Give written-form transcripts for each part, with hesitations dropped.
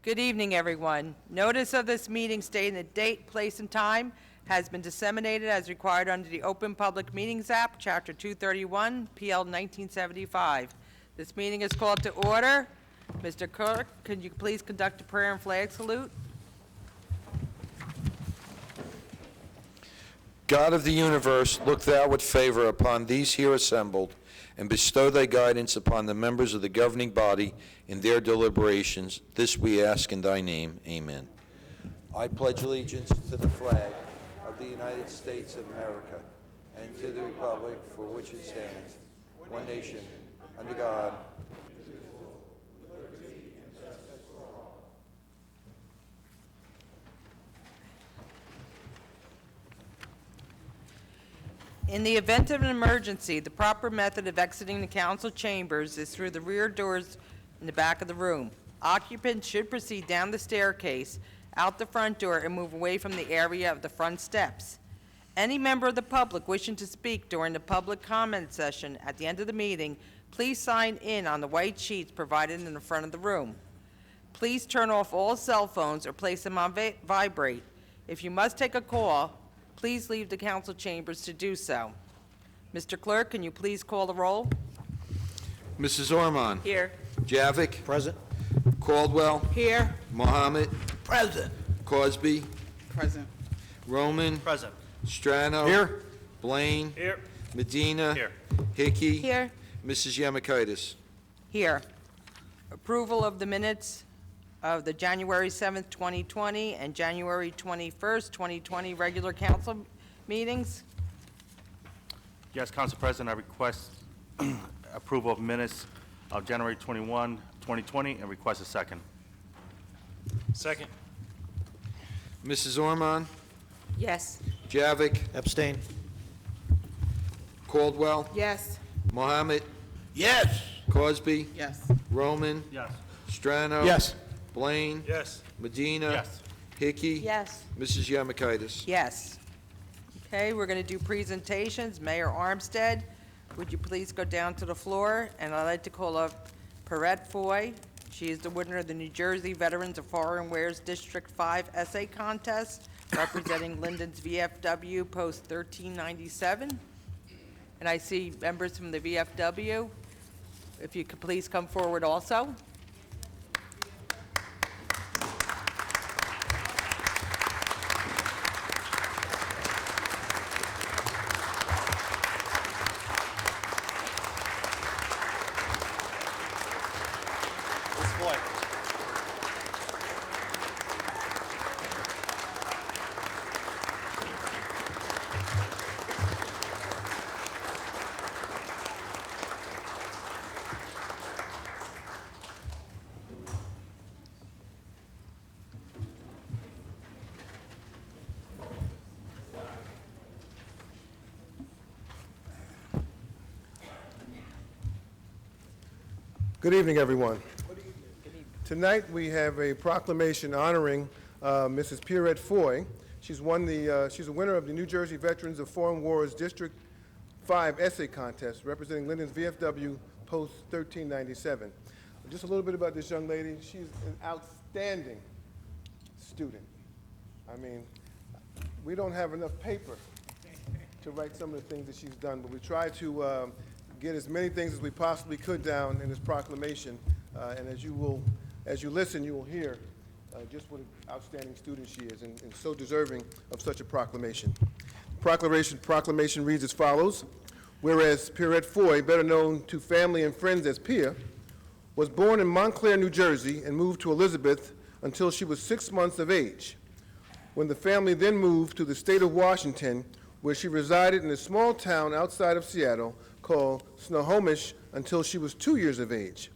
Good evening, everyone. Notice of this meeting stating the date, place, and time has been disseminated as required under the Open Public Meetings Act, Chapter 231, PL 1975. This meeting is called to order. Mr. Clerk, could you please conduct a prayer and flag salute? God of the universe, look thou with favor upon these here assembled, and bestow thy guidance upon the members of the governing body in their deliberations. This we ask in thy name. Amen. I pledge allegiance to the flag of the United States of America and to the republic for which it stands, one nation, under God. In the event of an emergency, the proper method of exiting the council chambers is through the rear doors in the back of the room. Occupants should proceed down the staircase, out the front door, and move away from the area of the front steps. Any member of the public wishing to speak during the public comment session at the end of the meeting, please sign in on the white sheets provided in the front of the room. Please turn off all cell phones or place them on vibrate. If you must take a call, please leave the council chambers to do so. Mr. Clerk, can you please call the roll? Mrs. Ormond. Here. Javik. Present. Caldwell. Here. Mohammed. Present. Cosby. Present. Roman. Present. Strano. Here. Blaine. Here. Medina. Here. Hickey. Here. Mrs. Yamakaitis. Here. Approval of the minutes of the January 7th, 2020 and January 21st, 2020 regular council meetings. Yes, Council President, I request approval of minutes of January 21, 2020, and request a second. Second. Mrs. Ormond. Yes. Javik. Abstain. Caldwell. Yes. Mohammed. Yes. Cosby. Yes. Roman. Yes. Strano. Yes. Blaine. Yes. Medina. Yes. Hickey. Yes. Mrs. Yamakaitis. Yes. Okay, we're going to do presentations. Mayor Armstead, would you please go down to the floor? And I'd like to call up Perrette Foy. She is the winner of the New Jersey Veterans of Foreign Wares District 5 Essay Contest, representing Linden's VFW Post 1397. And I see members from the VFW. If you could please come forward also. Good evening, everyone. Tonight we have a proclamation honoring Mrs. Perrette Foy. She's a winner of the New Jersey Veterans of Foreign Wars District 5 Essay Contest, representing Linden's VFW Post 1397. Just a little bit about this young lady. She's an outstanding student. I mean, we don't have enough paper to write some of the things that she's done, but we try to get as many things as we possibly could down in this proclamation, and as you listen, you will hear just what an outstanding student she is, and so deserving of such a proclamation. Proclamation reads as follows: whereas Perrette Foy, better known to family and friends as Pia, was born in Montclair, New Jersey, and moved to Elizabeth until she was 6 months of age, when the family then moved to the state of Washington, where she resided in a small town outside of Seattle called Snohomish until she was 2 years of age.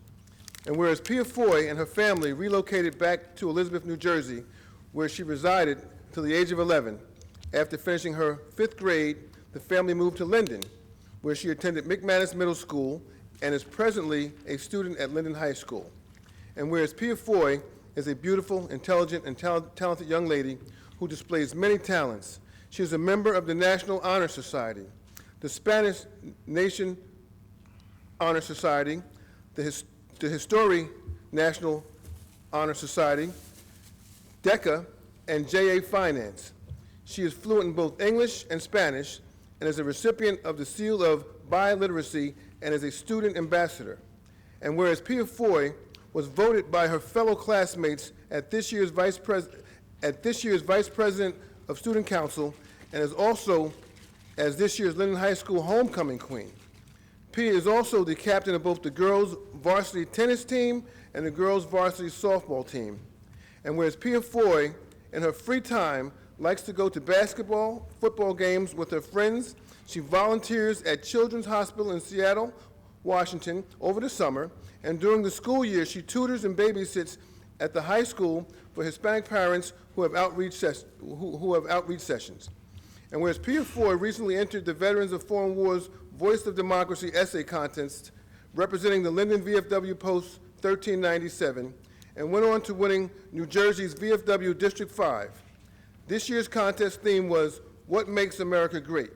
And whereas Pia Foy and her family relocated back to Elizabeth, New Jersey, where she resided till the age of 11, after finishing her 5th grade, the family moved to Linden, where she attended McManus Middle School and is presently a student at Linden High School. And whereas Pia Foy is a beautiful, intelligent, and talented young lady who displays many talents, she is a member of the National Honor Society, the Spanish Nation Honor Society, the History National Honor Society, DECA, and JA Finance. She is fluent in both English and Spanish and is a recipient of the Seal of Biliteracy and is a student ambassador. And whereas Pia Foy was voted by her fellow classmates at this year's Vice President of Student Council and is also as this year's Linden High School Homecoming Queen. Pia is also the captain of both the girls' varsity tennis team and the girls' varsity softball team. And whereas Pia Foy, in her free time, likes to go to basketball, football games with her friends, she volunteers at Children's Hospital in Seattle, Washington, over the summer, and during the school year, she tutors and babysits at the high school for Hispanic parents who have outreach sessions. And whereas Pia Foy recently entered the Veterans of Foreign Wars Voice of Democracy essay contest, representing the Linden VFW Post 1397, and went on to winning New Jersey's VFW District 5. This year's contest theme was, What Makes America Great?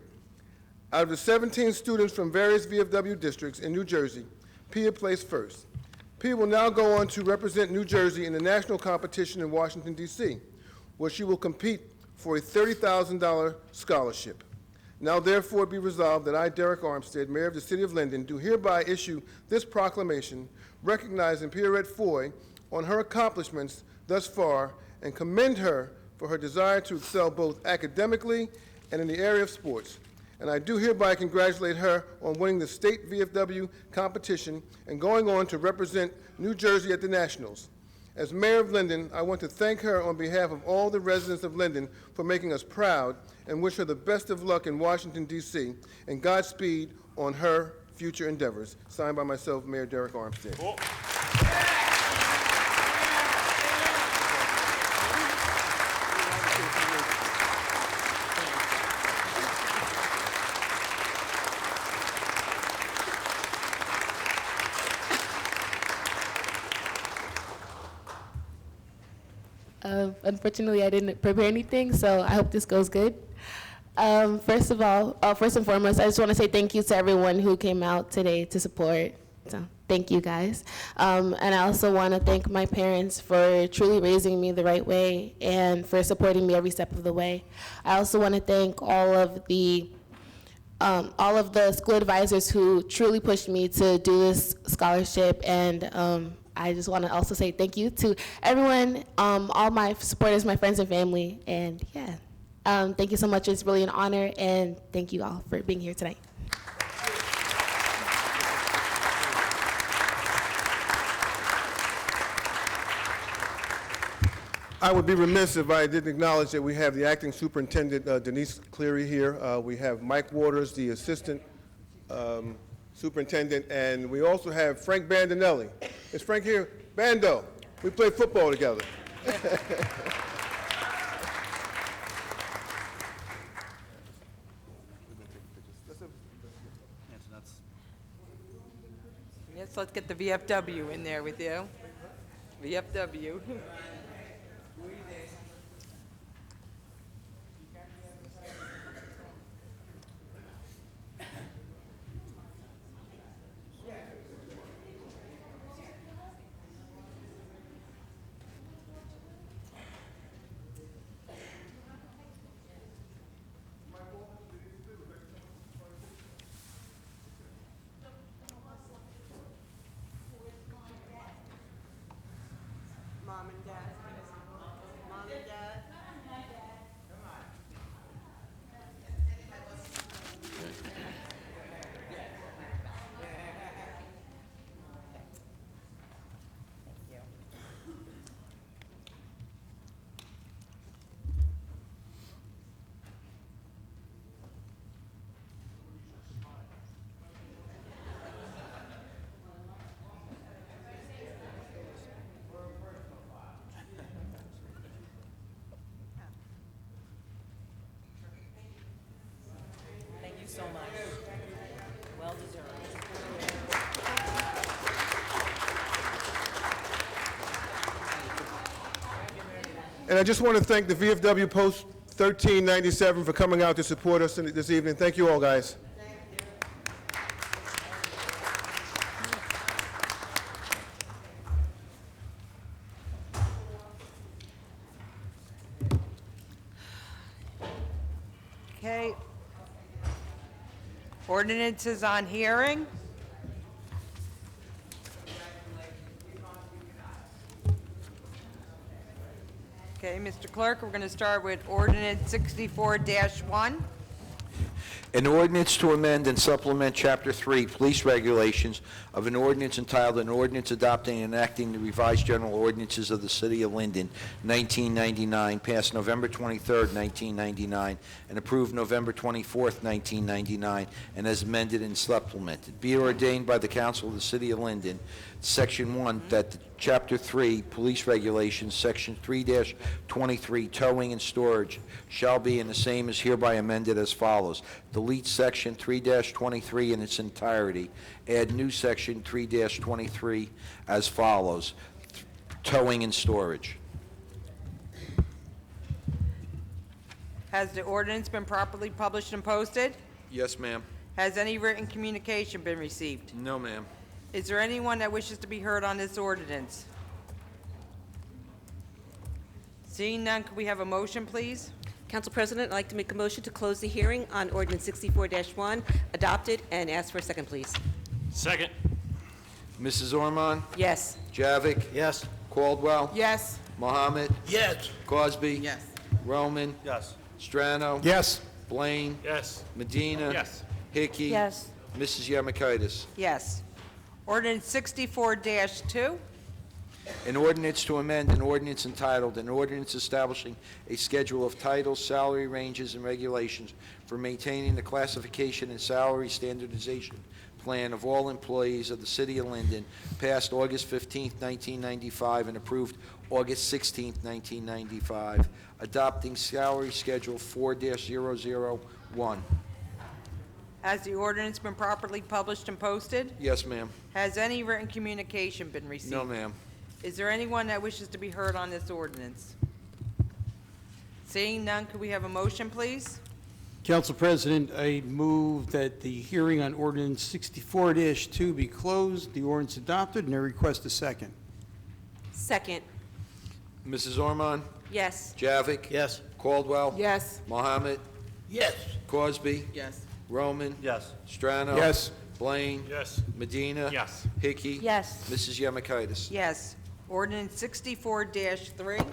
Out of the 17 students from various VFW districts in New Jersey, Pia placed first. Pia will now go on to represent New Jersey in the national competition in Washington, D.C., where she will compete for a $30,000 scholarship. Now therefore be resolved that I, Derek Armstead, Mayor of the City of Linden, do hereby issue this proclamation recognizing Pierrette Foy on her accomplishments thus far and commend her for her desire to excel both academically and in the area of sports. And I do hereby congratulate her on winning the state VFW competition and going on to represent New Jersey at the Nationals. As Mayor of Linden, I want to thank her on behalf of all the residents of Linden for making us proud and wish her the best of luck in Washington, D.C., and Godspeed on her future endeavors. Signed by myself, Mayor Derek Armstead. Cool. Unfortunately, I didn't prepare anything, so I hope this goes good. First and foremost, I just want to say thank you to everyone who came out today to support. So thank you, guys. And I also want to thank my parents for truly raising me the right way and for supporting me every step of the way. I also want to thank all of the school advisors who truly pushed me to do this scholarship, and I just want to also say thank you to everyone, all my supporters, my friends and family, and yeah. Thank you so much. It's really an honor, and thank you all for being here tonight. I would be remiss if I didn't acknowledge that we have the acting superintendent, Denise Cleary, here. We have Mike Waters, the assistant superintendent, and we also have Frank Bandinelli. Is Frank here? Bando. We played football together. Yes, let's get the VFW in there with you. VFW. Mom and Dad. Mom and Dad. Thank you so much. Well deserved. And I just want to thank the VFW Post 1397 for coming out to support us this evening. Thank you all, guys. Ordinances on hearing. Okay, Mr. Clerk, we're going to start with ordinance 64-1. An ordinance to amend and supplement Chapter 3, Police Regulations of an ordinance entitled, an ordinance adopting and enacting the revised general ordinances of the City of Linden, 1999, passed November 23rd, 1999, and approved November 24th, 1999, and as amended and supplemented. Be it ordained by the Council of the City of Linden, Section 1, that the Chapter 3, Police Regulations, Section 3-23, Towing and Storage, shall be, and the same is hereby amended as follows. Delete Section 3-23 in its entirety. Add new Section 3-23 as follows. Towing and Storage. Has the ordinance been properly published and posted? Yes, ma'am. Has any written communication been received? No, ma'am. Is there anyone that wishes to be heard on this ordinance? Seeing none, could we have a motion, please? Council President, I'd like to make a motion to close the hearing on ordinance 64-1, adopted, and ask for a second, please. Second. Mrs. Ormond? Yes. Javik? Yes. Caldwell? Yes. Mohammed? Yes. Cosby? Yes. Roman? Yes. Strano? Yes. Blaine? Yes. Medina? Yes. Hickey? Yes. Mrs. Yemakaitis? Yes. Ordinance 64-2. An ordinance to amend an ordinance entitled, an ordinance establishing a schedule of titles, salary ranges, and regulations for maintaining the classification and salary standardization plan of all employees of the City of Linden, passed August 15, 1995, and approved August 16, 1995, adopting salary schedule 4-001. Has the ordinance been properly published and posted? Yes, ma'am. Has any written communication been received? No, ma'am. Is there anyone that wishes to be heard on this ordinance? Seeing none, could we have a motion, please? Council President, I move that the hearing on ordinance 64-2 be closed, the ordinance adopted, and I request a second. Second. Mrs. Ormond? Yes. Javik? Yes. Caldwell? Yes. Mohammed? Yes. Cosby? Yes. Roman? Yes. Strano? Yes. Blaine? Yes. Medina? Yes. Hickey? Yes. Mrs. Yemakaitis? Yes. Ordinance 64-3.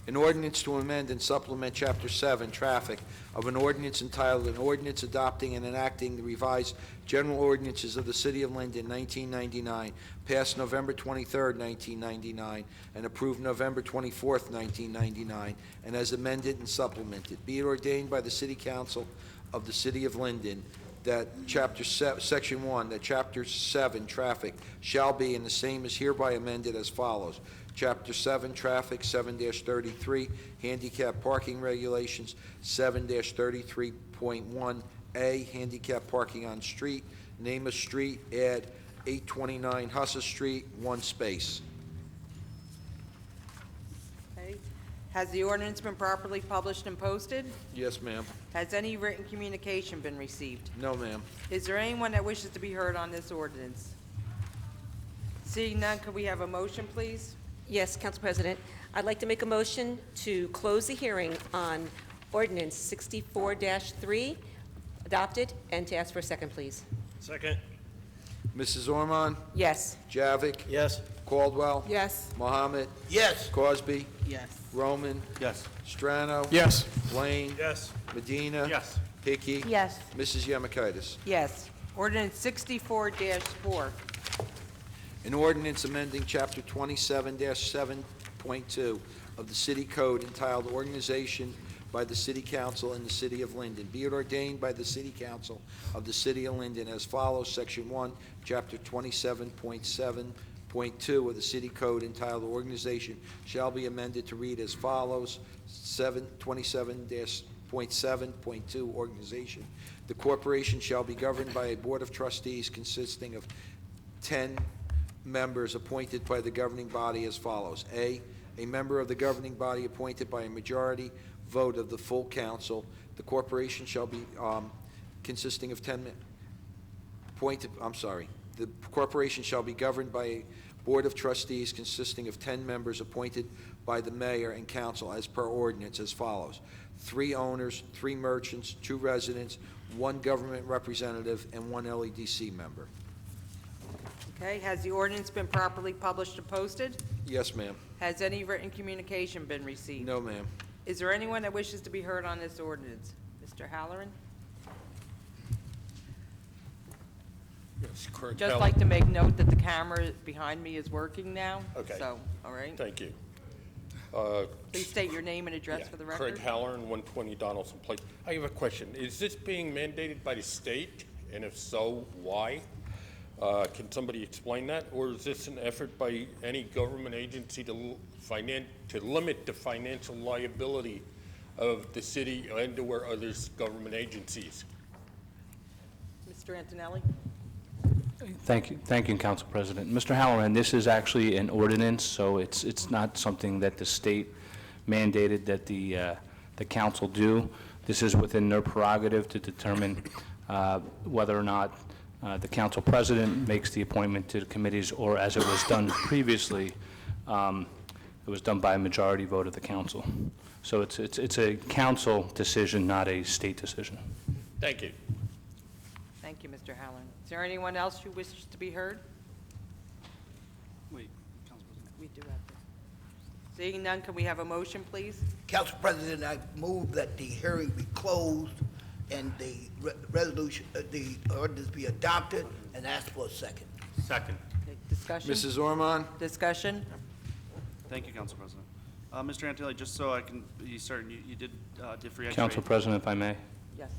An ordinance to amend and supplement Chapter 7, Traffic, of an ordinance entitled, an ordinance adopting and enacting the revised general ordinances of the City of Linden, 1999, passed November 23, 1999, and approved November 24, 1999, and as amended and supplemented. Be it ordained by the City Council of the City of Linden that Section 1, that Chapter 7, Traffic, shall be, and the same is hereby amended as follows. Chapter 7, Traffic, 7-33, Handicap Parking Regulations, 7-33.1A, Handicap Parking on Street, name of street, add 829 Hussa Street, 1 space. Okay. Has the ordinance been properly published and posted? Yes, ma'am. Has any written communication been received? No, ma'am. Is there anyone that wishes to be heard on this ordinance? Seeing none, could we have a motion, please? Yes, Council President. I'd like to make a motion to close the hearing on ordinance 64-3, adopted, and to ask for a second, please. Second. Mrs. Ormond? Yes. Javik? Yes. Caldwell? Yes. Mohammed? Yes. Cosby? Yes. Roman? Yes. Strano? Yes. Blaine? Yes. Medina? Yes. Hickey? Yes. Mrs. Yemakaitis? Yes. Ordinance 64-4. An ordinance amending Chapter 27-7.2 of the City Code entitled Organization by the City Council in the City of Linden. Be it ordained by the City Council of the City of Linden as follows. Section 1, Chapter 27.7.2 of the City Code entitled Organization shall be amended to read as follows. 27.7.2 Organization. The corporation shall be governed by a Board of Trustees consisting of 10 members appointed by the governing body as follows. A member of the governing body appointed by a majority vote of the full council. The corporation shall be consisting of 10 The corporation shall be governed by a Board of Trustees consisting of 10 members appointed by the mayor and council as per ordinance as follows. 3 owners, 3 merchants, 2 residents, one government representative, and one LEDC member. Okay, has the ordinance been properly published and posted? Yes, ma'am. Has any written communication been received? No, ma'am. Is there anyone that wishes to be heard on this ordinance? Mr. Halloran? Yes, Craig Just Heller. like to make note that the camera behind me is working now. Okay. So, all right. Thank you. Please state your name and address Yeah, for the record. Craig Halloran, 120 Donaldson Place. I have a question. Is this being mandated by the state? And if so, why? Can somebody explain that? Or is this an effort by any government agency to limit the financial liability of the city and/or other government agencies? Mr. Antonelli? Thank you, Council President. Mr. Halloran, this is actually an ordinance, so it's not something that the state mandated that the council do. This is within their prerogative to determine whether or not the council president makes the appointment to the committees, or as it was done previously, it was done by a majority vote of the council. So it's a council decision, not a state decision. Thank you. Thank you, Mr. Halloran. Is there anyone else who wishes to be heard? Wait, Council President. We do have to. Seeing none, can we have a motion, please? Council President, I move that the hearing be closed and the resolution, the ordinance be adopted, and ask for a second. Second. Okay, discussion? Mrs. Ormond? Discussion? Thank you, Council President. Mr. Antilli, just so I can be certain, you did differentiate. Council President, if I may. Yes.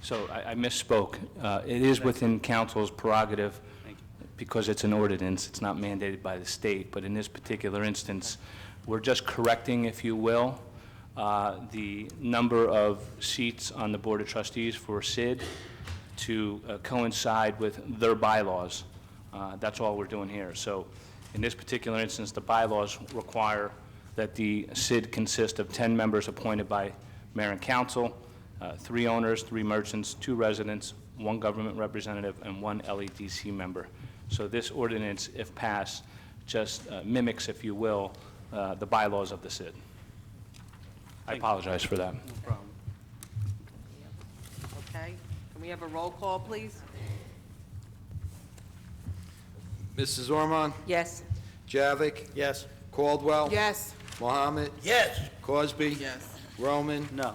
So I misspoke. It is within council's prerogative Thank you. because it's an ordinance. It's not mandated by the state. But in this particular instance, we're just correcting, if you will, the number of seats on the Board of Trustees for SID to coincide with their bylaws. That's all we're doing here. So in this particular instance, the bylaws require that the SID consist of 10 members appointed by mayor and council, 3 owners, 3 merchants, 2 residents, 1 government representative, and 1 LEDC member. So this ordinance, if passed, just mimics, if you will, the bylaws of the SID. I apologize for that. No problem. Okay. Can we have a roll call, please? Mrs. Ormond? Yes. Javik? Yes. Caldwell? Yes. Mohammed? Yes. Cosby? Yes. Roman? No.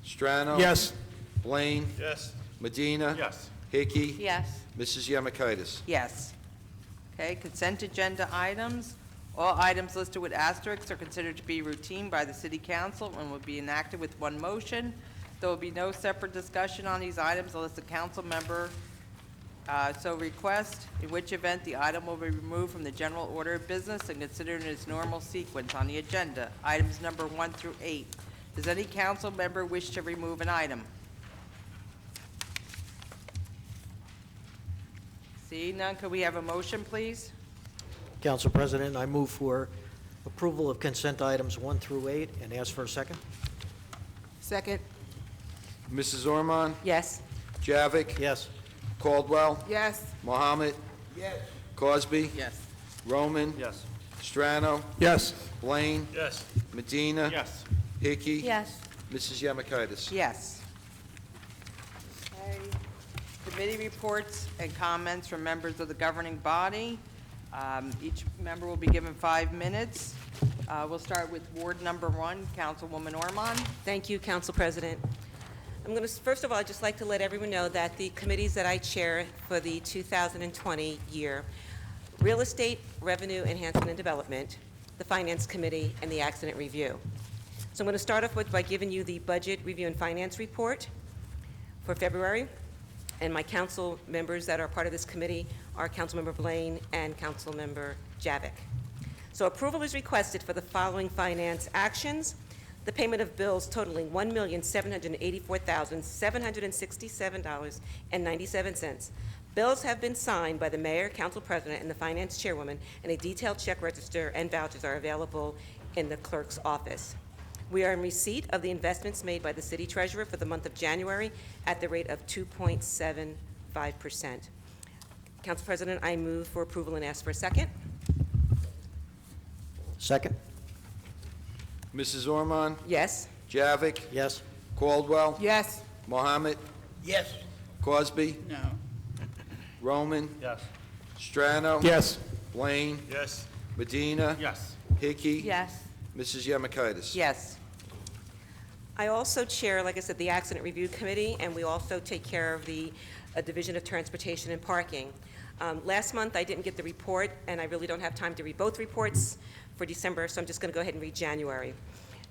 Strano? Yes. Blaine? Yes. Medina? Yes. Hickey? Yes. Mrs. Yemakaitis? Yes. Okay, consent agenda items. All items listed with asterisks are considered to be routine by the city council and will be enacted with one motion. There will be no separate discussion on these items unless the council member so request, in which event the item will be removed from the general order of business and considered in its normal sequence on the agenda. Items number 1 through 8. Does any council member wish to remove an item? Seeing none, could we have a motion, please? Council President, I move for approval of consent items 1 through 8 and ask for a second. Second. Mrs. Ormond? Yes. Javik? Yes. Caldwell? Yes. Mohammed? Yes. Cosby? Yes. Roman? Yes. Strano? Yes. Blaine? Yes. Medina? Yes. Hickey? Yes. Mrs. Yemakaitis? Yes. Okay. Committee reports and comments from members of the governing body. Each member will be given 5 minutes. We'll start with Ward number 1, Councilwoman Ormond. Thank you, Council President. I'm going to, first of all, I'd just like to let everyone know that the committees that I chair for the 2020 year, Real Estate, Revenue Enhancement and Development, the Finance Committee, and the Accident Review. So I'm going to start off by giving you the Budget Review and Finance Report for February. And my council members that are part of this committee are Councilmember Blaine and Councilmember Javik. So approval is requested for the following finance actions. The payment of bills totaling $1,784,767.97. Bills have been signed by the mayor, council president, and the finance chairwoman, and a detailed check register and vouchers are available in the clerk's office. We are in receipt of the investments made by the city treasurer for the month of January at the rate of 2.75%. Council President, I move for approval and ask for a second. Second. Mrs. Ormond? Yes. Javik? Yes. Caldwell? Yes. Mohammed, Yes. Cosby, No. Roman, Yes. Strano. Yes. Blaine, Yes. Medina. Yes. Hickey. Yes. Mrs. Yemakaitis. Yes. I also chair, like I said, the Accident Review Committee, and we also take care of the Division of Transportation and Parking. Last month, I didn't get the report, and I really don't have time to read both reports for December, so I'm just going to go ahead and read January.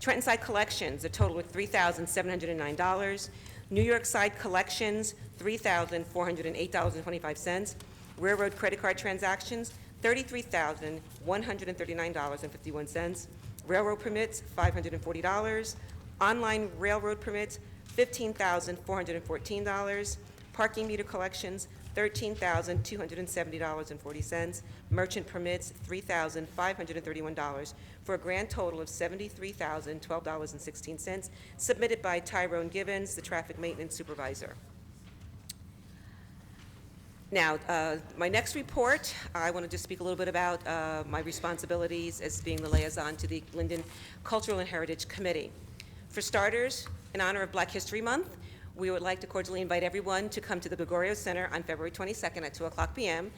Trenton Side Collections, a total of $3,709. New York Side Collections, $3,408.25. Railroad credit card transactions, $33,139.51. Railroad permits, $540. Online railroad permits, $15,414. Parking meter collections, $13,270.40. Merchant permits, $3,531, for a grand total of $73,012.16, submitted by Tyrone Gibbons, the traffic maintenance supervisor. Now, my next report, I want to just speak a little bit about my responsibilities as being the liaison to the Linden Cultural and Heritage Committee. For starters, in honor of Black History Month, we would like to cordially invite everyone to come to the Gregorio Center on February 22nd at 2:00 p.m.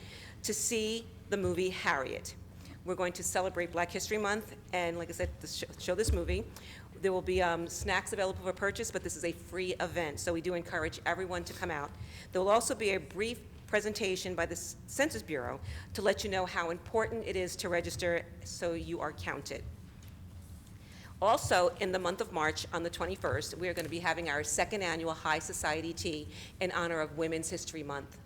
to see the movie Harriet. We're going to celebrate Black History Month, and like I said, to show this movie. There will be snacks available for purchase, but this is a free event, so we do encourage everyone to come out. There will also be a brief presentation by the Census Bureau to let you know how important it is to register so you are counted. Also, in the month of March, on the 21st, we are going to be having our second annual High Society Tea in honor of Women's History Month.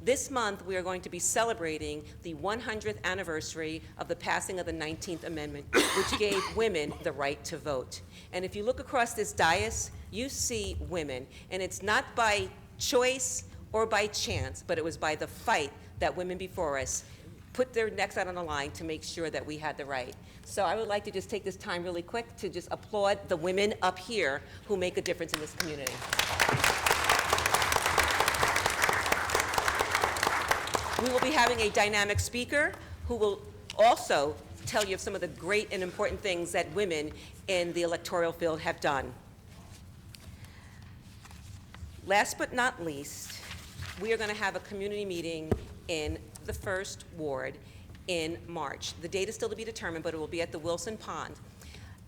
This month, we are going to be celebrating the 100th anniversary of the passing of the 19th Amendment, which gave women the right to vote. And if you look across this dais, you see women, and it's not by choice or by chance, but it was by the fight that women before us put their necks out on the line to make sure that we had the right. So I would like to just take this time really quick to just applaud the women up here who make a difference in this community. We will be having a dynamic speaker who will also tell you of some of the great and important things that women in the electoral field have done. Last but not least, we are going to have a community meeting in the First Ward in March. The date is still to be determined, but it will be at the Wilson Pond.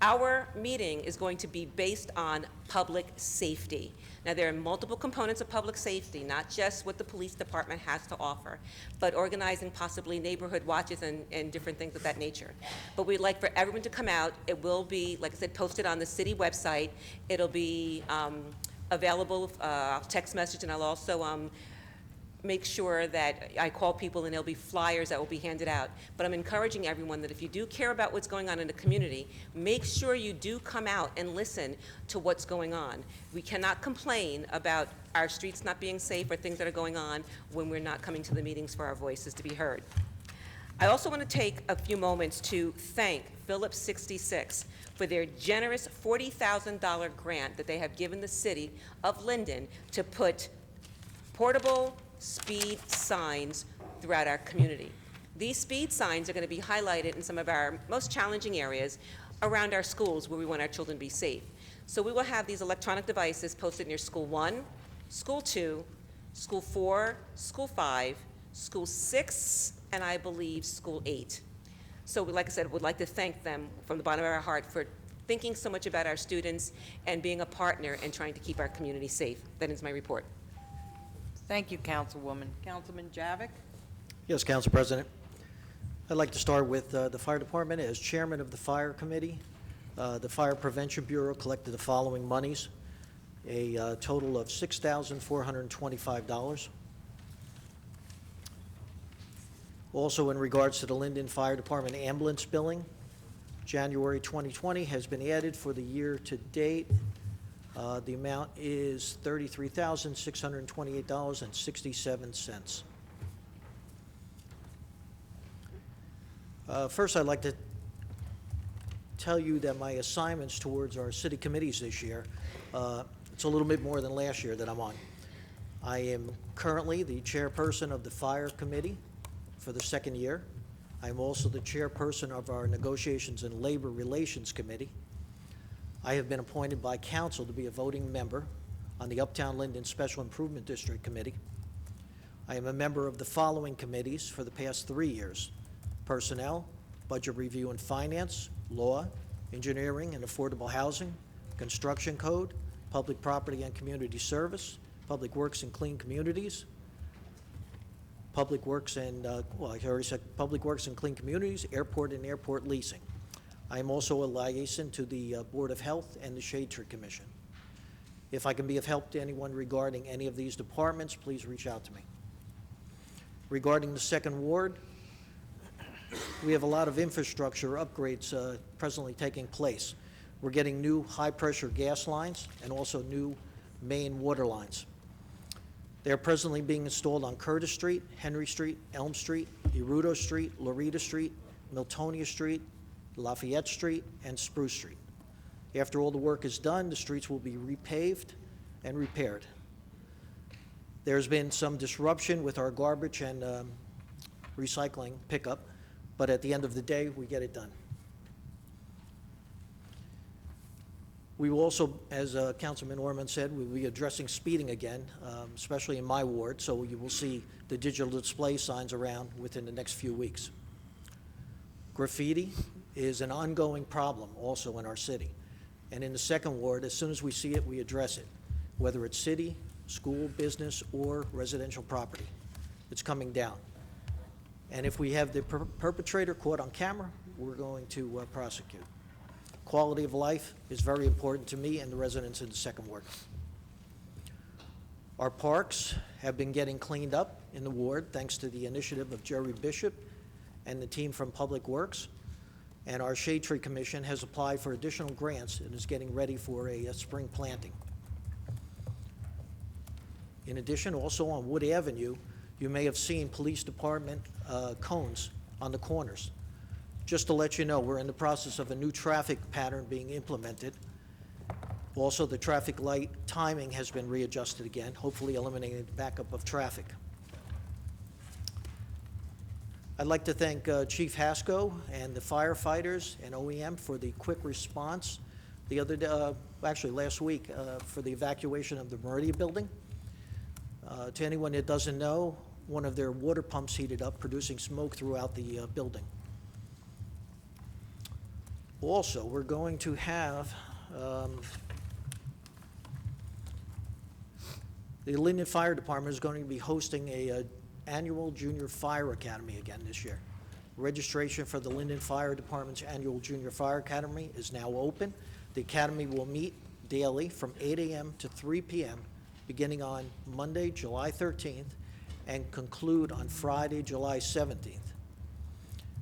Our meeting is going to be based on public safety. Now, there are multiple components of public safety, not just what the police department has to offer, but organizing possibly neighborhood watches and different things of that nature. But we'd like for everyone to come out. It will be, like I said, posted on the city website. It'll be available, I'll text message, and I'll also make sure that I call people, and there'll be flyers that will be handed out. But I'm encouraging everyone that if you do care about what's going on in the community, make sure you do come out and listen to what's going on. We cannot complain about our streets not being safe or things that are going on when we're not coming to the meetings for our voices to be heard. I also want to take a few moments to thank Phillips 66 for their generous $40,000 grant that they have given the city of Linden to put portable speed signs throughout our community. These speed signs are going to be highlighted in some of our most challenging areas around our schools where we want our children to be safe. So we will have these electronic devices posted near School 1, School 2, School 4, School 5, School 6, and I believe School 8. So like I said, we'd like to thank them from the bottom of our heart for thinking so much about our students and being a partner and trying to keep our community safe. That is my report. Thank you, Councilwoman. Councilman Javik? Yes, Council President. I'd like to start with the Fire Department. As Chairman of the Fire Committee, the Fire Prevention Bureau collected the following monies, a total of $6,425. Also, in regards to the Linden Fire Department ambulance billing, January 2020 has been added for the year to date. The amount is $33,628.67. First, I'd like to tell you that my assignments towards our city committees this year, it's a little bit more than last year that I'm on. I am currently the chairperson of the Fire Committee for the second year. I'm also the chairperson of our Negotiations and Labor Relations Committee. I have been appointed by council to be a voting member on the Uptown Linden Special Improvement District Committee. I am a member of the following committees for the past 3 years: Personnel, Budget Review and Finance, Law, Engineering and Affordable Housing, Construction Code, Public Property and Community Service, Public Works and Clean Communities, Public Works and, I already said Public Works and Clean Communities, Airport and Airport Leasing. I am also a liaison to the Board of Health and the Shade Tree Commission. If I can be of help to anyone regarding any of these departments, please reach out to me. Regarding the Second Ward, we have a lot of infrastructure upgrades presently taking place. We're getting new high-pressure gas lines and also new main water lines. They are presently being installed on Curtis Street, Henry Street, Elm Street, Erudo Street, Loretta Street, Miltonia Street, Lafayette Street, and Spruce Street. After all the work is done, the streets will be repaved and repaired. There's been some disruption with our garbage and recycling pickup, but at the end of the day, we get it done. We will also, as Councilman Orman said, we will be addressing speeding again, especially in my ward, so you will see the digital display signs around within the next few weeks. Graffiti is an ongoing problem also in our city. And in the Second Ward, as soon as we see it, we address it, whether it's city, school, business, or residential property. It's coming down. And if we have the perpetrator caught on camera, we're going to prosecute. Quality of life is very important to me and the residents in the Second Ward. Our parks have been getting cleaned up in the ward thanks to the initiative of Jerry Bishop and the team from Public Works. And our Shade Tree Commission has applied for additional grants and is getting ready for a spring planting. In addition, also on Wood Avenue, you may have seen police department cones on the corners. Just to let you know, we're in the process of a new traffic pattern being implemented. Also, the traffic light timing has been readjusted again, hopefully eliminating the backup of traffic. I'd like to thank Chief Hasko and the firefighters and OEM for the quick response the other day, actually last week, for the evacuation of the Meridia building. To anyone that doesn't know, one of their water pumps heated up, producing smoke throughout the building. Also, we're going to have the Linden Fire Department is going to be hosting a annual Junior Fire Academy again this year. Registration for the Linden Fire Department's annual Junior Fire Academy is now open. The academy will meet daily from 8 a.m. to 3 p.m. beginning on Monday, July 13th, and conclude on Friday, July 17th.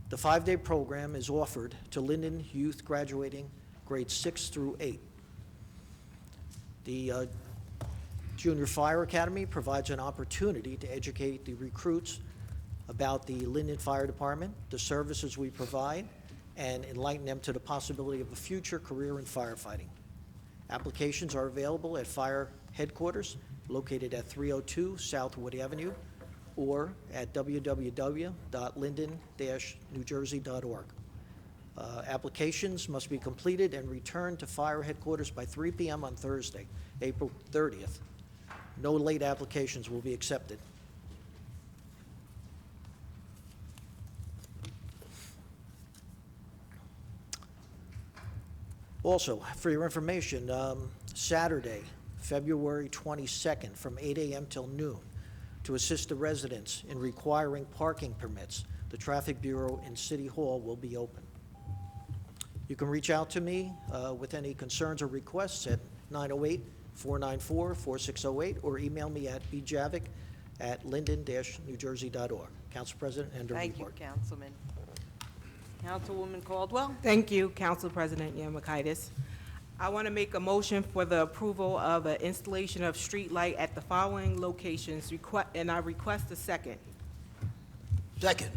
The 5-day program is offered to Linden youth graduating grades 6 through 8. The Junior Fire Academy provides an opportunity to educate the recruits about the Linden Fire Department, the services we provide, and enlighten them to the possibility of a future career in firefighting. Applications are available at Fire Headquarters, located at 302 South Wood Avenue, or at www.linden-newjersey.org. Applications must be completed and returned to Fire Headquarters by 3 p.m. on Thursday, April 30th. No late applications will be accepted. Also, for your information, Saturday, February 22nd, from 8 a.m. till noon, to assist the residents in requiring parking permits, the Traffic Bureau in City Hall will be open. You can reach out to me with any concerns or requests at 908-494-4608 or email me at bjavick@linden-newjersey.org. Council President, end of Thank you, report. Councilman. Councilwoman Caldwell? Thank you, Council President Yamakaitis. I want to make a motion for the approval of an installation of street light at the following locations, and I request a second. Second.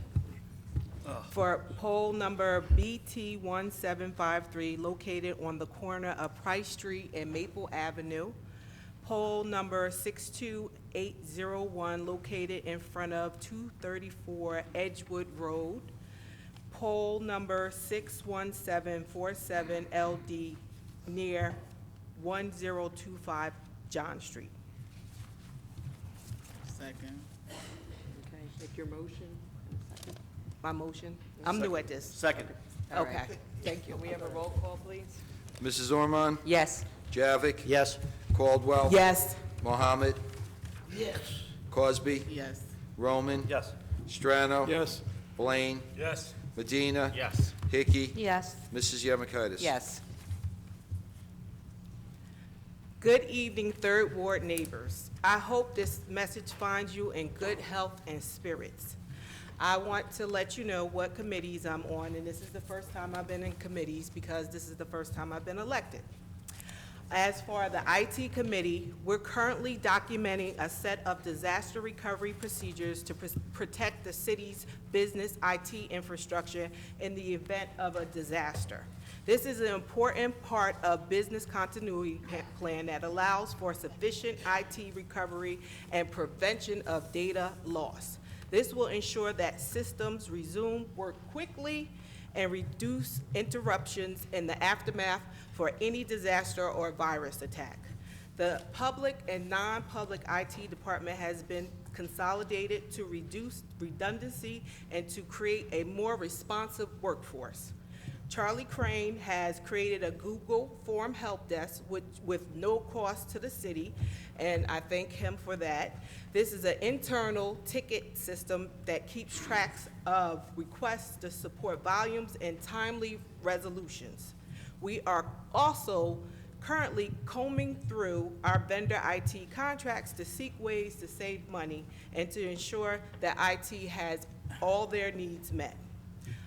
For pole number BT1753, located on the corner of Price Street and Maple Avenue. Pole number 62801, located in front of 234 Edgewood Road. Pole number 61747 LD, near 1025 John Street. Second. Okay, take your motion. Second. My motion? I'm new at this. Second. All right. Okay, thank you. Can we have a roll call, please? Mrs. Ormond? Yes. Javik? Yes. Caldwell? Yes. Mohammed? Yes. Cosby? Yes. Roman? Yes. Strano? Yes. Blaine? Yes. Medina? Yes. Hickey? Yes. Mrs. Yemakaitis? Yes. Good evening, Third Ward neighbors. I hope this message finds you in good health and spirits. I want to let you know what committees I'm on, and this is the first time I've been in committees because this is the first time I've been elected. As for the IT committee, we're currently documenting a set of disaster recovery procedures to protect the city's business IT infrastructure in the event of a disaster. This is an important part of business continuity plan that allows for sufficient IT recovery and prevention of data loss. This will ensure that systems resume work quickly and reduce interruptions in the aftermath for any disaster or virus attack. The public and non-public IT department has been consolidated to reduce redundancy and to create a more responsive workforce. Charlie Crane has created a Google Form help desk with no cost to the city, and I thank him for that. This is an internal ticket system that keeps tracks of requests to support volumes and timely resolutions. We are also currently combing through our vendor IT contracts to seek ways to save money and to ensure that IT has all their needs met.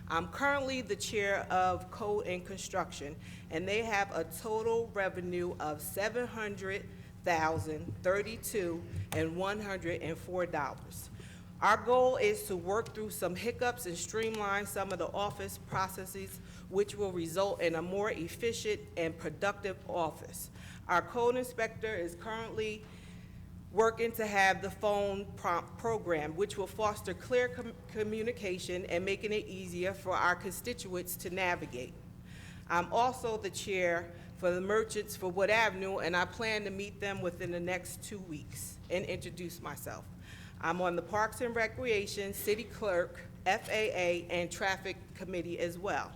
I'm currently the chair of Code and Construction, and they have a total revenue of $700,032.104. Our goal is to work through some hiccups and streamline some of the office processes, which will result in a more efficient and productive office. Our code inspector is currently working to have the phone prompt program, which will foster clear communication and making it easier for our constituents to navigate. I'm also the chair for the Merchants for Wood Avenue, and I plan to meet them within the next 2 weeks and introduce myself. I'm on the Parks and Recreation, City Clerk, FAA, and Traffic Committee as well.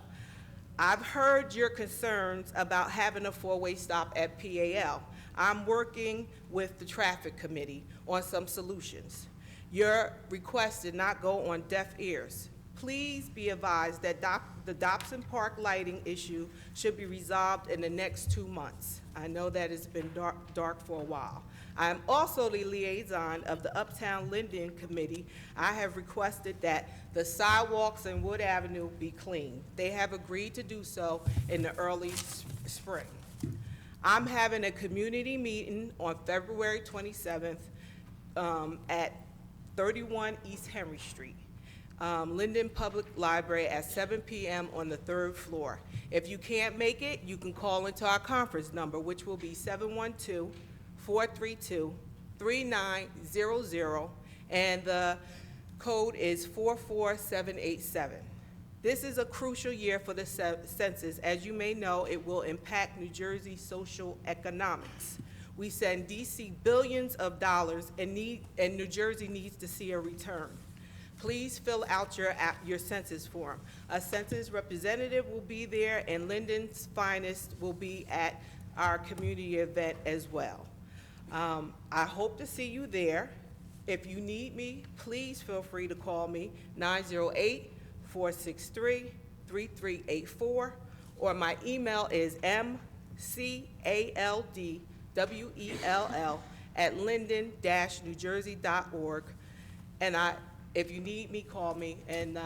I've heard your concerns about having a four-way stop at PAL. I'm working with the Traffic Committee on some solutions. Your request did not go on deaf ears. Please be advised that the Dobson Park lighting issue should be resolved in the next 2 months. I know that it's been dark for a while. I am also the liaison of the Uptown Linden Committee. I have requested that the sidewalks in Wood Avenue be cleaned. They have agreed to do so in the early spring. I'm having a community meeting on February 27th at 31 East Henry Street, Linden Public Library at 7 p.m. on the 3rd floor. If you can't make it, you can call into our conference number, which will be 712-432-3900, and the code is 44787. This is a crucial year for the census. As you may know, it will impact New Jersey's social economics. We send DC billions of dollars, and New Jersey needs to see a return. Please fill out your census form. A census representative will be there, and Linden's Finest will be at our community event as well. I hope to see you there. If you need me, please feel free to call me, 908-463-3384, or my email is mcaldwell@linden-newjersey.org. And if you need me, call me, and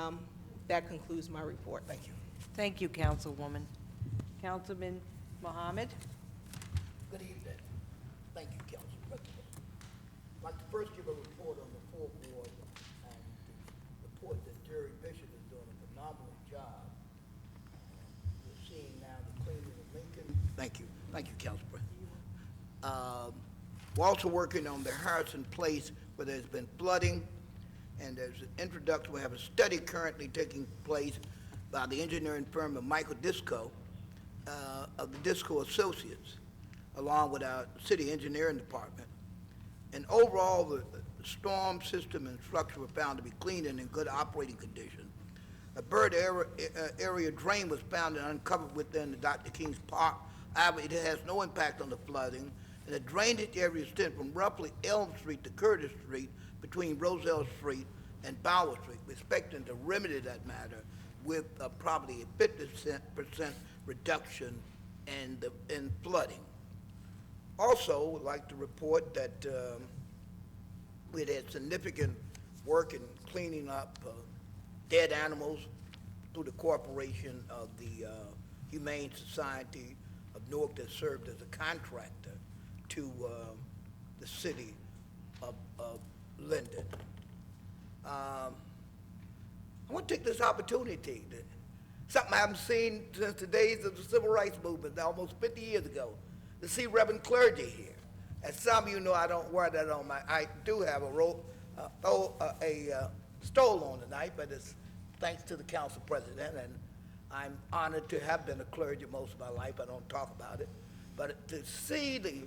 that concludes my report. Thank you. Thank you, Councilwoman. Councilman Mohammed? Good evening. Thank you, Council President. I'd like to first give a report on the Fourth Ward and report that Jerry Bishop is doing a phenomenal job. We're seeing now the cleaning of Lincoln. Thank you. Thank you, Council President. We're also working on the Harrison Place where there's been flooding, and there's an introduction. We have a study currently taking place by the engineering firm of Michael Disco, of the Disco Associates. along with our city engineering department. And overall, the storm system and structure were found to be clean and in good operating condition. A bird area drain was found and uncovered within the Dr. King's Park. However, it has no impact on the flooding, and the drainage area extends from roughly Elm Street to Curtis Street between Roselle Street and Bauer Street. We're expecting to remedy that matter with probably a 50% reduction in flooding. Also, would like to report that we had significant work in cleaning up dead animals through the corporation of the Humane Society of Newark that served as a contractor to the city of Linden. I want to take this opportunity, something I haven't seen since the days of the Civil Rights Movement, almost 50 years ago, to see Reverend clergy here. As some of you know, I don't wear that on I do have a stole on tonight, but it's thanks to the council president, and I'm honored to have been a clergy most of my life. I don't talk about it, but to see the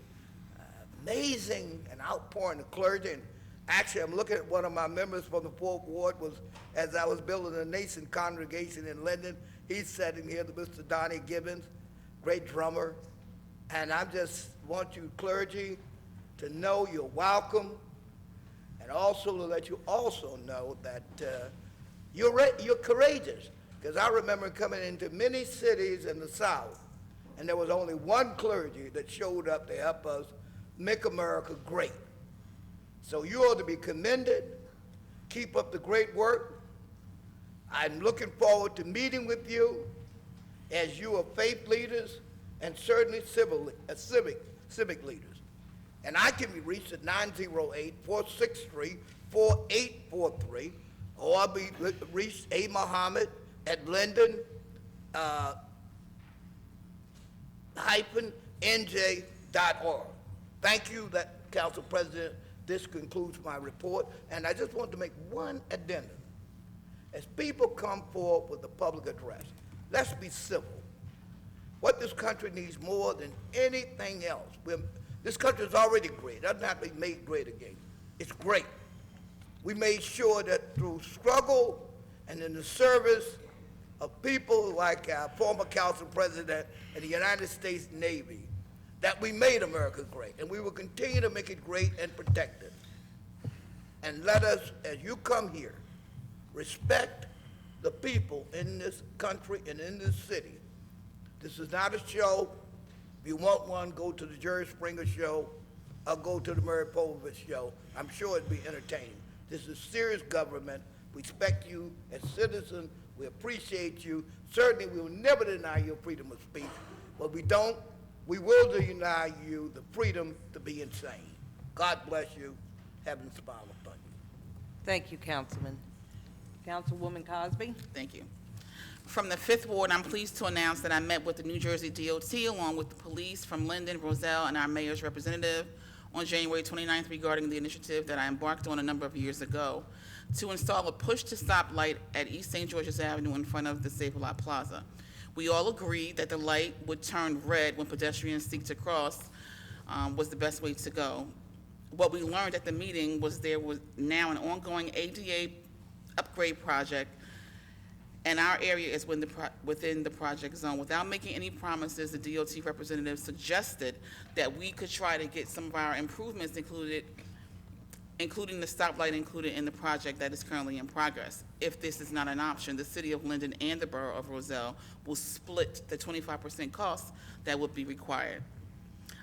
amazing and outpouring of clergy, and actually I'm looking at one of my members from the 4th Ward, was as I was building a nation congregation in Linden, he's sitting here, Mr. Donnie Gibbons, great drummer, and I just want you clergy to know you're welcome, and also to let you also know that you're courageous. Because I remember coming into many cities in the South, and there was only one clergy that showed up to help us make America great. So you ought to be commended. Keep up the great work. I'm looking forward to meeting with you as you are faith leaders and certainly civic leaders. And I can be reached at 908-463-4843, or I'll be reached A. Muhammad at Linden -NJ.org. Thank you, Council President. This concludes my report, and I just want to make one addendum. As people come forward with a public address, let's be civil. What this country needs more than anything else, this country is already great. It doesn't have to be made great again. It's great. We made sure that through struggle and in the service of people like our former council president in the United States Navy, that we made America great, and we will continue to make it great and protect it. And let us, as you come here, respect the people in this country and in this city. This is not a show. If you want one, go to the Jerry Springer show, or go to the Mary Povich show. I'm sure it'd be entertaining. This is serious government. We respect you as citizens. We appreciate you. Certainly, we will never deny your freedom of speech. But we will deny you the freedom to be insane. God bless you. Heaven smile upon you. Thank you, Councilman. Councilwoman Cosby? Thank you. From the 5th Ward, I'm pleased to announce that I met with the New Jersey DOT along with the police from Linden, Roselle, and our mayor's representative on January 29th regarding the initiative that I embarked on a number of years ago to install a push-to-stop light at East St. George's Avenue in front of the Save-A-Lot Plaza. We all agreed that the light would turn red when pedestrians seek to cross was the best way to go. What we learned at the meeting was there was now an ongoing ADA upgrade project, and our area is within the project zone. Without making any promises, the DOT representative suggested that we could try to get some of our improvements including the stoplight included in the project that is currently in progress. If this is not an option, the city of Linden and the borough of Roselle will split the 25% cost that would be required.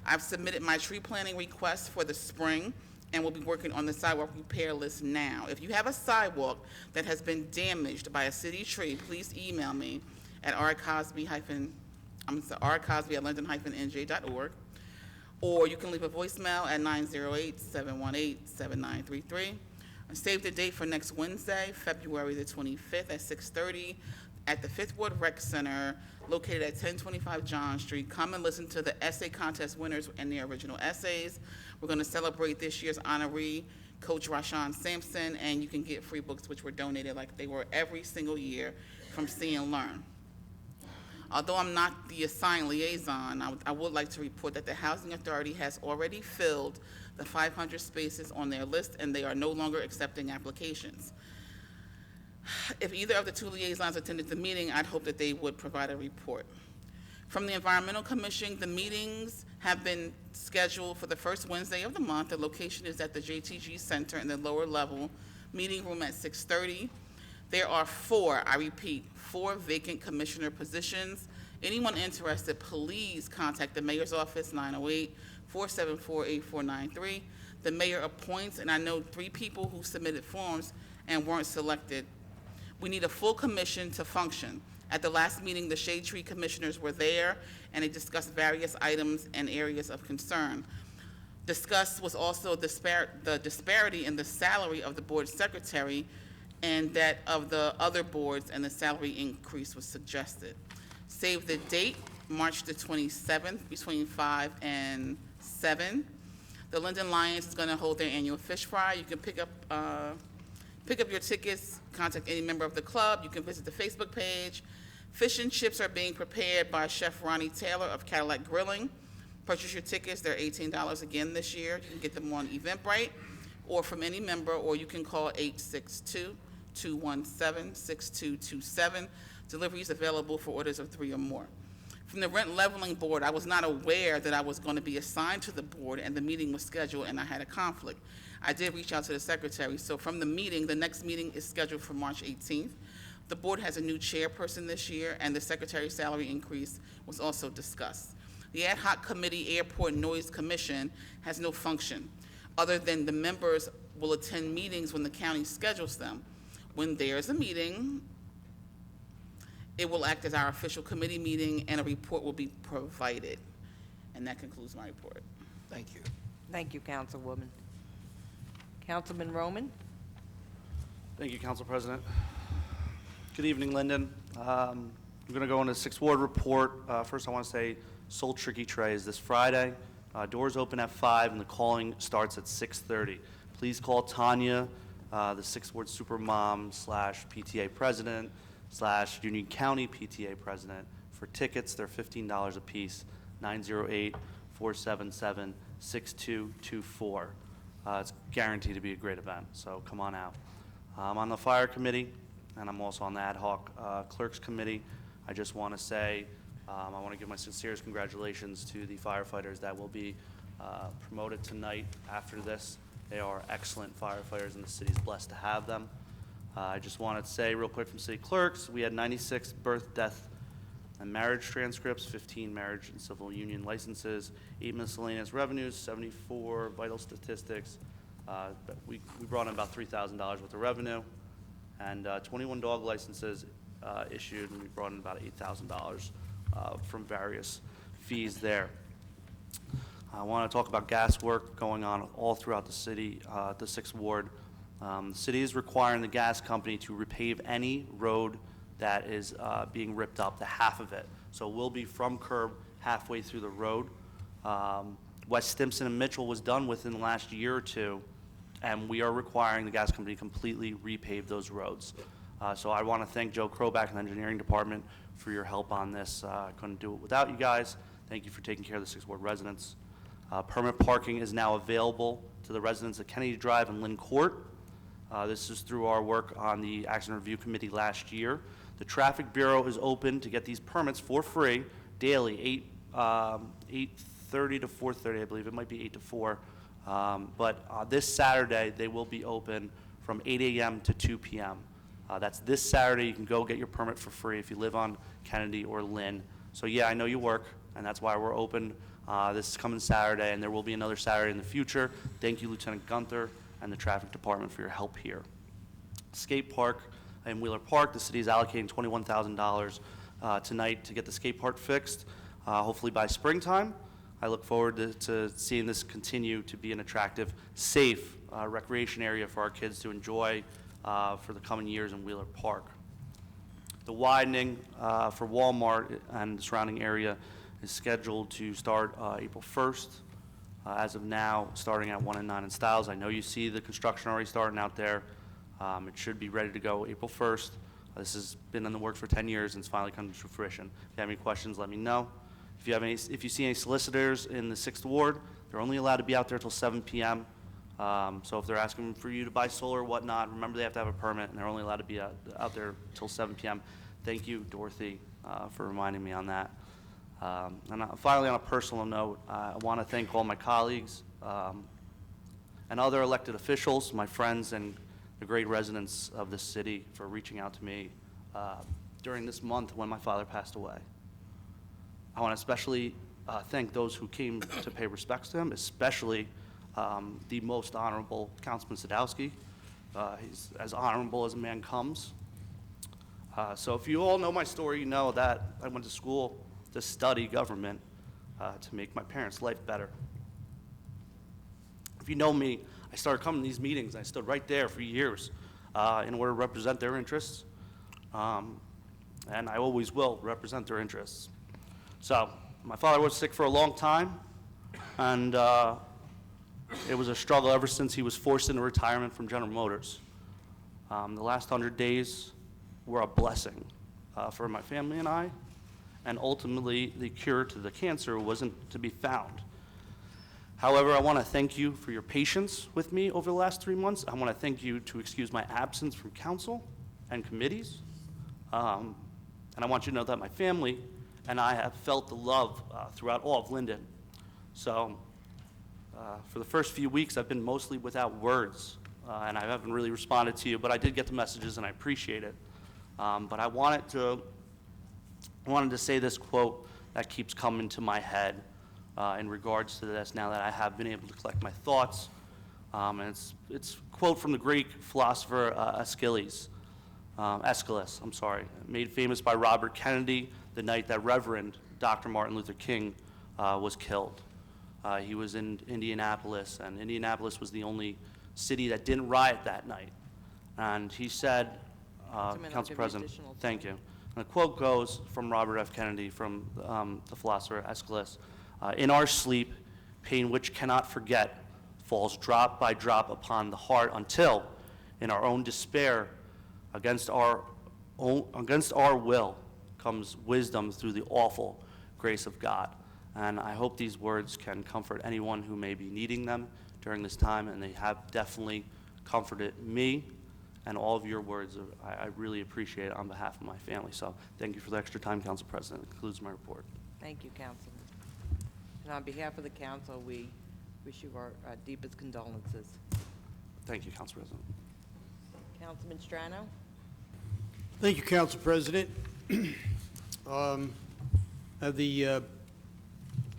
I've submitted my tree planting request for the spring and will be working on the sidewalk repair list now. If you have a sidewalk that has been damaged by a city tree, please email me at rcosby@linden-nj.org, or you can leave a voicemail at 908-718-7933. Save the date for next Wednesday, February the 25th at 6:30 at the 5th Ward Rec Center, located at 1025 John Street. Come and listen to the essay contest winners and their original essays. We're going to celebrate this year's honoree, Coach Rashawn Sampson, and you can get free books which were donated like they were every single year from See and Learn. Although I'm not the assigned liaison, I would like to report that the Housing Authority has already filled the 500 spaces on their list, and they are no longer accepting applications. If either of the two liaisons attended the meeting, I'd hope that they would provide a report. From the Environmental Commission, the meetings have been scheduled for the first Wednesday of the month. The location is at the JTG Center in the lower level meeting room at 6:30. There are I repeat, four vacant commissioner positions. Anyone interested, please contact the mayor's office, 908-474-8493. The mayor appoints, and I know 3 people who submitted forms and weren't selected. We need a full commission to function. At the last meeting, the Shade Tree commissioners were there, and they discussed various items and areas of concern. Discussed was also the disparity in the salary of the board secretary and that of the other boards, and the salary increase was suggested. Save the date, March the 27th, between 5 and 7. The Linden Lions is going to hold their annual fish fry. You can pick up your tickets, contact any member of the club. You can visit the Facebook page. Fish and chips are being prepared by Chef Ronnie Taylor of Cadillac Grilling. Purchase your tickets. They're $18 again this year. You can get them on Eventbrite or from any member, or you can call 862-217-6227. Delivery is available for orders of 3 or more. From the Rent Leveling Board, I was not aware that I was going to be assigned to the board, and the meeting was scheduled, and I had a conflict. I did reach out to the secretary. So from the meeting, the next meeting is scheduled for March 18th. The board has a new chairperson this year, and the secretary's salary increase was also discussed. The Ad Hoc Committee Airport Noise Commission has no function, other than the members will attend meetings when the county schedules them. When there's a meeting, it will act as our official committee meeting, and a report will be provided. And that concludes my report. Thank you. Thank you, Councilwoman. Councilman Roman? Thank you, Council President. Good evening, Linden. I'm going to go into the 6th Ward report. First, I want to say Soul Tricky Tray is this Friday. Doors open at 5, and the calling starts at 6:30. Please call Tanya, the 6th Ward Supermom / PTA President / Union County PTA President. For tickets, they're $15 a piece, 908-477-6224. It's guaranteed to be a great event, so come on out. I'm on the Fire Committee, and I'm also on the Ad Hoc Clerks Committee. I just want to say, I want to give my sincerest congratulations to the firefighters that will be promoted tonight after this. They are excellent firefighters, and the city's blessed to have them. I just wanted to say real quick from City Clerks, we had 96 birth, death, and marriage transcripts, 15 marriage and civil union licenses, 8 miscellaneous revenues, 74 vital statistics. We brought in about $3,000 worth of revenue, and 21 dog licenses issued, and we brought in about $8,000 from various fees there. I want to talk about gas work going on all throughout the city, the 6th Ward. The city is requiring the gas company to repave any road that is being ripped up, the half of it. So we'll be from curb halfway through the road. West Stimson and Mitchell was done within the last year or two, and we are requiring the gas company to completely repave those roads. So I want to thank Joe Kroback and the engineering department for your help on this. I couldn't do it without you guys. Thank you for taking care of the 6th Ward residents. Permit parking is now available to the residents of Kennedy Drive and Lynn Court. This is through our work on the Accident Review Committee last year. The Traffic Bureau is open to get these permits for free daily, 8:30 to 4:30, I believe. It might be 8 to 4. But this Saturday, they will be open from 8 a.m. to 2 p.m. That's this Saturday. You can go get your permit for free if you live on Kennedy or Lynn. So yeah, I know you work, and that's why we're open this coming Saturday, and there will be another Saturday in the future. Thank you, Lieutenant Gunther and the Traffic Department for your help here. Skate Park in Wheeler Park, the city is allocating $21,000 tonight to get the skate park fixed, hopefully by springtime. I look forward to seeing this continue to be an attractive, safe recreation area for our kids to enjoy for the coming years in Wheeler Park. The widening for Walmart and the surrounding area is scheduled to start April 1st. As of now, starting at 1 and 9 and Stiles. I know you see the construction already starting out there. It should be ready to go April 1st. This has been in the works for 10 years and it's finally come to fruition. If you have any questions, let me know. If you see any solicitors in the 6th Ward, they're only allowed to be out there till 7 p.m. So if they're asking for you to buy solar or whatnot, remember they have to have a permit and they're only allowed to be out there till 7 p.m. Thank you, Dorothy, for reminding me on that. Finally, on a personal note, I want to thank all my colleagues and other elected officials, my friends, and the great residents of this city for reaching out to me during this month when my father passed away. I want to especially thank those who came to pay respects to him, especially the most honorable Councilman Sadowski. He's as honorable as a man comes. So if you all know my story, you know that I went to school to study government to make my parents' life better. If you know me, I started coming to these meetings. I stood right there for years in order to represent their interests, and I always will represent their interests. So my father was sick for a long time, and it was a struggle ever since he was forced into retirement from General Motors. The last 100 days were a blessing for my family and I, and ultimately the cure to the cancer wasn't to be found. However, I want to thank you for your patience with me over the last 3 months. I want to thank you to excuse my absence from council and committees. And I want you to know that my family and I have felt the love throughout all of Linden. So for the first few weeks, I've been mostly without words, and I haven't really responded to you, but I did get the messages and I appreciate it. But I wanted to say this quote that keeps coming to my head in regards to this now that I have been able to collect my thoughts. And it's a quote from the Greek philosopher Aeschylus, made famous by Robert Kennedy the night that Reverend Dr. Martin Luther King was killed. He was in Indianapolis, and Indianapolis was the only city that didn't riot that night. And he said, Council President, thank you. And the quote goes from Robert F. Kennedy, from the philosopher Aeschylus, in our sleep, pain which cannot forget falls drop by drop upon the heart until, in our own despair, against our will, comes wisdom through the awful grace of God. And I hope these words can comfort anyone who may be needing them during this time, and they have definitely comforted me, and all of your words, I really appreciate it on behalf of my family. So thank you for the extra time, Council President. That concludes my report. Thank you, Councilman. And on behalf of the council, we wish you our deepest condolences. Thank you, Council President. Councilman Strano? Thank you, Council President. Have the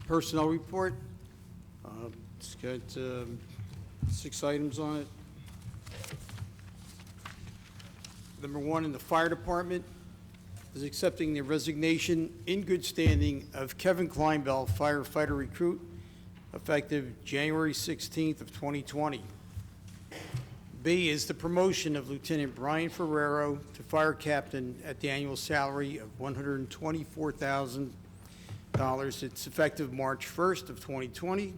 personnel report. It's got 6 items on it. Number 1, in the fire department, is accepting the resignation in good standing of Kevin Kleinbell, firefighter recruit, effective January 16th of 2020. B is the promotion of Lieutenant Brian Ferrero to fire captain at the annual salary of $124,000. It's effective March 1st of 2020.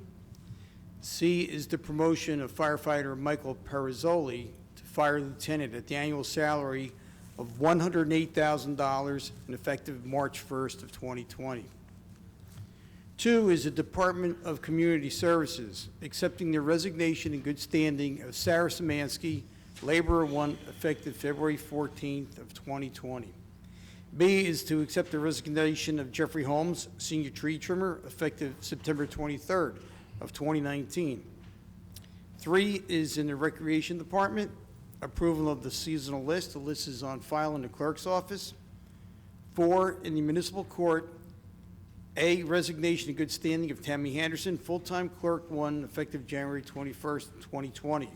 C is the promotion of firefighter Michael Perizzoli to fire lieutenant at the annual salary of $108,000 and effective March 1st of 2020. 2 is the Department of Community Services, accepting the resignation in good standing of Sarah Szymanski, laborer 1, effective February 14th of 2020. B is to accept the resignation of Jeffrey Holmes, senior tree trimmer, effective September 23rd of 2019. 3 is in the Recreation Department, approval of the seasonal list. The list is on file in the clerk's office. 4, in the Municipal Court, A, resignation in good standing of Tammy Henderson, full-time clerk 1, effective January 21st, 2020.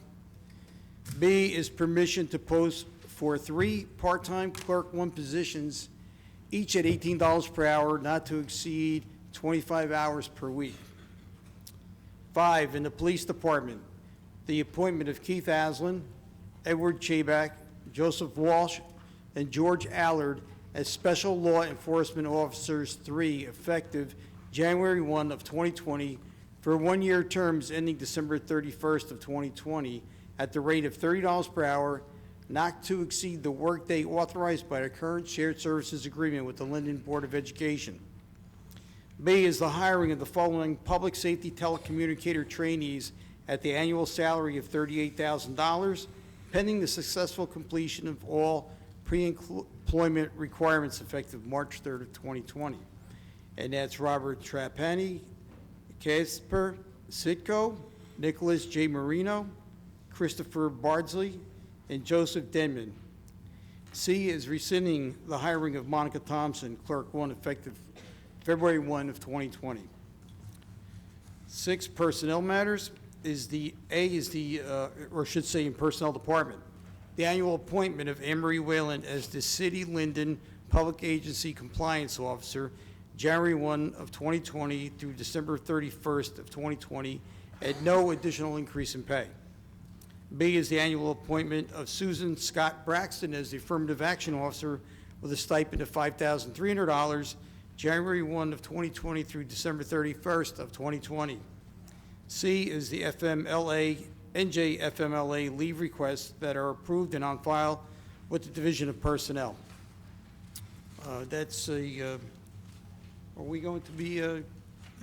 B is permission to post for 3 part-time clerk 1 positions, each at $18 per hour, not to exceed 25 hours per week. 5, in the Police Department, the appointment of Keith Aslin, Edward Chabak, Joseph Walsh, and George Allard as Special Law Enforcement Officers 3, effective January 1 of 2020, for 1-year terms ending December 31st of 2020, at the rate of $30 per hour, not to exceed the workday authorized by the current shared services agreement with the Linden Board of Education. B is the hiring of the following public safety telecommunicator trainees at the annual salary of $38,000, pending the successful completion of all pre-employment requirements effective March 3rd of 2020. And that's Robert Trapani, Casper Sitko, Nicholas J. Marino, Christopher Bardsley, and Joseph Denman. C is rescinding the hiring of Monica Thompson, Clerk 1, effective February 1 of 2020. 6, personnel matters, is the, A is the, or should say in Personnel Department, the annual appointment of Anne Marie Whalen as the City Linden Public Agency Compliance Officer, January 1 of 2020 through December 31st of 2020, at no additional increase in pay. B is the annual appointment of Susan Scott Braxton as the Affirmative Action Officer with a stipend of $5,300, January 1 of 2020 through December 31st of 2020. C is the FMLA, NJFMLA leave requests that are approved and on file with the Division of Personnel. That's a, are we going to be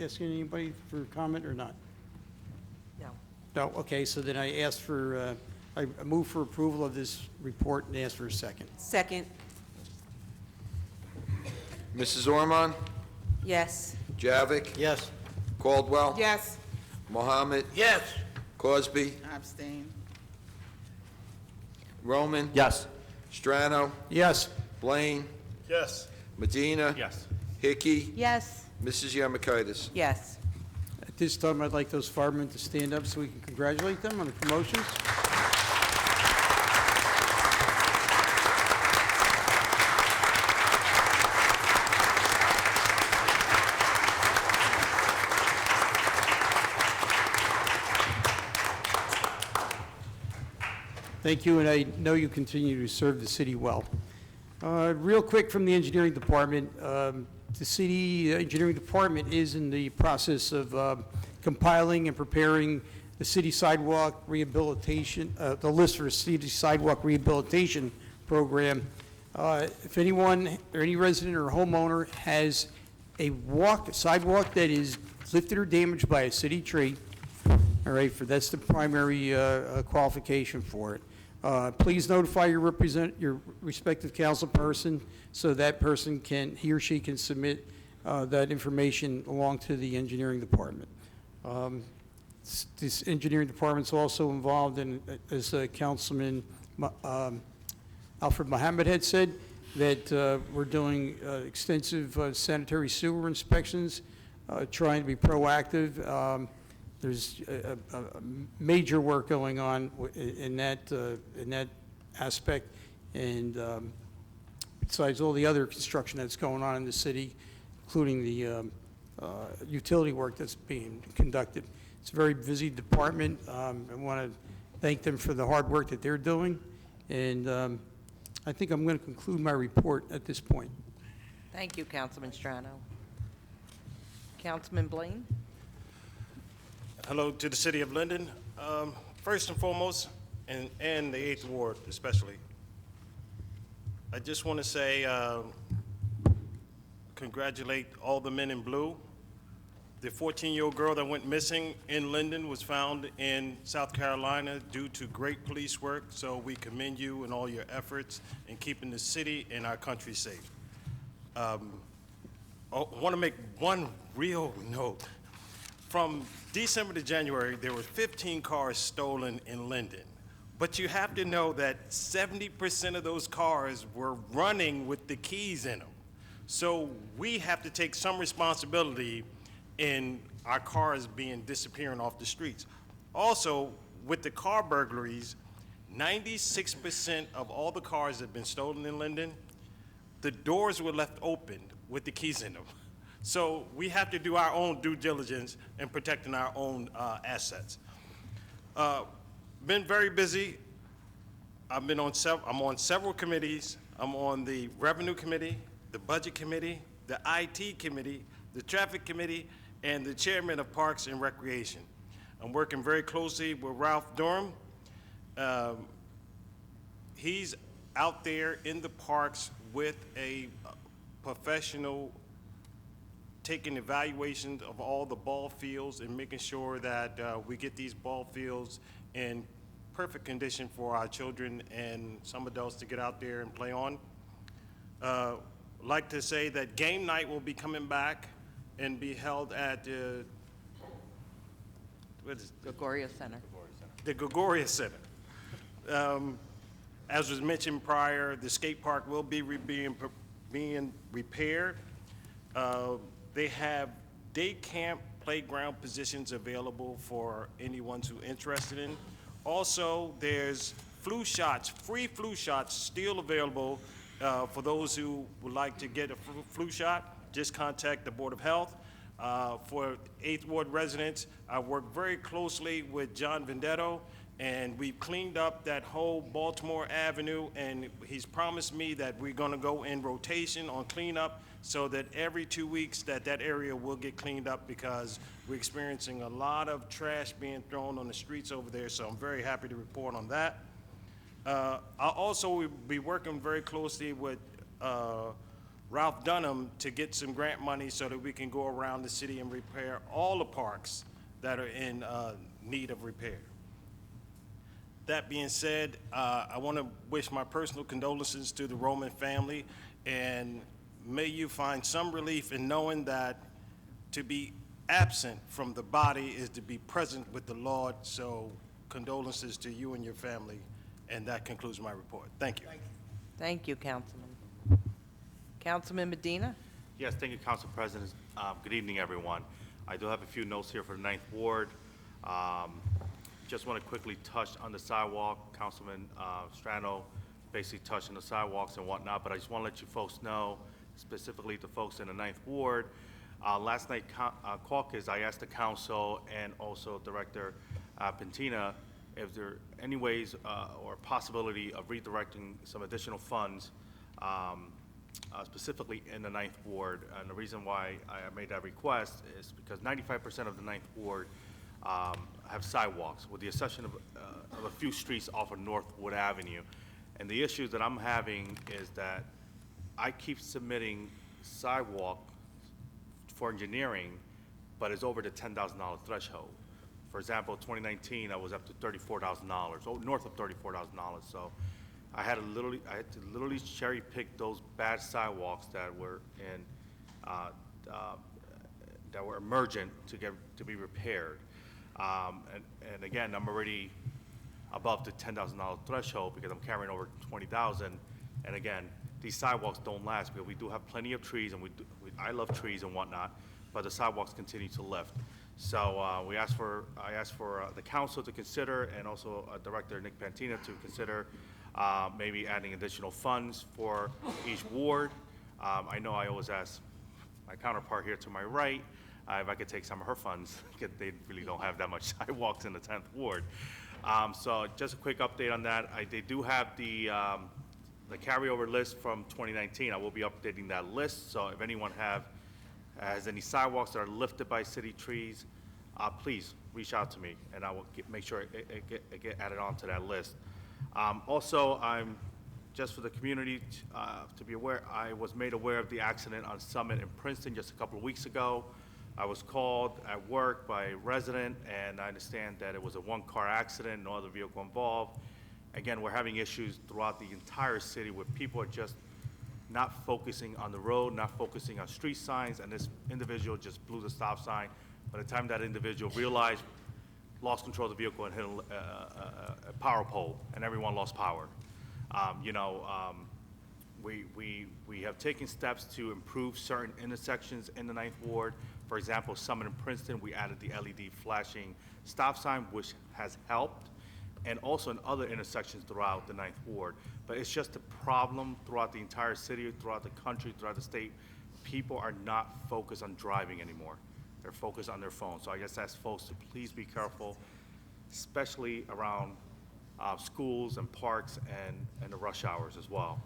asking anybody for comment or not? No. No, okay, so then I ask for, I move for approval of this report and ask for a second. Second. Mrs. Ormond? Yes. Javik? Yes. Caldwell? Yes. Mohammed? Yes. Cosby? I abstain. Roman? Yes. Strano? Yes. Blaine? Yes. Medina? Yes. Hickey? Yes. Mrs. Yermakaitis? Yes. At this time, I'd like those firemen to stand up so we can congratulate them on the promotions. Thank you, and I know you continue to serve the city well. Real quick from the engineering department, the city engineering department is in the process of compiling and preparing the city sidewalk rehabilitation, the list for the city sidewalk rehabilitation program. If anyone or any resident or homeowner has a sidewalk that is lifted or damaged by a city tree, all right, that's the primary qualification for it. Please notify your respective council person so that person can, he or she can submit that information along to the engineering department. This engineering department's also involved in, as Councilman Alfred Mohammed had said, that we're doing extensive sanitary sewer inspections, trying to be proactive. There's a major work going on in that aspect, and besides all the other construction that's going on in the city, including the utility work that's being conducted. It's a very busy department. I want to thank them for the hard work that they're doing, and I think I'm going to conclude my report at this point. Thank you, Councilman Strano. Councilman Blaine? Hello to the city of Linden. First and foremost, and the 8th Ward especially, I just want to say congratulate all the men in blue. The 14-year-old girl that went missing in Linden was found in South Carolina due to great police work, so we commend you and all your efforts in keeping the city and our country safe. I want to make one real note. From December to January, there were 15 cars stolen in Linden. But you have to know that 70% of those cars were running with the keys in them. So we have to take some responsibility in our cars disappearing off the streets. Also, with the car burglaries, 96% of all the cars that have been stolen in Linden, the doors were left open with the keys in them. So we have to do our own due diligence in protecting our own assets. Been very busy. I'm on several committees. I'm on the Revenue Committee, the Budget Committee, the IT Committee, the Traffic Committee, and the Chairman of Parks and Recreation. I'm working very closely with Ralph Durham. he's out there in the parks with a professional taking evaluations of all the ball fields and making sure that we get these ball fields in perfect condition for our children and some adults to get out there and play on. Like to say that game night will be coming back and be held at Gregoria Center. the Gregoria Center. As was mentioned prior, the skate park will be being repaired. They have day camp playground positions available for anyone who's interested in. Also, there's free flu shots still available for those who would like to get a flu shot. Just contact the Board of Health. For 8th Ward residents, I work very closely with John Vendetto, and we've cleaned up that whole Baltimore Avenue, and he's promised me that we're gonna go in rotation on cleanup so that every 2 weeks that area will get cleaned up because we're experiencing a lot of trash being thrown on the streets over there, so I'm very happy to report on that. I also will be working very closely with Ralph Dunham to get some grant money so that we can go around the city and repair all the parks that are in need of repair. That being said, I want to wish my personal condolences to the Roman family, and may you find some relief in knowing that to be absent from the body is to be present with the Lord. So condolences to you and your family, and that concludes my report. Thank you. Thank you, Councilman. Councilman Medina? Yes, thank you, Council President. Good evening, everyone. I do have a few notes here for the 9th Ward. Just want to quickly touch on the sidewalk. Councilman Strano basically touched on the sidewalks and whatnot, but I just want to let you folks know, specifically the folks in the 9th Ward, last night caucus, I asked the council and also Director Pentina if there are any ways or possibility of redirecting some additional funds specifically in the 9th Ward. And the reason why I made that request is because 95% of the 9th Ward have sidewalks, with the exception of a few streets off of Northwood Avenue. And the issue that I'm having is that I keep submitting sidewalk for engineering, but it's over the $10,000 threshold. For example, 2019, I was up to $34,000, or north of $34,000. So I had to literally cherry pick those bad sidewalks that were in that were emergent to be repaired. And again, I'm already above the $10,000 threshold because I'm carrying over 20,000. And again, these sidewalks don't last because we do have plenty of trees, and I love trees and whatnot, but the sidewalks continue to lift. So I asked for the council to consider, and also Director Nick Pantina to consider maybe adding additional funds for each ward. I know I always ask my counterpart here to my right if I could take some of her funds, because they really don't have that much sidewalks in the 10th Ward. So just a quick update on that. They do have the carryover list from 2019. I will be updating that list, so if anyone has any sidewalks that are lifted by city trees, please reach out to me, and I will make sure it get added on to that list. Also, just for the community to be aware, I was made aware of the accident on Summit in Princeton just a couple of weeks ago. I was called at work by a resident, and I understand that it was a one-car accident, no other vehicle involved. Again, we're having issues throughout the entire city where people are just not focusing on the road, not focusing on street signs, and this individual just blew the stop sign. By the time that individual realized, lost control of the vehicle and hit a power pole, and everyone lost power. We have taken steps to improve certain intersections in the 9th Ward. For example, Summit and Princeton, we added the LED flashing stop sign, which has helped, and also in other intersections throughout the 9th Ward. But it's just a problem throughout the entire city, throughout the country, throughout the state. People are not focused on driving anymore. They're focused on their phones. So I just ask folks to please be careful, especially around schools and parks and the rush hours as well.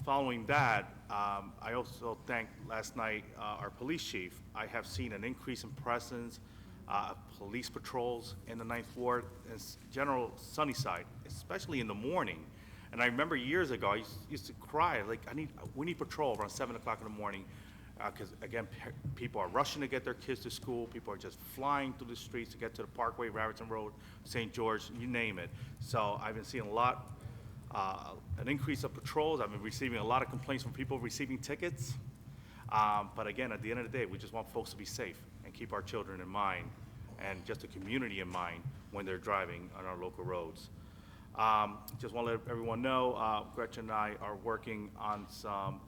Following that, I also thanked last night our police chief. I have seen an increase in presence police patrols in the Ninth Ward, and general Sunnyside, especially in the morning. And I remember years ago, I used to cry, like, we need patrol around 7 o'clock in the morning, because again, people are rushing to get their kids to school, people are just flying through the streets to get to the Parkway, Raritan Road, St. George, you name it. So I've been seeing a lot, an increase of patrols. I've been receiving a lot of complaints from people receiving tickets. But again, at the end of the day, we just want folks to be safe and keep our children in mind and just the community in mind when they're driving on our local roads. Just want to let everyone know, Gretchen and I are working on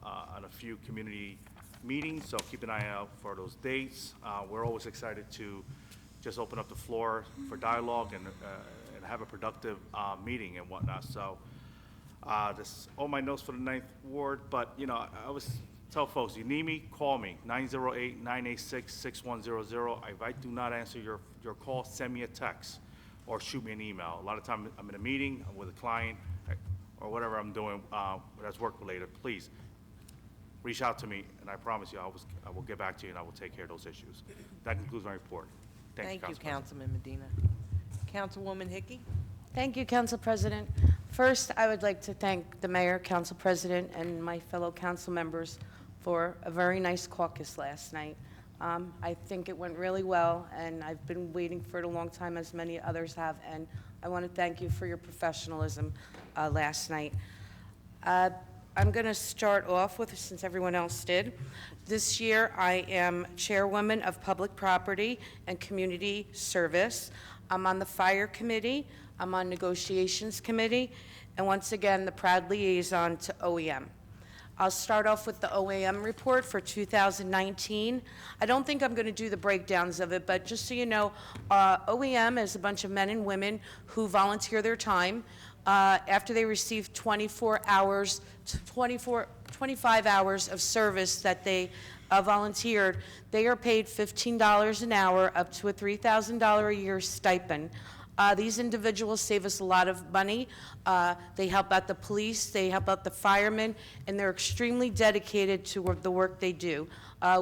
on a few community meetings, so keep an eye out for those dates. We're always excited to just open up the floor for dialogue and have a productive meeting and whatnot. So this all my notes for the Ninth Ward, but you know, I always tell folks, you need me, call me, 908-986-6100. If I do not answer your call, send me a text or shoot me an email. A lot of times I'm in a meeting, I'm with a client, or whatever I'm doing that's work related. Please reach out to me, and I promise you I will get back to you and I will take care of those issues. That concludes my report. Thank you, Councilman Medina. Councilwoman Hickey? Thank you, Council President. First, I would like to thank the Mayor, Council President, and my fellow council members for a very nice caucus last night. I think it went really well, and I've been waiting for it a long time, as many others have, and I want to thank you for your professionalism last night. I'm going to start off with, since everyone else did, this year I am Chairwoman of Public Property and Community Service. I'm on the Fire Committee, I'm on Negotiations Committee, and once again, the proud liaison to OEM. I'll start off with the OEM report for 2019. I don't think I'm going to do the breakdowns of it, but just so you know, OEM is a bunch of men and women who volunteer their time. After they receive 25 hours of service that they volunteered, they are paid $15 an hour up to a $3,000 a year stipend. These individuals save us a lot of money. They help out the police, they help out the firemen, and they're extremely dedicated to the work they do.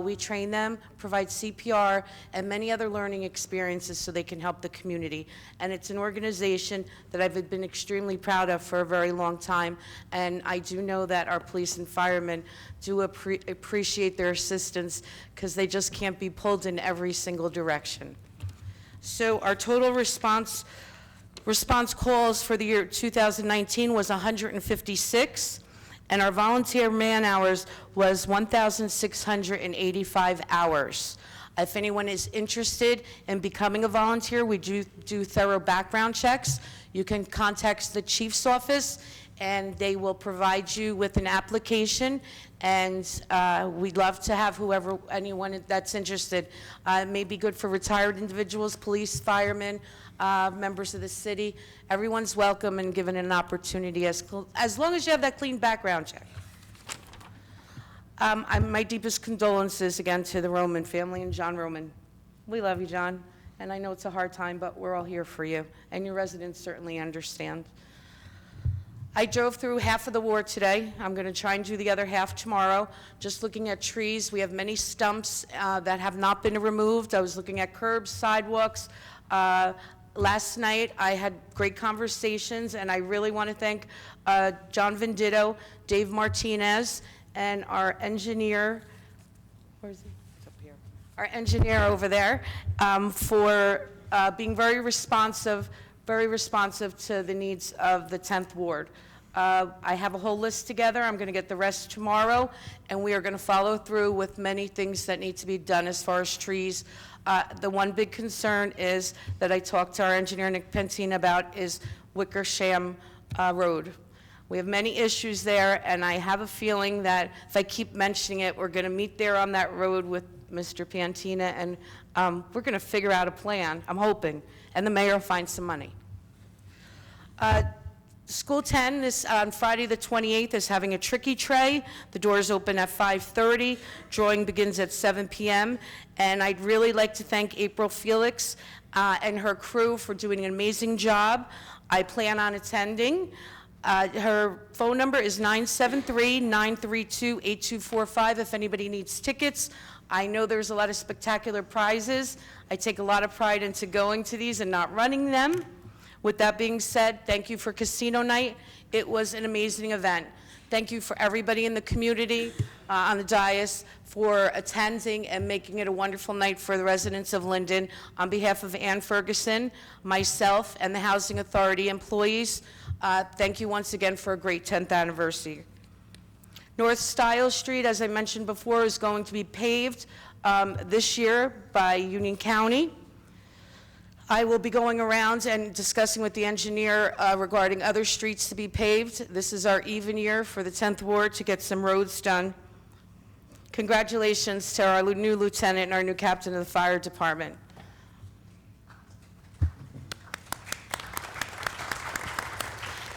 We train them, provide CPR, and many other learning experiences so they can help the community. And it's an organization that I've been extremely proud of for a very long time, and I do know that our police and firemen do appreciate their assistance because they just can't be pulled in every single direction. So our total response calls for the year 2019 was 156, and our volunteer man hours was 1,685 hours. If anyone is interested in becoming a volunteer, we do thorough background checks. You can contact the chief's office, and they will provide you with an application, and we'd love to have anyone that's interested. It may be good for retired individuals, police, firemen, members of the city. Everyone's welcome and given an opportunity as long as you have that clean background check. My deepest condolences again to the Roman family and John Roman. We love you, John, and I know it's a hard time, but we're all here for you, and your residents certainly understand. I drove through half of the ward today. I'm going to try and do the other half tomorrow. Just looking at trees, we have many stumps that have not been removed. I was looking at curbs, sidewalks. Last night, I had great conversations, and I really want to thank John Venditto, Dave Martinez, and our engineer, where's he? He's up here. Our engineer over there for being very responsive to the needs of the 10th Ward. I have a whole list together. I'm going to get the rest tomorrow, and we are going to follow through with many things that need to be done as far as trees. The one big concern is that I talked to our engineer, Nick Pentina, about is Wickersham Road. We have many issues there, and I have a feeling that if I keep mentioning it, we're going to meet there on that road with Mr. Pantina, and we're going to figure out a plan, I'm hoping, and the mayor will find some money. School 10 is on Friday the 28th is having a tricky tray. The doors open at 5:30. Drawing begins at 7 p.m. And I'd really like to thank April Felix and her crew for doing an amazing job. I plan on attending. Her phone number is 973-932-8245 if anybody needs tickets. I know there's a lot of spectacular prizes. I take a lot of pride into going to these and not running them. With that being said, thank you for Casino Night. It was an amazing event. Thank you for everybody in the community on the dais for attending and making it a wonderful night for the residents of Linden. On behalf of Ann Ferguson, myself, and the Housing Authority employees, thank you once again for a great 10th anniversary. North Stiles Street, as I mentioned before, is going to be paved this year by Union County. I will be going around and discussing with the engineer regarding other streets to be paved. This is our even year for the 10th Ward to get some roads done. Congratulations to our new lieutenant and our new captain of the fire department.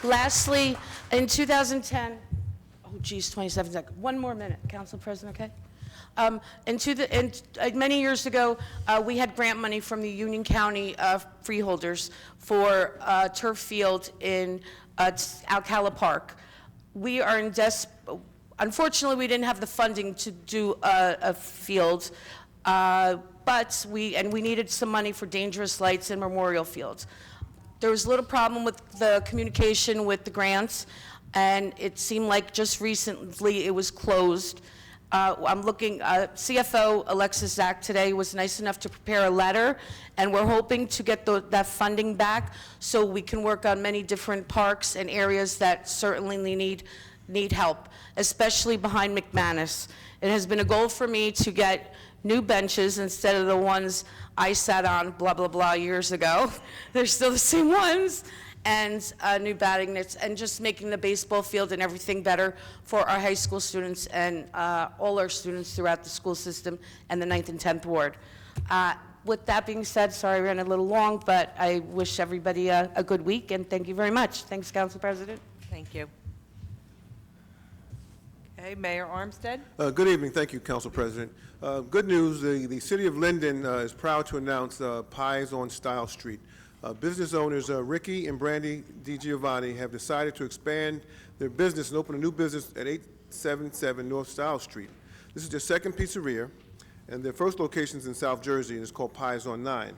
Lastly, in 2010, oh geez, 27 seconds, one more minute, Council President, okay? Many years ago, we had grant money from the Union County freeholders for turf field in Alcala Park. We are in unfortunately, we didn't have the funding to do a field, but we needed some money for dangerous lights and memorial fields. There was a little problem with the communication with the grants, and it seemed like just recently it was closed. I'm looking, CFO Alexis Zach today was nice enough to prepare a letter, and we're hoping to get that funding back so we can work on many different parks and areas that certainly need help, especially behind McManus. It has been a goal for me to get new benches instead of the ones I sat on blah, blah, blah years ago. They're still the same ones. And new batting nets, and just making the baseball field and everything better for our high school students and all our students throughout the school system and the 9th and 10th Ward. With that being said, sorry I ran a little long, but I wish everybody a good week, and thank you very much. Thanks, Council President. Thank you. Okay, Mayor Armstead? Good evening. Thank you, Council President. Good news, the City of Linden is proud to announce Pies on Style Street. Business owners Ricky and Brandy DiGiovanni have decided to expand their business and open a new business at 877 North Style Street. This is their second pizzeria, and their first location is in South Jersey, and it's called Pies on 9.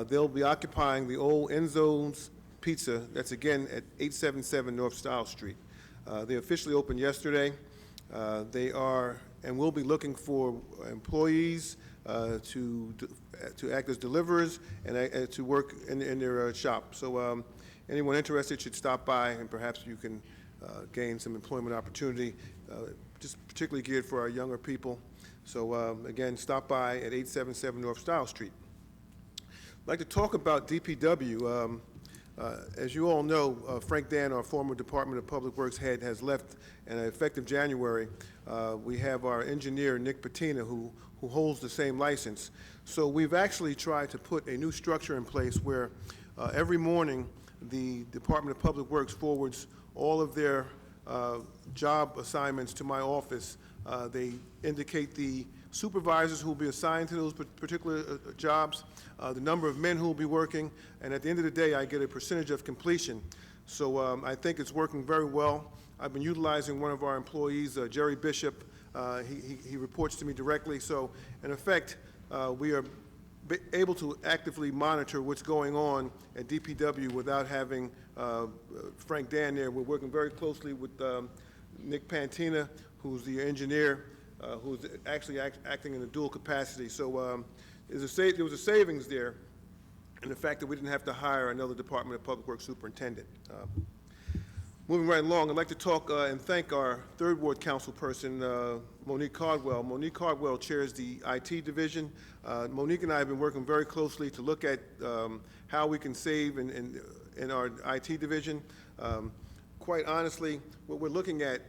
They'll be occupying the old Enzo's Pizza, that's again at 877 North Style Street. They officially opened yesterday. They are and will be looking for employees to act as deliverers and to work in their shop. So anyone interested should stop by, and perhaps you can gain some employment opportunity, just particularly geared for our younger people. So again, stop by at 877 North Style Street. I'd like to talk about DPW. As you all know, Frank Dan, our former Department of Public Works head, has left, and effective January, we have our engineer, Nick Patina, who holds the same license. So we've actually tried to put a new structure in place where every morning the Department of Public Works forwards all of their job assignments to my office. They indicate the supervisors who will be assigned to those particular jobs, the number of men who will be working, and at the end of the day, I get a percentage of completion. So I think it's working very well. I've been utilizing one of our employees, Jerry Bishop. He reports to me directly. So in effect, we are able to actively monitor what's going on at DPW without having Frank Dan there. We're working very closely with Nick Pantina, who's the engineer, who's actually acting in a dual capacity. So there was a savings there in the fact that we didn't have to hire another Department of Public Works superintendent. Moving right along, I'd like to talk and thank our 3rd Ward council person, Monique Cardwell. Monique Cardwell chairs the IT division. Monique and I have been working very closely to look at how we can save in our IT division. Quite honestly, what we're looking at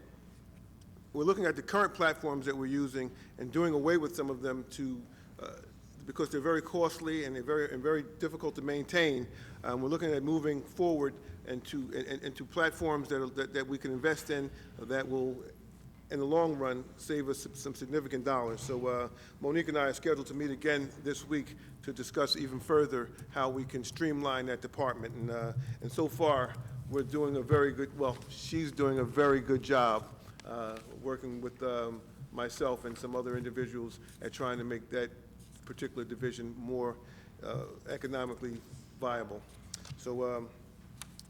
the current platforms that we're using and doing away with some of them because they're very costly and they're very difficult to maintain. We're looking at moving forward and to platforms that we can invest in that will, in the long run, save us some significant dollars. So Monique and I are scheduled to meet again this week to discuss even further how we can streamline that department. And so far, we're doing a very good, well, she's doing a very good job working with myself and some other individuals at trying to make that particular division more economically viable. So,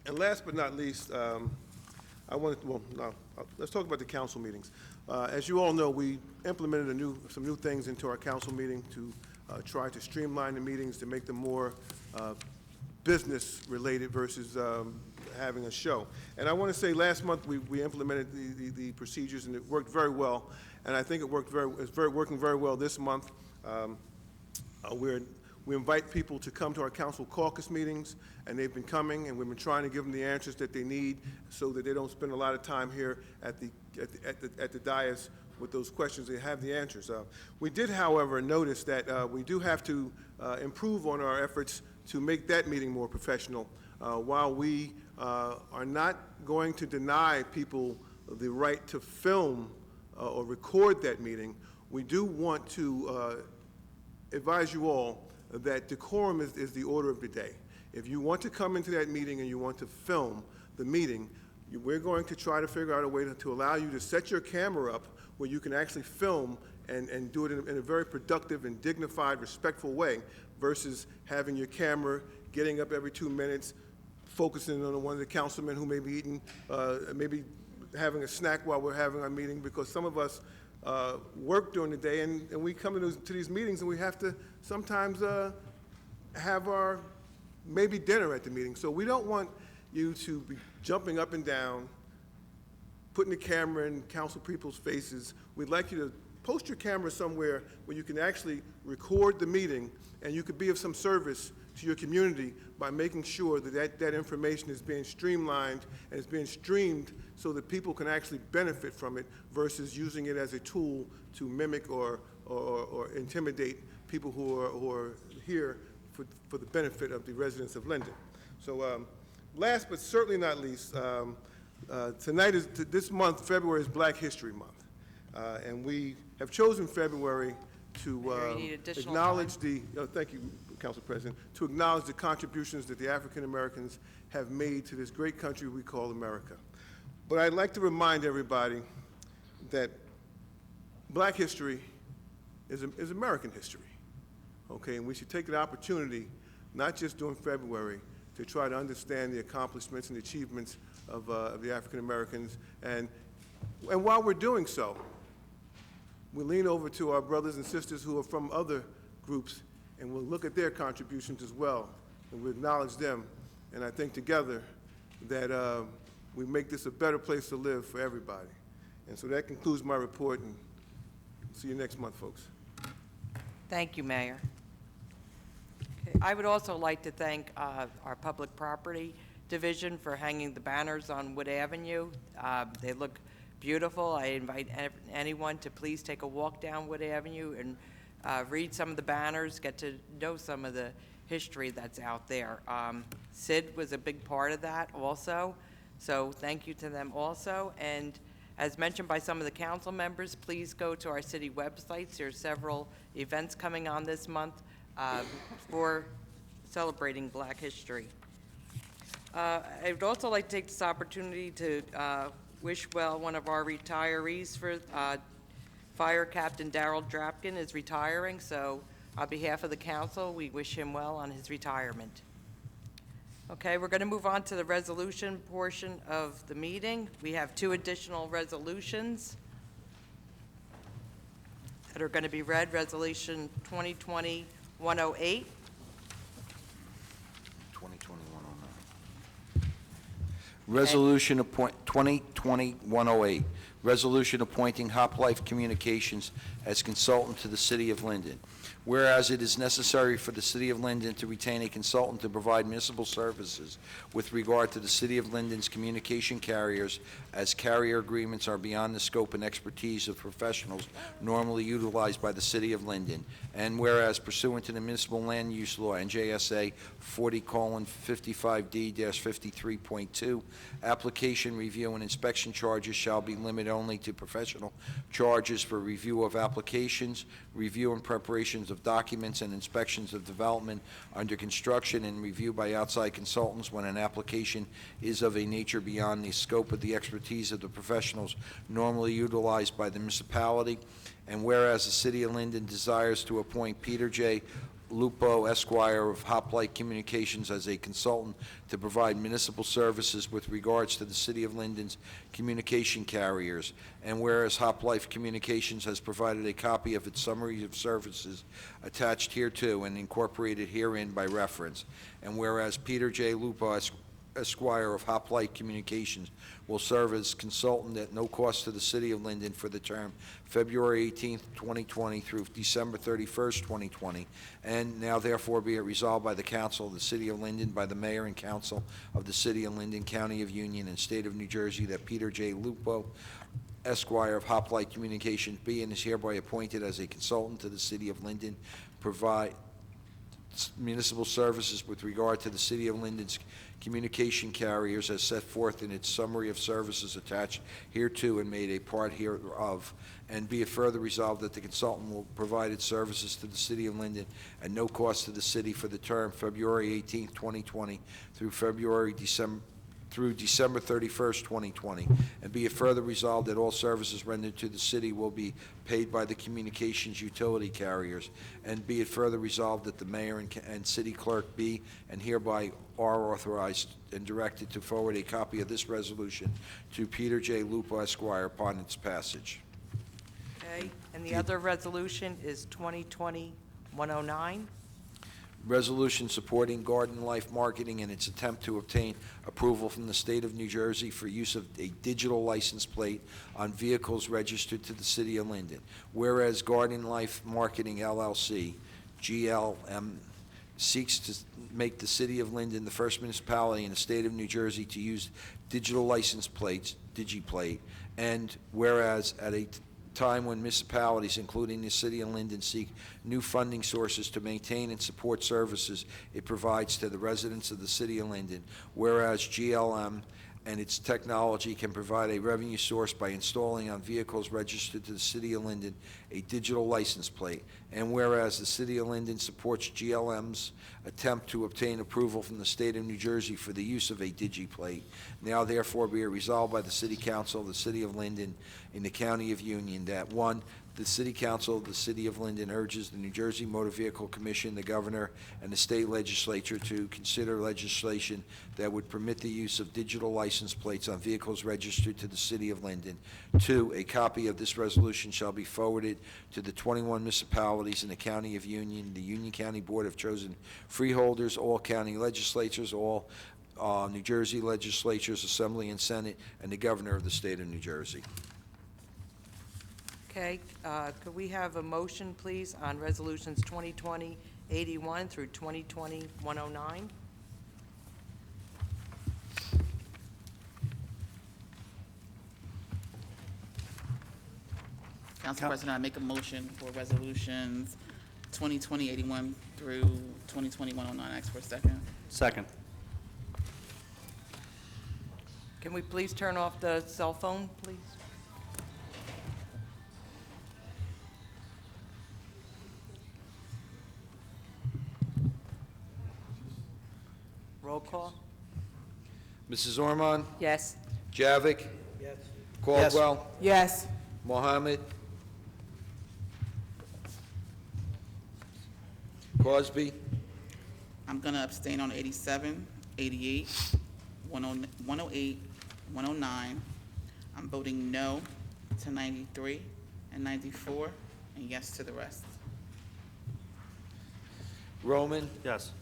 and last but not least, I wanted to, well, no, let's talk about the council meetings. As you all know, we implemented some new things into our council meeting to try to streamline the meetings, to make them more business-related versus having a show. And I want to say last month we implemented the procedures, and it worked very well. And I think it's working very well this month. We invite people to come to our council caucus meetings, and they've been coming, and we've been trying to give them the answers that they need so that they don't spend a lot of time here at the dais with those questions. They have the answers. We did, however, notice that we do have to improve on our efforts to make that meeting more professional. While we are not going to deny people the right to film or record that meeting, we do want to advise you all that decorum is the order of the day. If you want to come into that meeting and you want to film the meeting, we're going to try to figure out a way to allow you to set your camera up where you can actually film and do it in a very productive and dignified, respectful way versus having your camera getting up every 2 minutes, focusing on one of the councilmen who may be eating, maybe having a snack while we're having our meeting, because some of us work during the day, and we come to these meetings and we have to sometimes have our maybe dinner at the meeting. So we don't want you to be jumping up and down, putting the camera in council people's faces. We'd like you to post your camera somewhere where you can actually record the meeting, and you could be of some service to your community by making sure that information is being streamlined and is being streamed so that people can actually benefit from it versus using it as a tool to mimic or intimidate people who are here for the benefit of the residents of Linden. So last but certainly not least, this month, February is Black History Month. And we have chosen February to acknowledge thank you, Council President, to acknowledge the contributions that the African Americans have made to this great country we call America. But I'd like to remind everybody that Black history is American history, okay? And we should take the opportunity, not just during February, to try to understand the accomplishments and achievements of the African Americans. And while we're doing so, we lean over to our brothers and sisters who are from other groups, and we'll look at their contributions as well, and we'll acknowledge them. And I think together that we make this a better place to live for everybody. And so that concludes my report, and see you next month, folks. Thank you, Mayor. Okay, I would also like to thank our Public Property Division for hanging the banners on Wood Avenue. They look beautiful. I invite anyone to please take a walk down Wood Avenue and read some of the banners, get to know some of the history that's out there. Sid was a big part of that also, so thank you to them also. And as mentioned by some of the council members, please go to our city websites. There are several events coming on this month for celebrating Black history. I would also like to take this opportunity to wish well one of our retirees. For Fire Captain Darrell Drapkin is retiring, so on behalf of the council, we wish him well on his retirement. Okay, we're going to move on to the resolution portion of the meeting. We have 2 additional resolutions that are going to be read. Resolution 2020-108. 2020-109. Resolution 2020-108. Resolution appointing Hoplife Communications as consultant to the City of Linden. Whereas it is necessary for the City of Linden to retain a consultant to provide municipal services with regard to the City of Linden's communication carriers, as carrier agreements are beyond the scope and expertise of professionals normally utilized by the City of Linden. And whereas pursuant to the Municipal Land Use Law, NJSA 40:55D-53.2, application review and inspection charges shall be limited only to professional charges for review of applications, review and preparations of documents, and inspections of development under construction, and review by outside consultants when an application is of a nature beyond the scope of the expertise of the professionals normally utilized by the municipality. And whereas the City of Linden desires to appoint Peter J. Lupo Esquire of Hoplite Communications as a consultant to provide municipal services with regards to the City of Linden's communication carriers. And whereas Hoplite Communications has provided a copy of its summary of services attached hereto and incorporated herein by reference. And whereas Peter J. Lupo Esquire of Hoplite Communications will serve as consultant at no cost to the City of Linden for the term February 18th, 2020 through December 31st, 2020. And now therefore be it resolved by the Council of the City of Linden, by the Mayor and Council of the City of Linden, County of Union, and State of New Jersey, that Peter J. Lupo Esquire of Hoplite Communications be and is hereby appointed as a consultant to the City of Linden, provide municipal services with regard to the City of Linden's communication carriers as set forth in its summary of services attached hereto and made a part hereof. And be it further resolved that the consultant will provide its services to the City of Linden at no cost to the city for the term February 18th, 2020 through December 31st, 2020. And be it further resolved that all services rendered to the city will be paid by the communications utility carriers. And be it further resolved that the mayor and city clerk be and hereby are authorized and directed to forward a copy of this resolution to Peter J. Lupo Esquire upon its passage. Okay, and the other resolution is 2020-109. Resolution supporting Garden Life Marketing in its attempt to obtain approval from the State of New Jersey for use of a digital license plate on vehicles registered to the City of Linden. Whereas Garden Life Marketing LLC, GLM, seeks to make the City of Linden the first municipality in the State of New Jersey to use digital license plates, DigiPlate, and whereas at a time when municipalities, including the City of Linden, seek new funding sources to maintain and support services it provides to the residents of the City of Linden, whereas GLM and its technology can provide a revenue source by installing on vehicles registered to the City of Linden a digital license plate, and whereas the City of Linden supports GLM's attempt to obtain approval from the State of New Jersey for the use of a DigiPlate, now therefore be it resolved by the City Council of the City of Linden in the County of Union that, one, the City Council of the City of Linden urges the New Jersey Motor Vehicle Commission, the Governor, and the State Legislature to consider legislation that would permit the use of digital license plates on vehicles registered to the City of Linden. Two, a copy of this resolution shall be forwarded to the 21 municipalities in the County of Union, the Union County Board of Chosen Freeholders, all county legislatures, all New Jersey legislatures, Assembly and Senate, and the Governor of the State of New Jersey. Okay, could we have a motion, please, on resolutions 2020-81 through 2020-109? Council President, I make a motion for resolutions 2020-81 through 2020-109. Ask for a second. Second. Can we please turn off the cell phone, please? Roll call? Mrs. Ormond? Yes. Javik? Yes. Caldwell? Yes. Mohammed? Crosby? I'm going to abstain on 87, 88, 108, 109. I'm voting no to 93 and 94, and yes to the rest. Roman? Yes.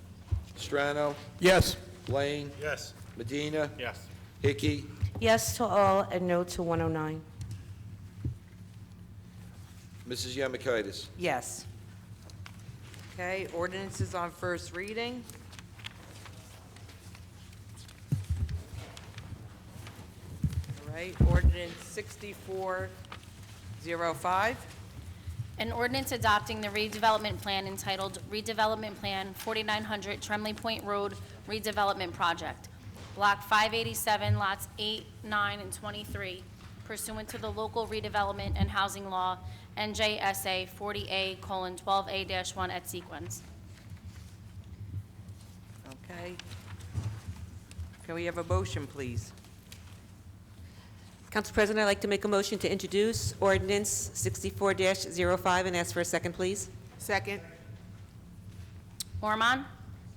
Strano? Yes. Lane? Yes. Medina? Yes. Hickey? Yes to all and no to 109. Mrs. Yemekaitis? Yes. Okay, ordinances on first reading. All right, ordinance 6405. An ordinance adopting the redevelopment plan entitled Redevelopment Plan 4900 Tremley Point Road Redevelopment Project, Block 587, lots 8, 9, and 23, pursuant to the local redevelopment and housing law, NJSA 40A:12A-1 et sequence. Okay. Can we have a motion, please? Council President, I'd like to make a motion to introduce ordinance 64-05 and ask for a second, please. Second. Ormond?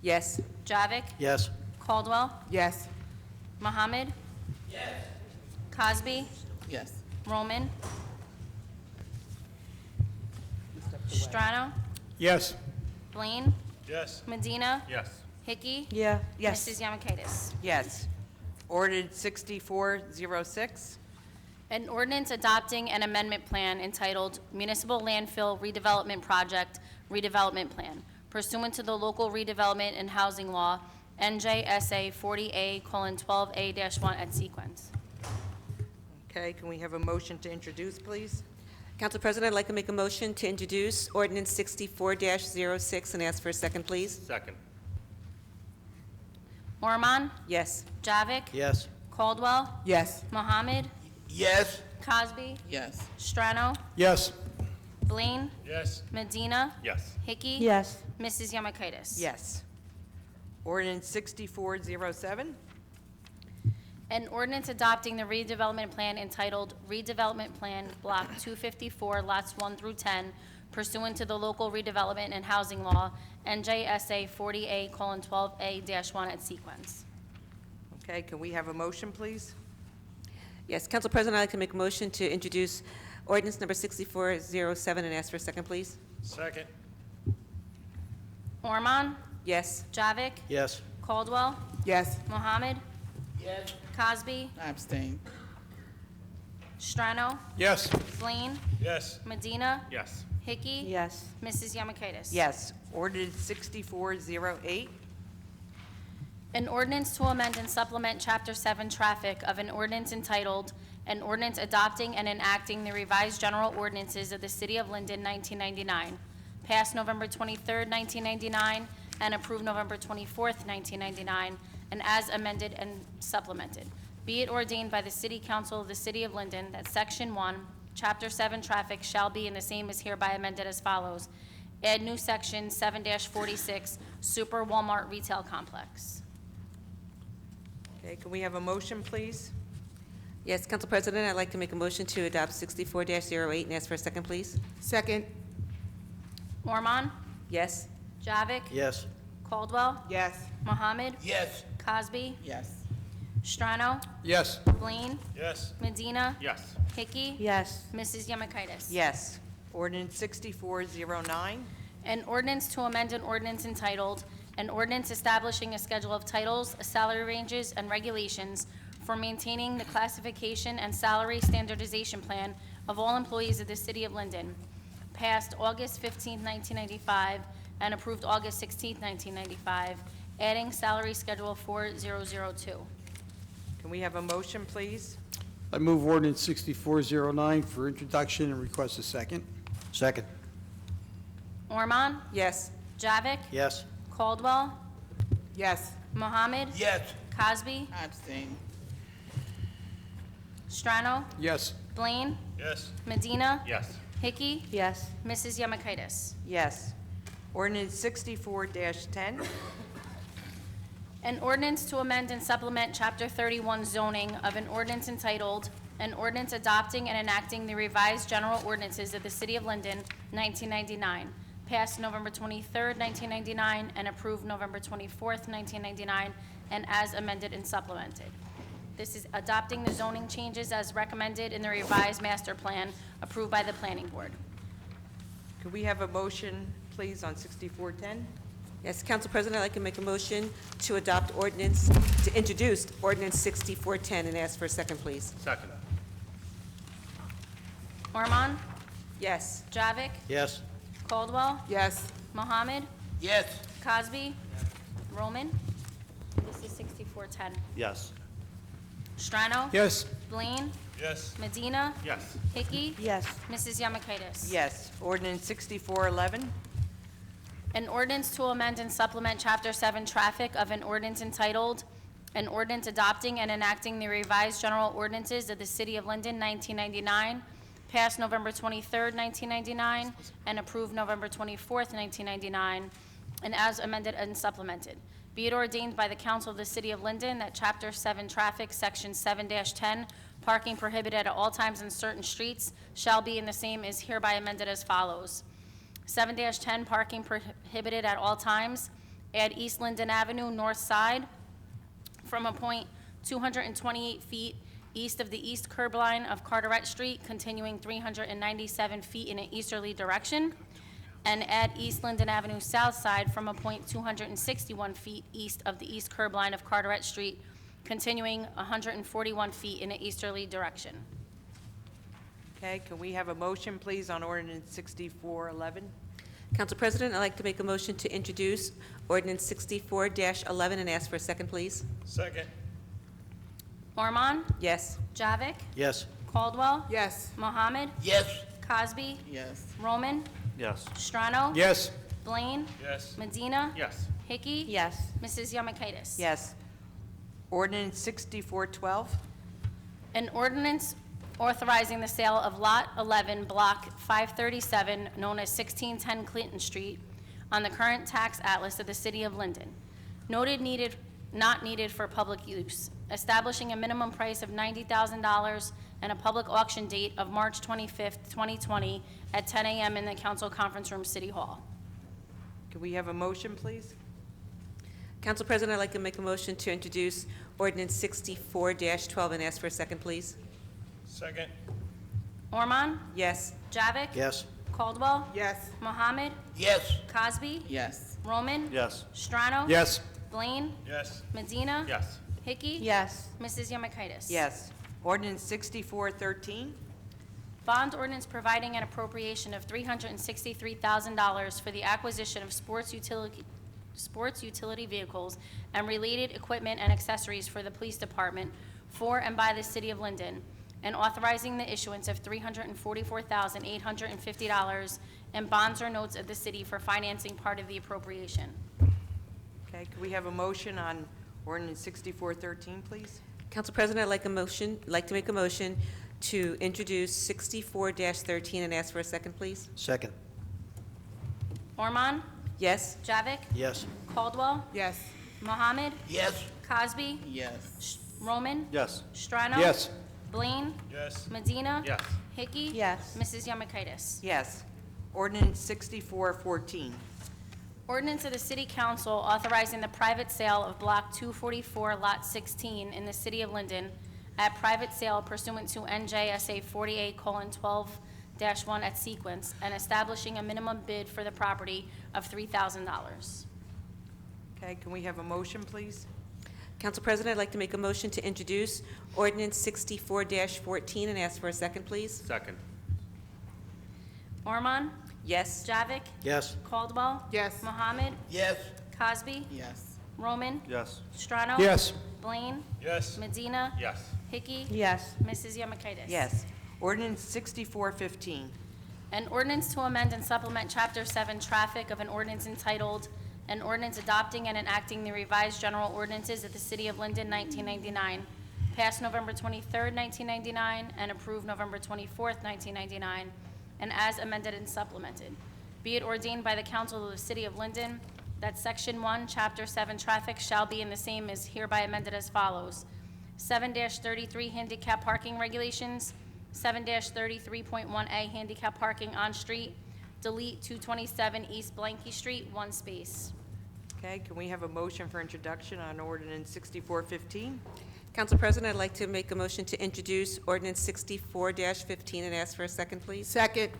Yes. Javik? Yes. Caldwell? Yes. Mohammed? Yes. Cosby? Yes. Roman? Strano? Yes. Blaine? Yes. Medina? Yes. Hickey? Yeah, yes. Mrs. Yamakaitis? Yes. Ordinance 6406. An ordinance adopting an amendment plan entitled Municipal Landfill Redevelopment Project Redevelopment Plan pursuant to the local redevelopment and housing law, NJSA 40A:12A-1 et sequence. Okay, can we have a motion to introduce, please? Council President, I'd like to make a motion to introduce ordinance 64-06 and ask for a second, please. Second. Ormond? Yes. Javik? Yes. Caldwell? Yes. Mohammed? Yes. Cosby? Yes. Strano? Yes. Blaine? Yes. Medina? Yes. Hickey? Yes. Mrs. Yamakaitis? Yes. Ordinance 6407. An ordinance adopting the redevelopment plan entitled Redevelopment Plan Block 254, Lots 1 through 10, pursuant to the local redevelopment and housing law, NJSA 40A:12A-1 et sequence. Okay, can we have a motion, please? Yes. Council President, I'd like to make a motion to introduce ordinance number 6407 and ask for a second, please. Second. Ormond? Yes. Javik? Yes. Caldwell? Yes. Mohammed? Yes. Cosby? I abstain. Strano? Yes. Blaine? Yes. Medina? Yes. Hickey? Yes. Mrs. Yamakaitis? Yes. Ordinance 6408. An ordinance to amend and supplement Chapter 7 Traffic of an ordinance entitled, An Ordinance Adopting and Enacting the Revised General Ordinances of the City of Linden, 1999, passed November 23rd, 1999, and approved November 24th, 1999, and as amended and supplemented. Be it ordained by the City Council of the City of Linden that Section 1, Chapter 7 Traffic shall be, and the same is hereby amended as follows. Add new Section 7-46, Super Walmart Retail Complex. Okay, can we have a motion, please? Yes. Council President, I'd like to make a motion to adopt 64-08 and ask for a second, please. Second. Ormond? Yes. Javik? Yes. Caldwell? Yes. Mohammed? Yes. Cosby? Yes. Strano? Yes. Blaine? Yes. Medina? Yes. Hickey? Yes. Mrs. Yamakaitis? Yes. Ordinance 6409. An ordinance to amend an ordinance entitled, An Ordinance Establishing a Schedule of Titles, Salary Ranges, and Regulations for Maintaining the Classification and Salary Standardization Plan of all employees of the City of Linden, passed August 15, 1995, and approved August 16, 1995, adding Salary Schedule 4002. Can we have a motion, please? I move ordinance 6409 for introduction and request a second. Second. Ormond? Yes. Javik? Yes. Caldwell? Yes. Mohammed? Yes. Cosby? I abstain. Strano? Yes. Blaine? Yes. Medina? Yes. Hickey? Yes. Mrs. Yamakaitis? Yes. Ordinance 64-10. An ordinance to amend and supplement Chapter 31 zoning of an ordinance entitled, An Ordinance Adopting and Enacting the Revised General Ordinances of the City of Linden, 1999, passed November 23rd, 1999, and approved November 24th, 1999, and as amended and supplemented. This is adopting the zoning changes as recommended in the revised master plan approved by the Planning Board. Could we have a motion, please, on 6410? Yes. Council President, I'd like to make a motion to adopt ordinance, to introduce ordinance 6410 and ask for a second, please. Second. Ormond? Yes. Javik? Yes. Caldwell? Yes. Mohammed? Yes. Cosby? Roman? This is 6410. Yes. Strano? Yes. Blaine? Yes. Medina? Yes. Hickey? Yes. Mrs. Yamakaitis? Yes. Ordinance 6411. An ordinance to amend and supplement Chapter 7 Traffic of an ordinance entitled, an ordinance adopting and enacting the revised general ordinances of the City of Linden, 1999, passed November 23rd, 1999, and approved November 24th, 1999, and as amended and supplemented. Be it ordained by the Council of the City of Linden that Chapter 7 Traffic, Section 7-10, parking prohibited at all times in certain streets shall be and the same is hereby amended as follows. 7-10, parking prohibited at all times at East Linden Avenue, north side, from a point 228 feet east of the east curb line of Carteret Street, continuing 397 feet in an easterly direction, and at East Linden Avenue south side from a point 261 feet east of the east curb line of Carteret Street, continuing 141 feet in an easterly direction. Okay, can we have a motion, please, on ordinance 6411? Council President, I'd like to make a motion to introduce ordinance 64-11 and ask for a second, please. Second. Ormond? Yes. Javik? Yes. Caldwell? Yes. Mohammed? Yes. Cosby? Yes. Roman? Yes. Strano? Yes. Blaine? Yes. Medina? Yes. Hickey? Yes. Mrs. Yamakaitis? Yes. Ordinance 6412? An ordinance authorizing the sale of Lot 11, Block 537, known as 1610 Clinton Street, on the current tax atlas of the City of Linden. Noted needed, not needed for public use. Establishing a minimum price of $90,000 and a public auction date of March 25th, 2020, at 10 a.m. in the Council Conference Room, City Hall. Can we have a motion, please? Council President, I'd like to make a motion to introduce ordinance 64-12 and ask for a second, please. Second. Ormond? Yes. Javik? Yes. Caldwell? Yes. Mohammed? Yes. Cosby? Yes. Roman? Yes. Strano? Yes. Blaine? Yes. Medina? Yes. Hickey? Yes. Mrs. Yamakaitis? Yes. Ordinance 6413? Bond ordinance providing an appropriation of $363,000 for the acquisition of sports utility vehicles and related equipment and accessories for the police department for and by the City of Linden, and authorizing the issuance of $344,850 in bonds or notes of the city for financing part of the appropriation. Okay, can we have a motion on ordinance 6413, please? Council President, I'd like to make a motion to introduce 64-13 and ask for a second, please. Second. Ormond? Yes. Javik? Yes. Caldwell? Yes. Mohammed? Yes. Cosby? Yes. Roman? Yes. Strano? Yes. Blaine? Yes. Medina? Yes. Hickey? Yes. Mrs. Yamakaitis? Yes. Ordinance 6414? Ordinance of the City Council authorizing the private sale of Block 244, Lot 16 in the City of Linden at private sale pursuant to NJSA 48:12-1 at sequence, and establishing a minimum bid for the property of $3,000. Okay, can we have a motion, please? Council President, I'd like to make a motion to introduce ordinance 64-14 and ask for a second, please. Second. Ormond? Yes. Javik? Yes. Caldwell? Yes. Mohammed? Yes. Cosby? Yes. Roman? Yes. Strano? Yes. Blaine? Yes. Medina? Yes. Hickey? Yes. Mrs. Yamakaitis? Yes. Ordinance 6415? An ordinance to amend and supplement Chapter 7 Traffic of an ordinance entitled, "An Ordinance Adopting and Enacting the Revised General Ordinances of the City of Linden, 1999," passed November 23rd, 1999, and approved November 24th, 1999, and as amended and supplemented. Be it ordained by the Council of the City of Linden that Section 1, Chapter 7 Traffic shall be in the same is hereby amended as follows. 7-33 Handicap Parking Regulations, 7-33.1A Handicap Parking on Street, delete 227 East Blanky Street, 1 space. Okay, can we have a motion for introduction on ordinance 6415? Council President, I'd like to make a motion to introduce ordinance 64-15 and ask for a second, please. Second.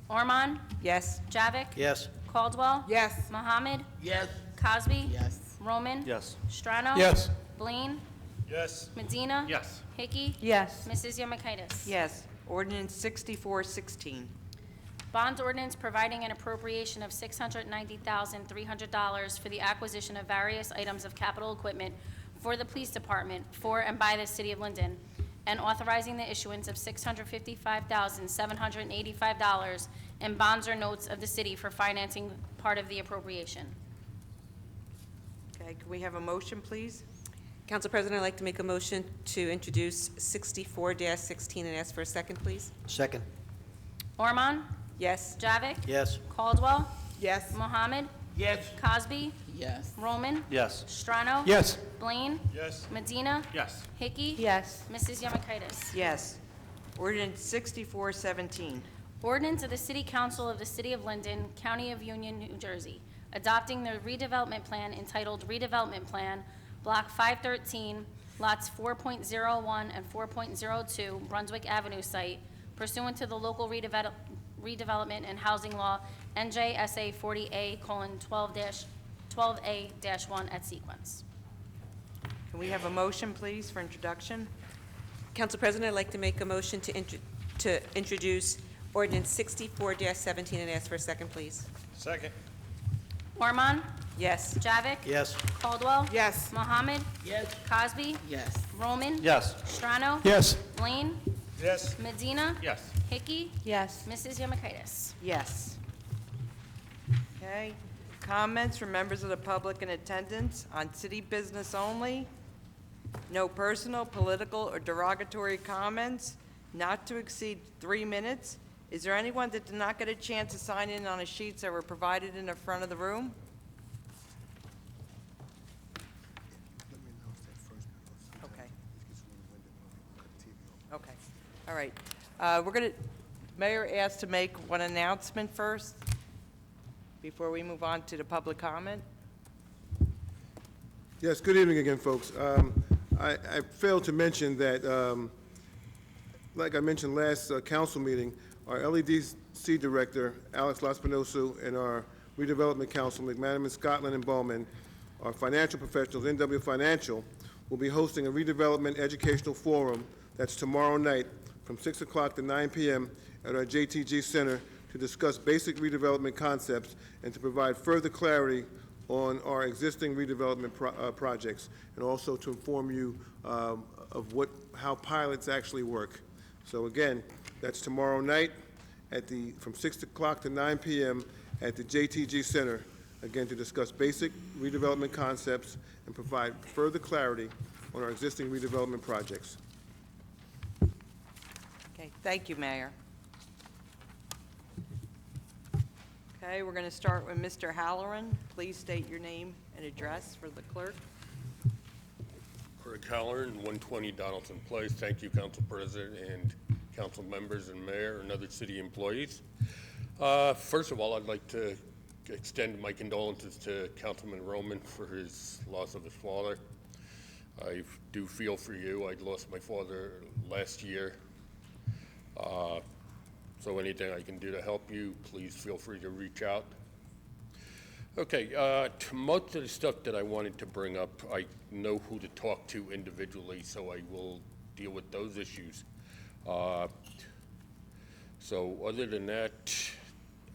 Ormond? Yes. Javik? Yes. Caldwell? Yes. Mohammed? Yes. Cosby? Yes. Roman? Yes. Strano? Yes. Blaine? Yes. Medina? Yes. Hickey? Yes. Mrs. Yamakaitis? Yes. Ordinance 6416? Bond ordinance providing an appropriation of $690,300 for the acquisition of various items of capital equipment for the police department for and by the City of Linden, and authorizing the issuance of $655,785 in bonds or notes of the city for financing part of the appropriation. Okay, can we have a motion, please? Council President, I'd like to make a motion to introduce 64-16 and ask for a second, please. Second. Ormond? Yes. Javik? Yes. Caldwell? Yes. Mohammed? Yes. Cosby? Yes. Roman? Yes. Strano? Yes. Blaine? Yes. Medina? Yes. Hickey? Yes. Mrs. Yemakaitis? Yes. Ordinance 6417. Ordinance of the City Council of the City of Linden, County of Union, New Jersey, adopting the redevelopment plan entitled Redevelopment Plan, Block 513, lots 4.01 and 4.02 Brunswick Avenue site pursuant to the local redevelopment and housing law, NJSA 40A:12-12A-1 at sequence. Can we have a motion, please, for introduction? Council President, I'd like to make a motion to introduce ordinance 64-17 and ask for a second, please. Second. Ormond? Yes. Javik? Yes. Caldwell? Yes. Mohammed? Yes. Cosby? Yes. Roman? Yes. Strano? Yes. Blaine? Yes. Medina? Yes. Hickey? Yes. Mrs. Yemakaitis? Yes. Okay. Comments from members of the public in attendance on city business only. No personal, political, or derogatory comments, not to exceed 3 minutes. Is there anyone that did not get a chance to sign in on the sheets that were provided in the front of the room? Okay. Okay. All right. Mayor asked to make one announcement first before we move on to the public comment. Yes, good evening again, folks. I failed to mention that, like I mentioned last council meeting, our LEDC director, Alex Laspinoso, and our redevelopment council, McManaman, Scotland, and Bowman, our financial professionals, NW Financial, will be hosting a redevelopment educational forum that's tomorrow night from 6 o'clock to 9 p.m. at our JTG Center to discuss basic redevelopment concepts and to provide further clarity on our existing redevelopment projects, and also to inform you of how pilots actually work. So again, that's tomorrow night from 6 o'clock to 9 p.m. at the JTG Center, again, to discuss basic redevelopment concepts and provide further clarity on our existing redevelopment projects. Okay, thank you, Mayor. Okay, we're going to start with Mr. Halloran. Please state your name and address for the clerk. Craig Halloran, 120 Donaldson Place. Thank you, Council President and council members and mayor and other city employees. First of all, I'd like to extend my condolences to Councilman Roman for his loss of his father. I do feel for you. I lost my father last year. So anything I can do to help you, please feel free to reach out. Okay, to most of the stuff that I wanted to bring up, I know who to talk to individually, so I will deal with those issues. So other than that,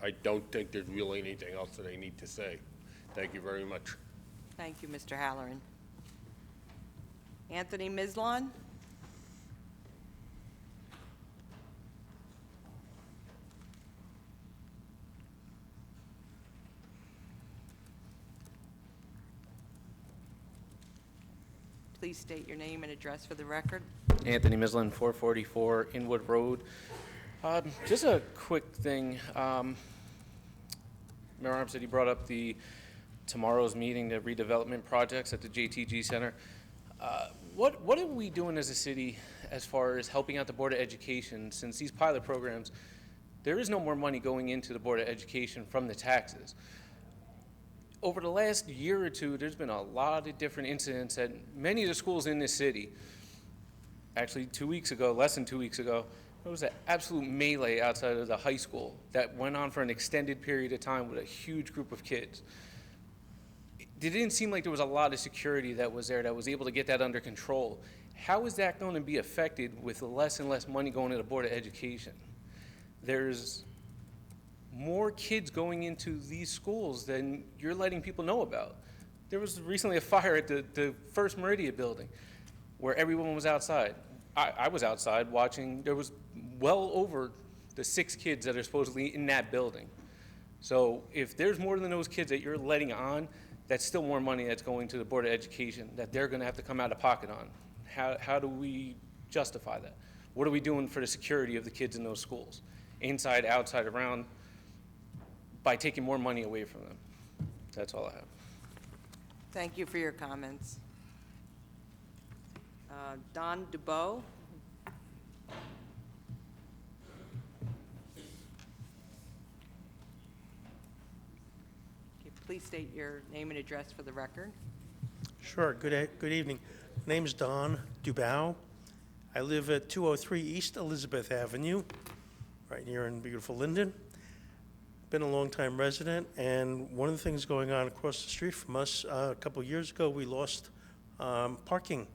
I don't think there's really anything else that I need to say. Thank you very much. Thank you, Mr. Halloran. Anthony Mislon? Please state your name and address for the record. Anthony Mislin, 444 Inwood Road. Just a quick thing. Mayor Armstead, you brought up tomorrow's meeting, the redevelopment projects at the JTG Center. What are we doing as a city as far as helping out the Board of Education, since these pilot programs, there is no more money going into the Board of Education from the taxes? Over the last year or two, there's been a lot of different incidents at many of the schools in this city. Actually, 2 weeks ago, less than 2 weeks ago, there was an absolute melee outside of the high school that went on for an extended period of time with a huge group of kids. It didn't seem like there was a lot of security that was there that was able to get that under control. How is that going to be affected with less and less money going to the Board of Education? There's more kids going into these schools than you're letting people know about. There was recently a fire at the First Meridian building where everyone was outside. I was outside watching. There was well over the 6 kids that are supposedly in that building. So if there's more than those kids that you're letting on, that's still more money that's going to the Board of Education that they're going to have to come out of pocket on. How do we justify that? What are we doing for the security of the kids in those schools, inside, outside, around, by taking more money away from them? That's all I have. Thank you for your comments. Don DeBoe? Please state your name and address for the record. Sure. Good evening. My name is Don Dubow. I live at 203 East Elizabeth Avenue, right here in beautiful Linden. Been a long-time resident, and one of the things going on across the street from us, a couple of years ago, we lost parking.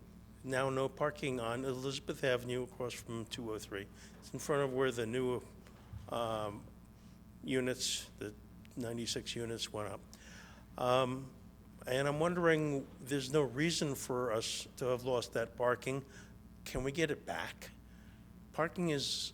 Now no parking on Elizabeth Avenue across from 203. It's in front of where the new units, the 96 units went up. And I'm wondering, there's no reason for us to have lost that parking. Can we get it back? Parking is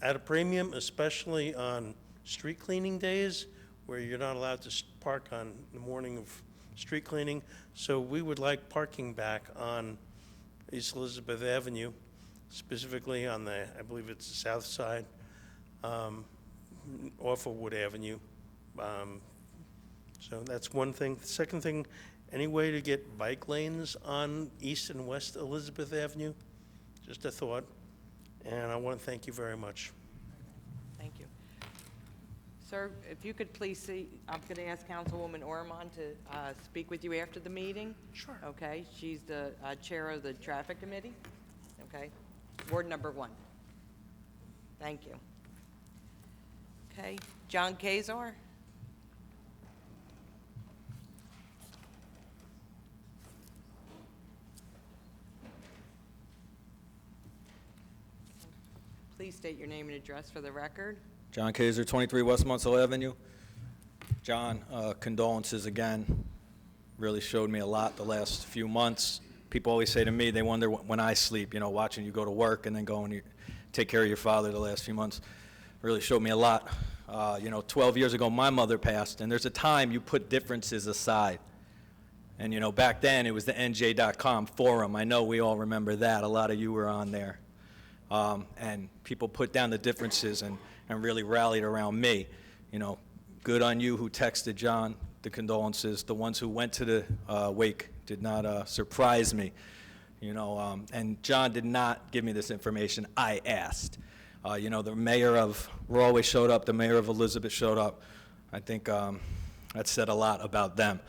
at a premium, especially on street cleaning days, where you're not allowed to park on the morning of street cleaning. So we would like parking back on East Elizabeth Avenue, specifically on the, I believe it's the south side, off of Wood Avenue. So that's one thing. The second thing, any way to get bike lanes on East and West Elizabeth Avenue? Just a thought. And I want to thank you very much. Thank you. Sir, if you could please see, I'm going to ask Councilwoman Ormond to speak with you after the meeting. Sure. Okay, she's the chair of the traffic committee. Okay, Ward number 1. Thank you. Okay, John Kazar. Please state your name and address for the record. John Kaiser, 23 West Munsell Avenue. John, condolences again. Really showed me a lot the last few months. People always say to me, they wonder when I sleep, you know, watching you go to work and then go and take care of your father the last few months. Really showed me a lot. 12 years ago, my mother passed, and there's a time you put differences aside. And, back then, it was the NJ.com forum. I know we all remember that. A lot of you were on there. And people put down the differences and really rallied around me. Good on you who texted John the condolences. The ones who went to the wake did not surprise me. And John did not give me this information. I asked. The mayor of Rawley showed up. The mayor of Elizabeth showed up. I think that said a lot about them.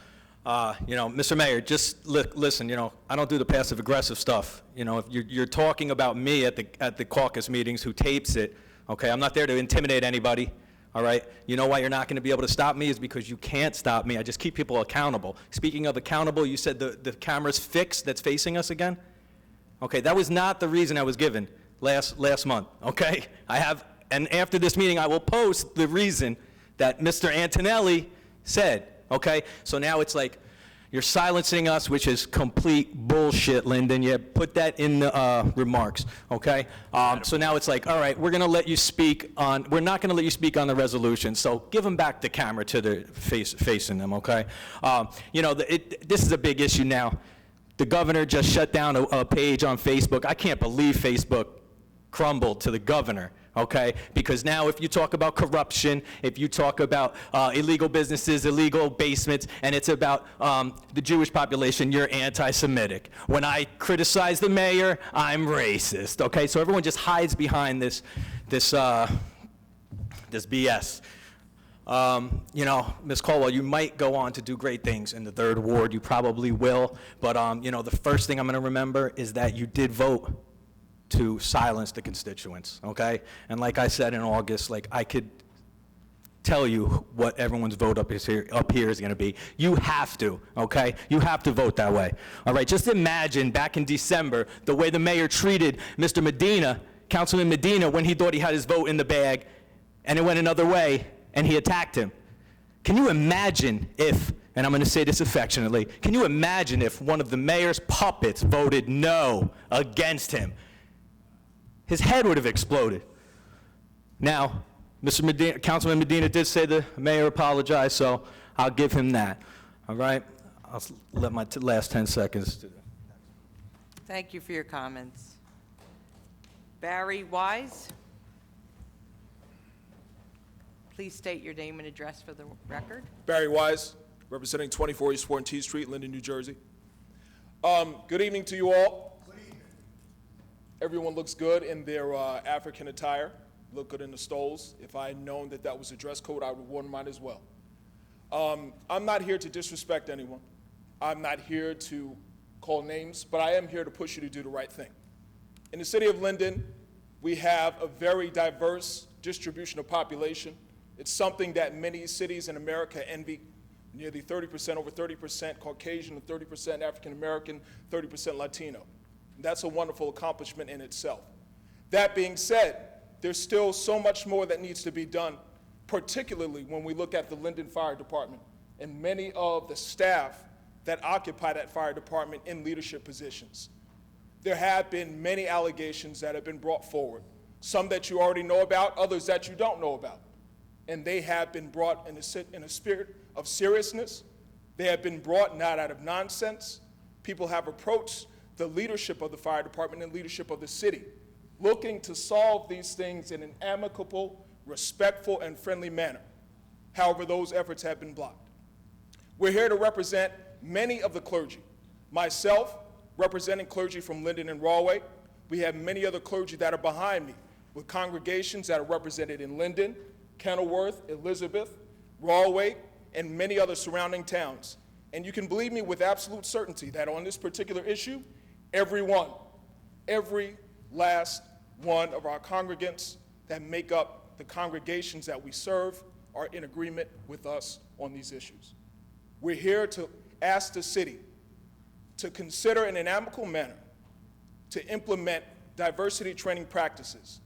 Mr. Mayor, just listen, I don't do the passive-aggressive stuff. If you're talking about me at the caucus meetings, who tapes it, okay? I'm not there to intimidate anybody, all right? You know why you're not going to be able to stop me is because you can't stop me. I just keep people accountable. Speaking of accountable, you said the camera's fixed that's facing us again? Okay, that was not the reason I was given last month, okay? And after this meeting, I will post the reason that Mr. Antonelli said. Okay, so now it's like you're silencing us, which is complete bullshit, Linden. Yeah, put that in the remarks. Okay, so now it's like, all right, we're not going to let you speak on the resolution. So give them back the camera to the facing them. Okay, this is a big issue now. The governor just shut down a page on Facebook. I can't believe Facebook crumbled to the governor. Okay, because now if you talk about corruption, if you talk about illegal businesses, illegal basements, and it's about the Jewish population, you're anti-Semitic. When I criticize the mayor, I'm racist. Okay, so everyone just hides behind this BS. Ms. Caldwell, you might go on to do great things in the 3rd Ward. You probably will. But the first thing I'm going to remember is that you did vote to silence the constituents, okay? And like I said in August, I could tell you what everyone's vote up here is going to be. You have to, okay? You have to vote that way. All right, just imagine back in December the way the mayor treated Mr. Medina, Councilman Medina, when he thought he had his vote in the bag and it went another way and he attacked him. Can you imagine if, and I'm going to say this affectionately, can you imagine if one of the mayor's puppets voted no against him? His head would have exploded. Now, Councilman Medina did say the mayor apologized, so I'll give him that. All right? Let my last 10 seconds to Thank you for your comments. Barry Wise? Please state your name and address for the record. Barry Wise, representing 24 East 14th Street, Linden, New Jersey. Good evening to you all. Good evening. Everyone looks good in their African attire, look good in the stoles. If I had known that that was a dress code, I would have worn mine as well. I'm not here to disrespect anyone. I'm not here to call names, but I am here to push you to do the right thing. In the city of Linden, we have a very diverse distribution of population. It's something that many cities in America envy. Nearly 30%, over 30% Caucasian, 30% African American, 30% Latino. That's a wonderful accomplishment in itself. That being said, there's still so much more that needs to be done, particularly when we look at the Linden Fire Department and many of the staff that occupy that fire department in leadership positions. There have been many allegations that have been brought forward, some that you already know about, others that you don't know about. And they have been brought in a spirit of seriousness. They have been brought not out of nonsense. People have approached the leadership of the fire department and leadership of the city, looking to solve these things in an amicable, respectful, and friendly manner. However, those efforts have been blocked. We're here to represent many of the clergy. Myself, representing clergy from Linden and Rahway. We have many other clergy that are behind me, with congregations that are represented in Linden, Kenilworth, Elizabeth, Rahway, and many other surrounding towns. And you can believe me with absolute certainty that on this particular issue, every last one of our congregants that make up the congregations that we serve are in agreement with us on these issues. We're here to ask the city to consider in an amicable manner to implement diversity training practices.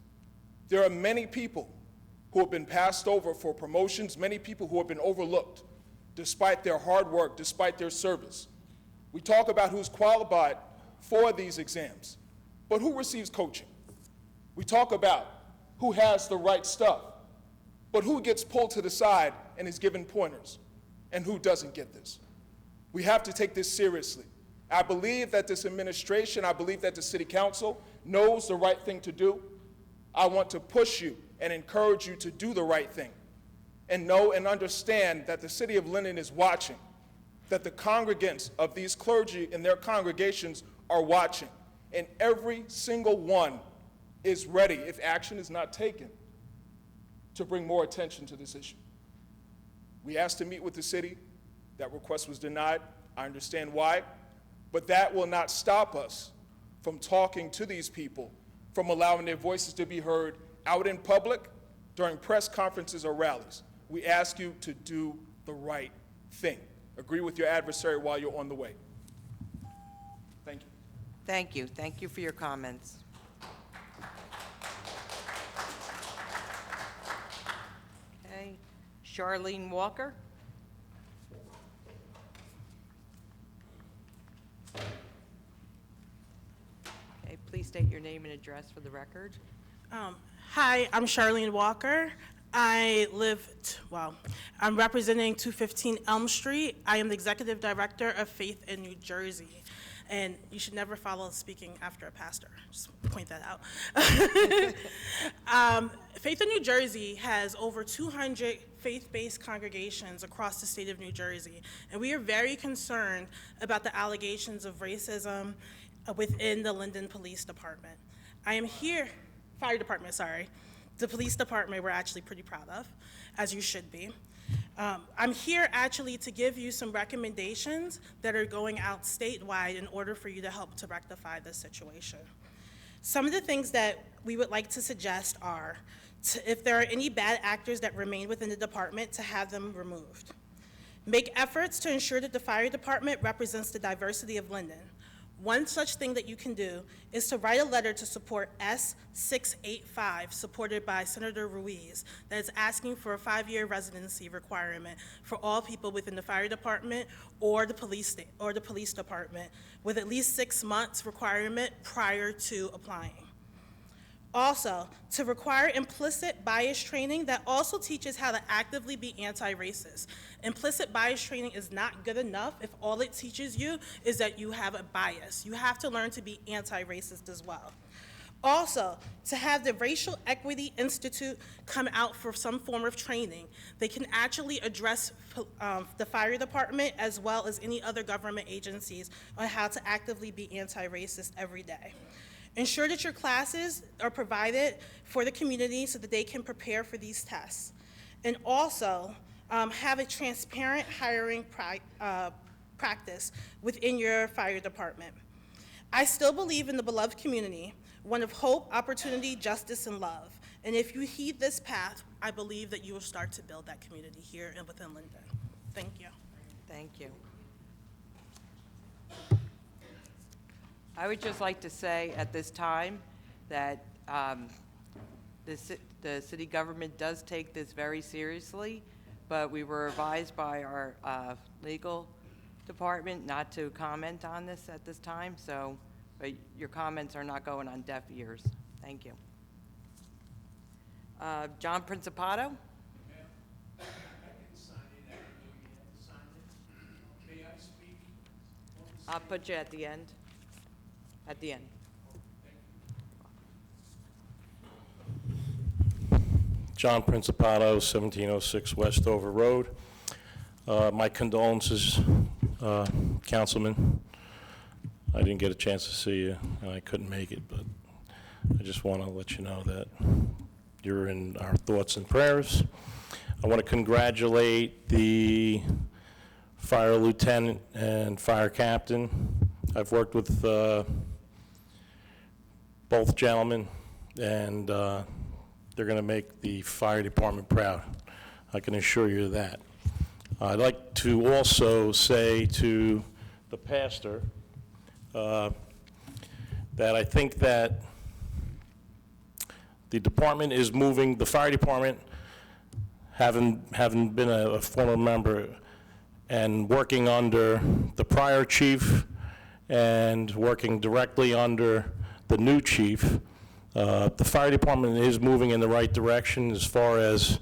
There are many people who have been passed over for promotions, many people who have been overlooked despite their hard work, despite their service. We talk about who's qualified for these exams, but who receives coaching? We talk about who has the right stuff, but who gets pulled to the side and is given pointers, and who doesn't get this? We have to take this seriously. I believe that this administration, I believe that the city council knows the right thing to do. I want to push you and encourage you to do the right thing and know and understand that the city of Linden is watching, that the congregants of these clergy and their congregations are watching, and every single one is ready, if action is not taken, to bring more attention to this issue. We asked to meet with the city. That request was denied. I understand why, but that will not stop us from talking to these people, from allowing their voices to be heard out in public, during press conferences or rallies. We ask you to do the right thing. Agree with your adversary while you're on the way. Thank you. Thank you. Thank you for your comments. Okay, Charlene Walker. Okay, please state your name and address for the record. Hi, I'm Charlene Walker. I'm representing 215 Elm Street. I am the Executive Director of Faith in New Jersey. And you should never follow speaking after a pastor, just point that out. Faith in New Jersey has over 200 faith-based congregations across the state of New Jersey. And we are very concerned about the allegations of racism within the Linden Police Department. Fire Department, sorry. The police department we're actually pretty proud of, as you should be. I'm here actually to give you some recommendations that are going out statewide in order for you to help to rectify this situation. Some of the things that we would like to suggest are, if there are any bad actors that remain within the department, to have them removed. Make efforts to ensure that the fire department represents the diversity of Linden. One such thing that you can do is to write a letter to support S685, supported by Senator Ruiz, that is asking for a 5-year residency requirement for all people within the fire department or the police department, with at least 6 months requirement prior to applying. Also, to require implicit bias training that also teaches how to actively be anti-racist. Implicit bias training is not good enough if all it teaches you is that you have a bias. You have to learn to be anti-racist as well. Also, to have the Racial Equity Institute come out for some form of training. They can actually address the fire department as well as any other government agencies on how to actively be anti-racist every day. Ensure that your classes are provided for the community so that they can prepare for these tests. And also, have a transparent hiring practice within your fire department. I still believe in the beloved community, one of hope, opportunity, justice, and love. And if you heed this path, I believe that you will start to build that community here and within Linden. Thank you. Thank you. I would just like to say at this time that the city government does take this very seriously, but we were advised by our legal department not to comment on this at this time, so but your comments are not going on deaf ears. Thank you. John Principato? I'll put you at the end. At the end. John Principato, 1706 Westover Road. My condolences, Councilman. I didn't get a chance to see you, and I couldn't make it, but I just want to let you know that you're in our thoughts and prayers. I want to congratulate the fire lieutenant and fire captain. I've worked with both gentlemen, and they're going to make the fire department proud. I can assure you of that. I'd like to also say to the pastor that I think that the department is moving, the fire department, having been a former member and working under the prior chief and working directly under the new chief, the fire department is moving in the right direction as far as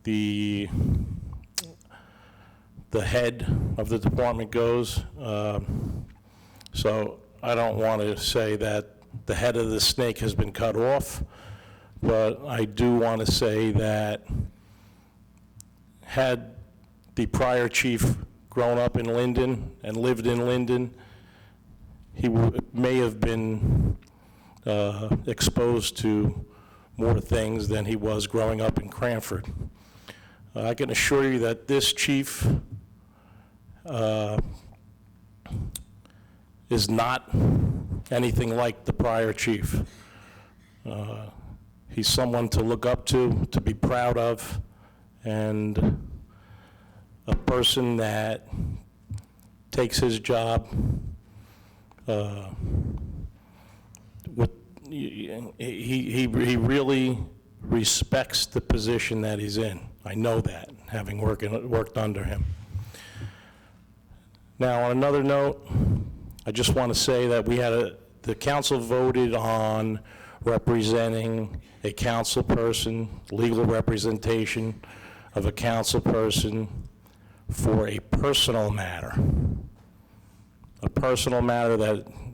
the head of the department goes. So I don't want to say that the head of the snake has been cut off, but I do want to say that had the prior chief grown up in Linden and lived in Linden, he may have been exposed to more things than he was growing up in Cranford. I can assure you that this chief is not anything like the prior chief. He's someone to look up to be proud of, and a person that takes his job he really respects the position that he's in. I know that, having worked under him. Now, on another note, I just want to say that the council voted on representing a council person, legal representation of a council person for a personal matter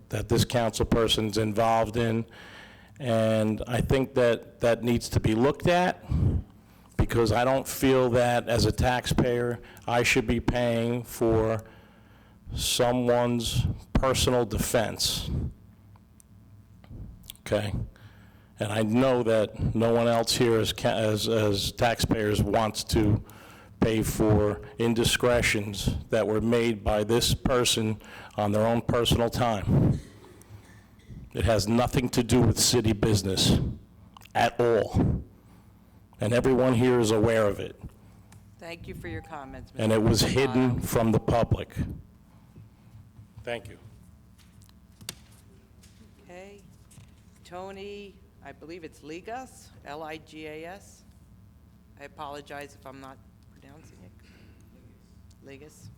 that this council person's involved in. And I think that needs to be looked at, because I don't feel that as a taxpayer I should be paying for someone's personal defense. Okay? And I know that no one else here as taxpayers wants to pay for indiscretions that were made by this person on their own personal time. It has nothing to do with city business at all. And everyone here is aware of it. Thank you for your comments, Mr. And it was Principato. hidden from the public. Thank you. Okay. Tony, I believe it's Ligas, L-I-G-A-S. I apologize if I'm not pronouncing it. Ligas.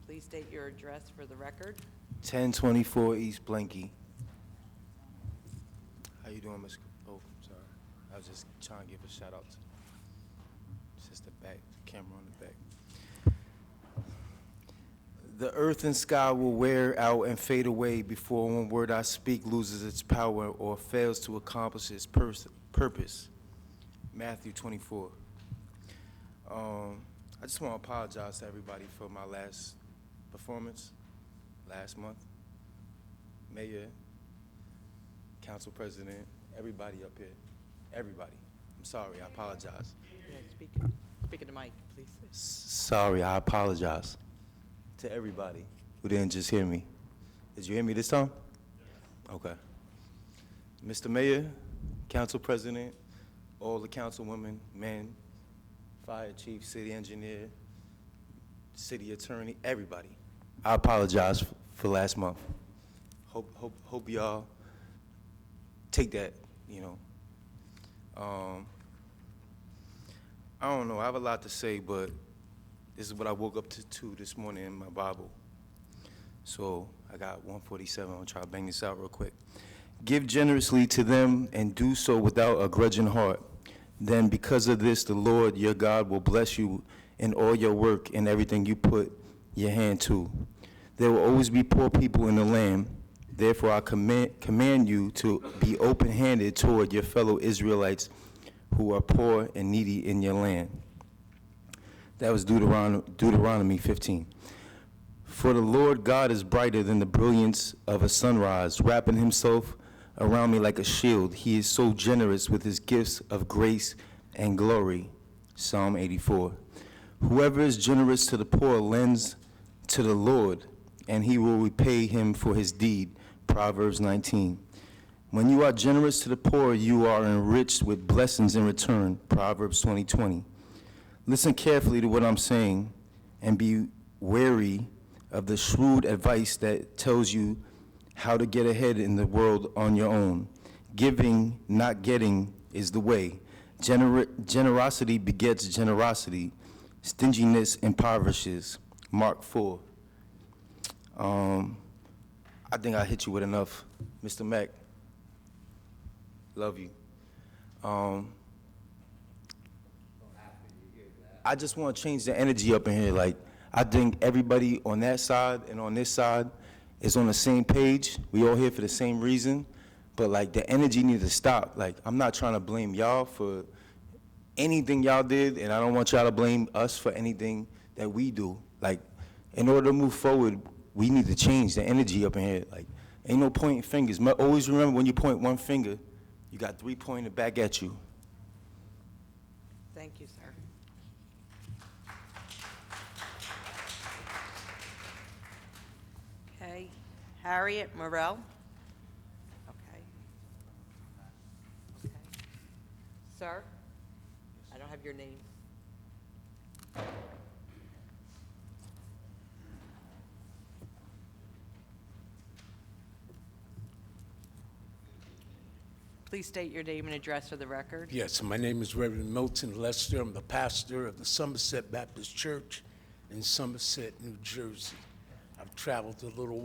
Please state your address for the record. 1024 East Blanky. doing, Miss? Oh, sorry. I was just trying to give a shout out to Sister back, the camera on the back. The earth and sky will wear out and fade away before one word I speak loses its power or fails to accomplish its purpose. Matthew 24. I just want to apologize to everybody for my last performance last month. Mayor, council president, everybody up here, everybody. I'm sorry, I apologize. Yeah, speak in the mic, please. Sorry, I apologize to everybody who didn't just hear me. Did you hear me this time? Okay. Mr. Mayor, council president, all the councilwomen, men, fire chief, city engineer, city attorney, everybody. I apologize for last month. Hope y'all take that, you know. I don't know, I have a lot to say, but this is what I woke up to this morning in my Bible. So I got 147, I'm gonna try to bang this out real quick. Give generously to them and do so without a grudging heart. Then because of this, the Lord your God will bless you in all your work and everything you put your hand to. There will always be poor people in the land. Therefore, I command you to be open-handed toward your fellow Israelites who are poor and needy in your land. That was Deuteronomy 15. For the Lord God is brighter than the brilliance of a sunrise, wrapping himself around me like a shield. He is so generous with his gifts of grace and glory. Psalm 84. Whoever is generous to the poor lends to the Lord, and he will repay him for his deed. Proverbs 19. When you are generous to the poor, you are enriched with blessings in return. Proverbs 20:20. Listen carefully to what I'm saying and be wary of the shrewd advice that tells you how to get ahead in the world on your own. Giving, not getting, is the way. Generosity begets generosity. Stinginess impoverishes. Mark 4. I think I hit you with enough. Mr. Mack, love you. I just want to change the energy up in here. Like, I think everybody on that side and on this side is on the same page. We all here for the same reason, but like the energy needs to stop. Like, I'm not trying to blame y'all for anything y'all did, and I don't want y'all to blame us for anything that we do. Like, in order to move forward, we need to change the energy up in here. Like, ain't no pointing fingers. Always remember, when you point one finger, you got three pointed back at you. Thank you, sir. Okay, Harriet Morel. Okay. Okay. Sir, I don't have your name. Please state your name and address for the record. Yes, my name is Reverend Milton Lester. I'm the pastor of the Somerset Baptist Church in Somerset, New Jersey. I've traveled a little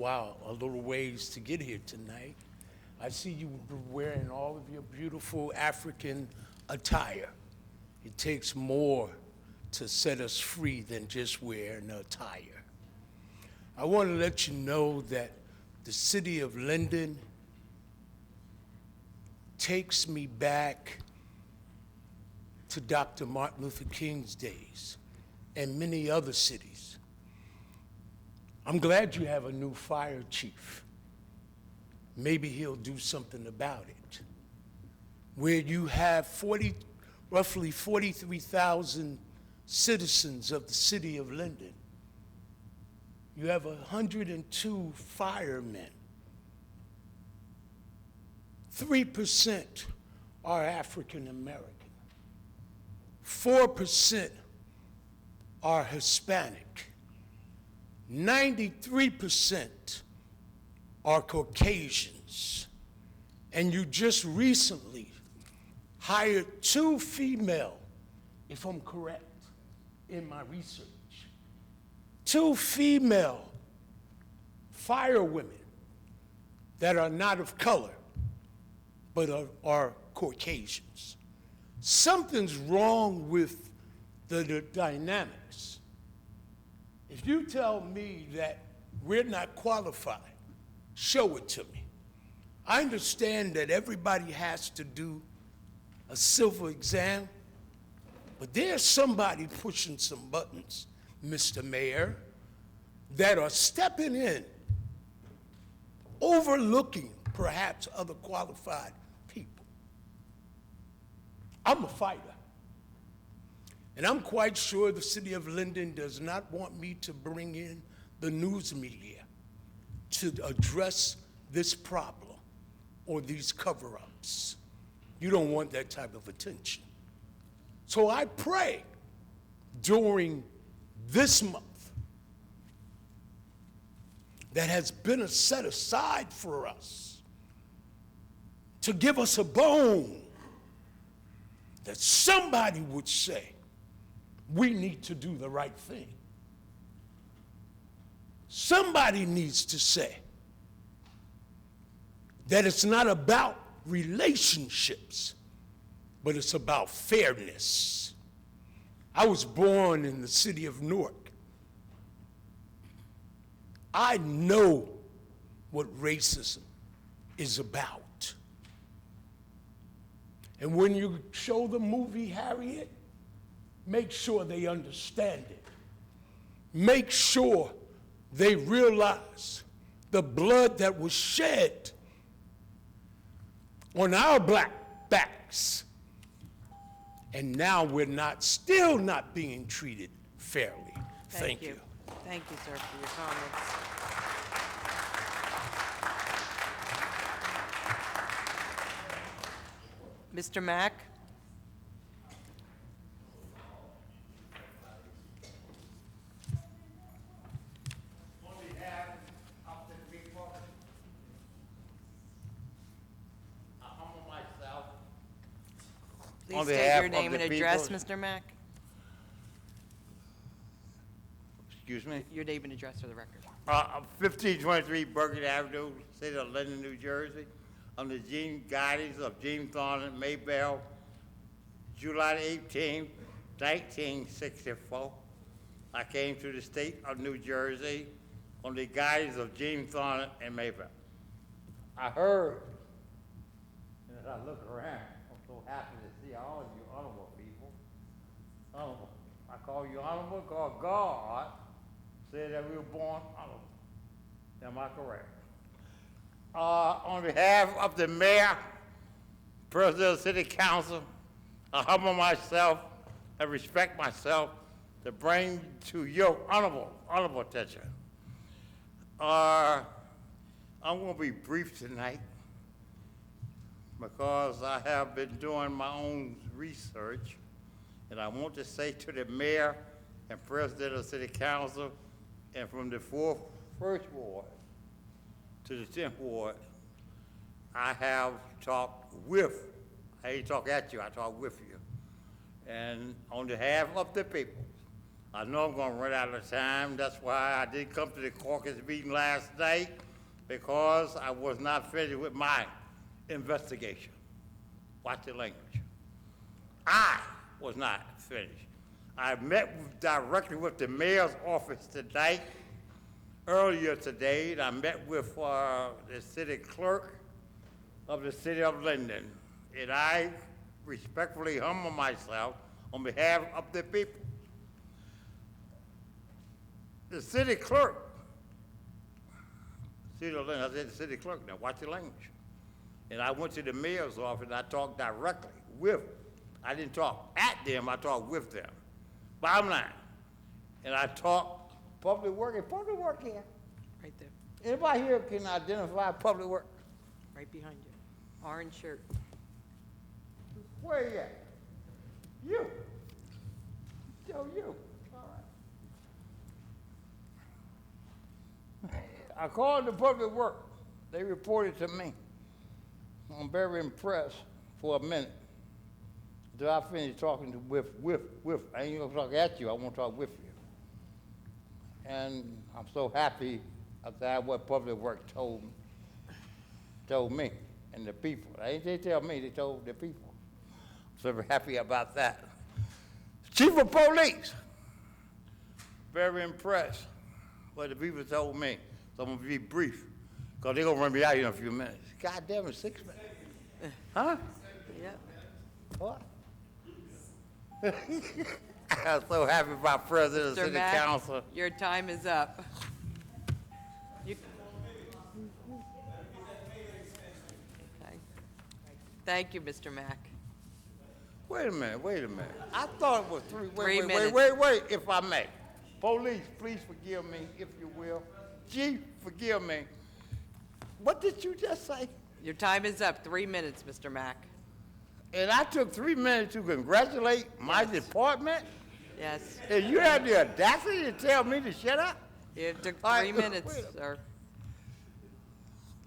ways to get here tonight. I see you wearing all of your beautiful African attire. It takes more to set us free than just wearing attire. I want to let you know that the city of Linden takes me back to Dr. Martin Luther King's days and many other cities. I'm glad you have a new fire chief. Maybe he'll do something about it. Where you have roughly 43,000 citizens of the city of Linden, you have 102 firemen. 3% are African American. 4% are Hispanic. 93% are Caucasians. And you just recently hired 2 female, if I'm correct in my research, 2 female firewomen that are not of color, but are Caucasians. Something's wrong with the dynamics. If you tell me that we're not qualified, show it to me. I understand that everybody has to do a civil exam, but there's somebody pushing some buttons, Mr. Mayor, that are stepping in, overlooking perhaps other qualified people. I'm a fighter. And I'm quite sure the city of Linden does not want me to bring in the news media to address this problem or these cover-ups. You don't want that type of attention. So I pray during this month that has been set aside for us to give us a bone, that somebody would say, we need to do the right thing. Somebody needs to say that it's not about relationships, but it's about fairness. I was born in the city of Newark. I know what racism is about. And when you show the movie Harriet, make sure they understand it. Make sure they realize the blood that was shed on our black backs. And now we're still not being treated fairly. Thank you. Thank you, sir, for your comments. Mr. Mack? Please state your name and address, Mr. Mack. Excuse me? Your name and address for the record. 1523 Burgess Avenue, City of Linden, New Jersey. Under the guidance of James Thornton Maybell, July 18, 1964. I came to the state of New Jersey on the guidance of James Thornton and Maybell. I heard, and as I look around, I'm so happy to see all of you honorable people. Honorable. I call you honorable because God said that we were born honorable. Am I correct? On behalf of the mayor, president of the city council, I humble myself and respect myself to bring to your honorable attention. I'm going to be brief tonight because I have been doing my own research, and I want to say to the mayor and president of the city council, and from the first ward to the 10th ward, I have talked with, I ain't talk at you, I talk with you. And on behalf of the people, I know I'm gonna run out of time. That's why I didn't come to the caucus meeting last night, because I was not finished with my investigation. Watch the language. I was not finished. I met directly with the mayor's office tonight, earlier today, and I met with the city clerk of the city of Linden, and I respectfully humble myself on behalf of the people. The city clerk, city of Linden, I said the city clerk, now watch the language. And I went to the mayor's office and I talked directly with, I didn't talk at them, I talked with them. Bottom line. And I talked public work here. Right there, Anybody here can identify public work? right behind you. Orange shirt. Where you at? You. Joe, you. All right. I called the public work. They reported to me. I'm very impressed for a minute. Till I finish talking to with. I ain't gonna talk at you, I want to talk with you. And I'm so happy about what public work told me. and the people. They tell me, they told the people. So we're happy about that. Chief of Police, very impressed what the people told me. So I'm gonna be brief, because they're gonna run me out here in a few minutes. God damn it, 6 minutes. Huh? Yeah. What? I'm so happy about President of the Mr. City Mack, Council. your time is up. You- Okay. Thank you, Mr. Mack. Wait a minute. I thought it was three. Three minutes. Wait, if I may. Police, please forgive me, if you will. Chief, forgive me. What did you just say? Your time is up. 3 minutes, Mr. Mack. And I took 3 minutes to congratulate my department? Yes. And you had the audacity to tell me to shut up? You took All 3 right, minutes, wait a- sir.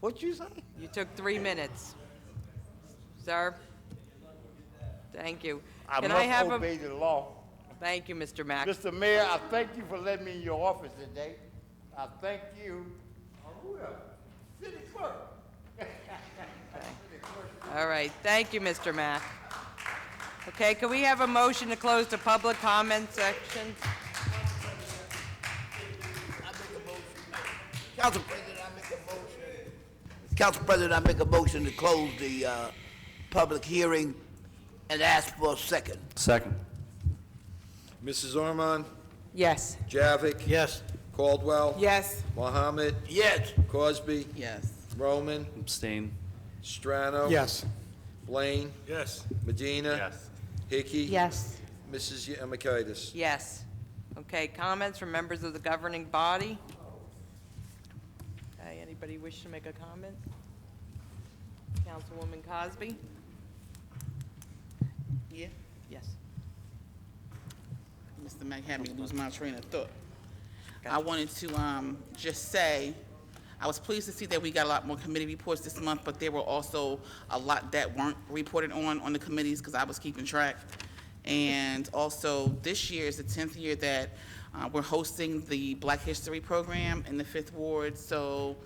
What you say? You took 3 minutes. Sir? Thank you. I Can must have a- obey the law. Thank you, Mr. Mack. Mr. Mayor, I thank you for letting me in your office today. I thank you. Who else? City clerk. All right, thank you, Mr. Mack. Okay, can we have a motion to close the public comment section? Council President, I make a motion to close the public hearing and ask for a second. Second. Mrs. Ormond? Yes. Javik? Yes. Caldwell? Yes. Mohammed? Yes. Cosby? Yes. Roman? Abstain. Strano? Yes. Blaine? Yes. Medina? Yes. Hickey? Yes. Mrs. Yamakitis? Yes. Okay, comments from members of the governing body? Okay, anybody wish to make a comment? Councilwoman Cosby? Yeah. Yes. Mr. Mack had me lose my train of thought. I wanted to just say, I was pleased to see that we got a lot more committee reports this month, but there were also a lot that weren't reported on the committees because I was keeping track. And also, this year is the 10th year that we're hosting the Black History Program in the 5th Ward. So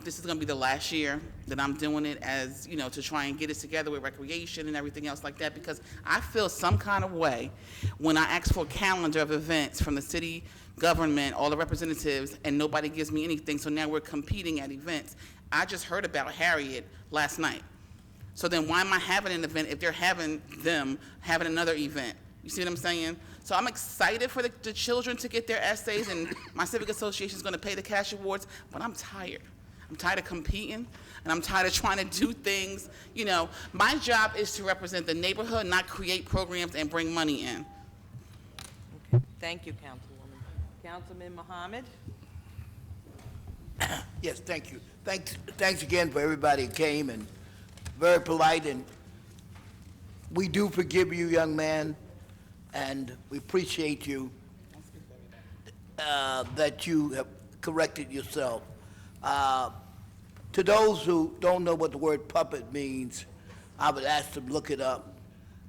this is going to be the last year that I'm doing it, as, you know, to try and get it together with recreation and everything else like that, because I feel some kind of way when I ask for a calendar of events from the city government, all the representatives, and nobody gives me anything. So now we're competing at events. I just heard about Harriet last night. So then why am I having an event if they're having another event? You see what I'm saying? So I'm excited for the children to get their essays, and my civic association is going to pay the cash awards, but I'm tired. I'm tired of competing, and I'm tired of trying to do things. You know, my job is to represent the neighborhood, not create programs and bring money in. Okay, thank you, Councilwoman. Councilman Mohammed? Yes, thank you. Thanks again for everybody who came, and very polite, and we do forgive you, young man, and we appreciate you that you have corrected yourself. To those who don't know what the word puppet means, I would ask them to look it up.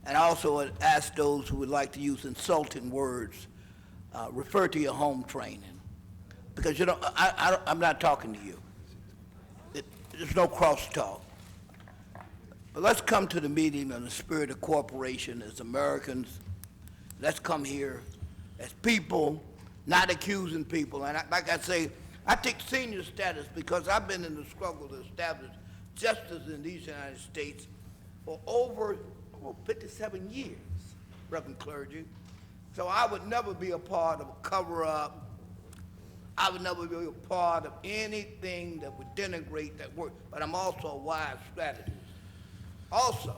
And I also would ask those who would like to use insulting words, refer to your home training. Because, you know, I'm not talking to you. There's no crosstalk. But let's come to the meeting in the spirit of cooperation as Americans. Let's come here as people, not accusing people. And like I say, I take senior status because I've been in the struggle to establish justice in these United States for over 57 years, Reverend Clergy. So I would never be a part of a cover-up. I would never be a part of anything that would denigrate that work. But I'm also a wise strategist. Also,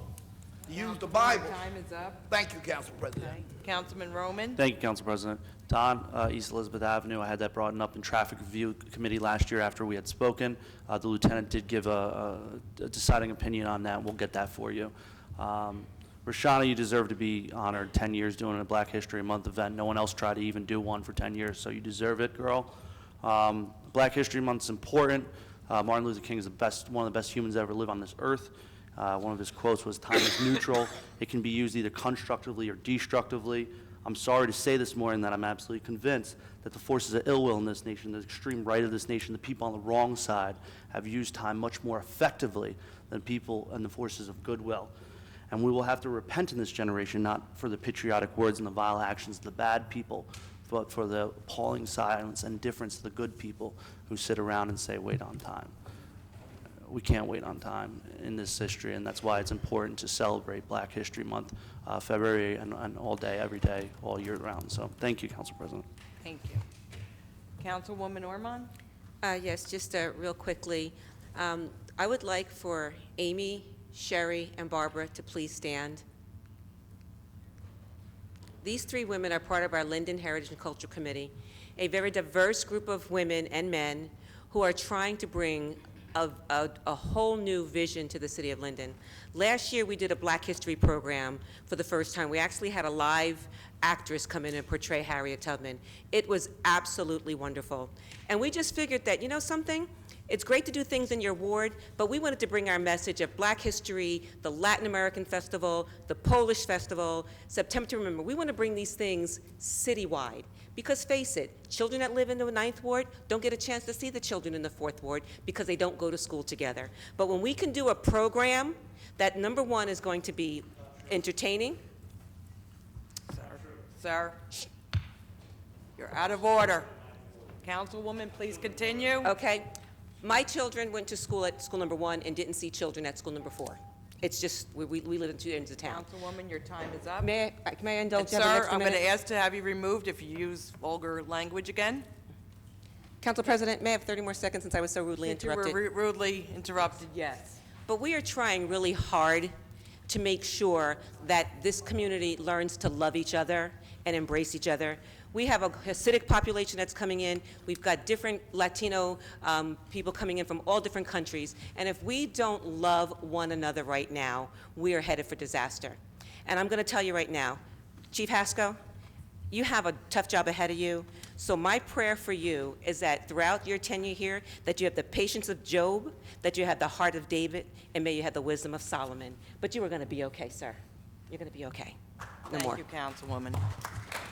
to use the Bible. Your time is up. Thank you, Council President. Okay. Councilman Roman? Thank you, Council President. Don, East Elizabeth Avenue, I had that brought up in Traffic Review Committee last year after we had spoken. The lieutenant did give a deciding opinion on that. We'll get that for you. Rashana, you deserve to be honored. 10 years doing a Black History Month event. No one else tried to even do one for 10 years, so you deserve it, girl. Black History Month is important. Martin Luther King is one of the best humans to ever live on this earth. One of his quotes was, "Time is neutral. It can be used either constructively or destructively." I'm sorry to say this morning that I'm absolutely convinced that the forces of ill will in this nation, the extreme right of this nation, the people on the wrong side, have used time much more effectively than people and the forces of goodwill. And we will have to repent in this generation, not for the patriotic words and the vile actions of the bad people, but for the appalling silence and indifference to the good people who sit around and say, wait on time. We can't wait on time in this history, and that's why it's important to celebrate Black History Month, February, and all day, every day, all year round. So thank you, Council President. Thank you. Councilwoman Ormond? Yes, just real quickly. I would like for Amy, Sherry, and Barbara to please stand. These three women are part of our Linden Heritage and Culture Committee, a very diverse group of women and men who are trying to bring a whole new vision to the city of Linden. Last year, we did a Black History program for the first time. We actually had a live actress come in and portray Harriet Tubman. It was absolutely wonderful. And we just figured that, you know something? It's great to do things in your ward, but we wanted to bring our message of Black history, the Latin American Festival, the Polish Festival, September to Remember. We want to bring these things citywide. Because face it, children that live in the 9th Ward don't get a chance to see the children in the 4th Ward because they don't go to school together. But when we can do a program that, number one, is going to be entertaining. Sir, you're out of order. Councilwoman, please continue. Okay. My children went to school at school number 1 and didn't see children at school number 4. It's just, we live in two ends of town. Councilwoman, your time is up. May I indulge? And you have an sir, extra I'm going to minute? ask to have you removed if you use vulgar language again. Council President, may I have 30 more seconds since I was so rudely Since you interrupted? were rudely interrupted, yes. But we are trying really hard to make sure that this community learns to love each other and embrace each other. We have a Hasidic population that's coming in. We've got different Latino people coming in from all different countries. And if we don't love one another right now, we are headed for disaster. And I'm going to tell you right now, Chief Haskell, you have a tough job ahead of you. So my prayer for you is that throughout your tenure here, that you have the patience of Job, that you have the heart of David, and may you have the wisdom of Solomon. But you are going to be okay, sir. You're going to be okay. No more. Thank you, Councilwoman.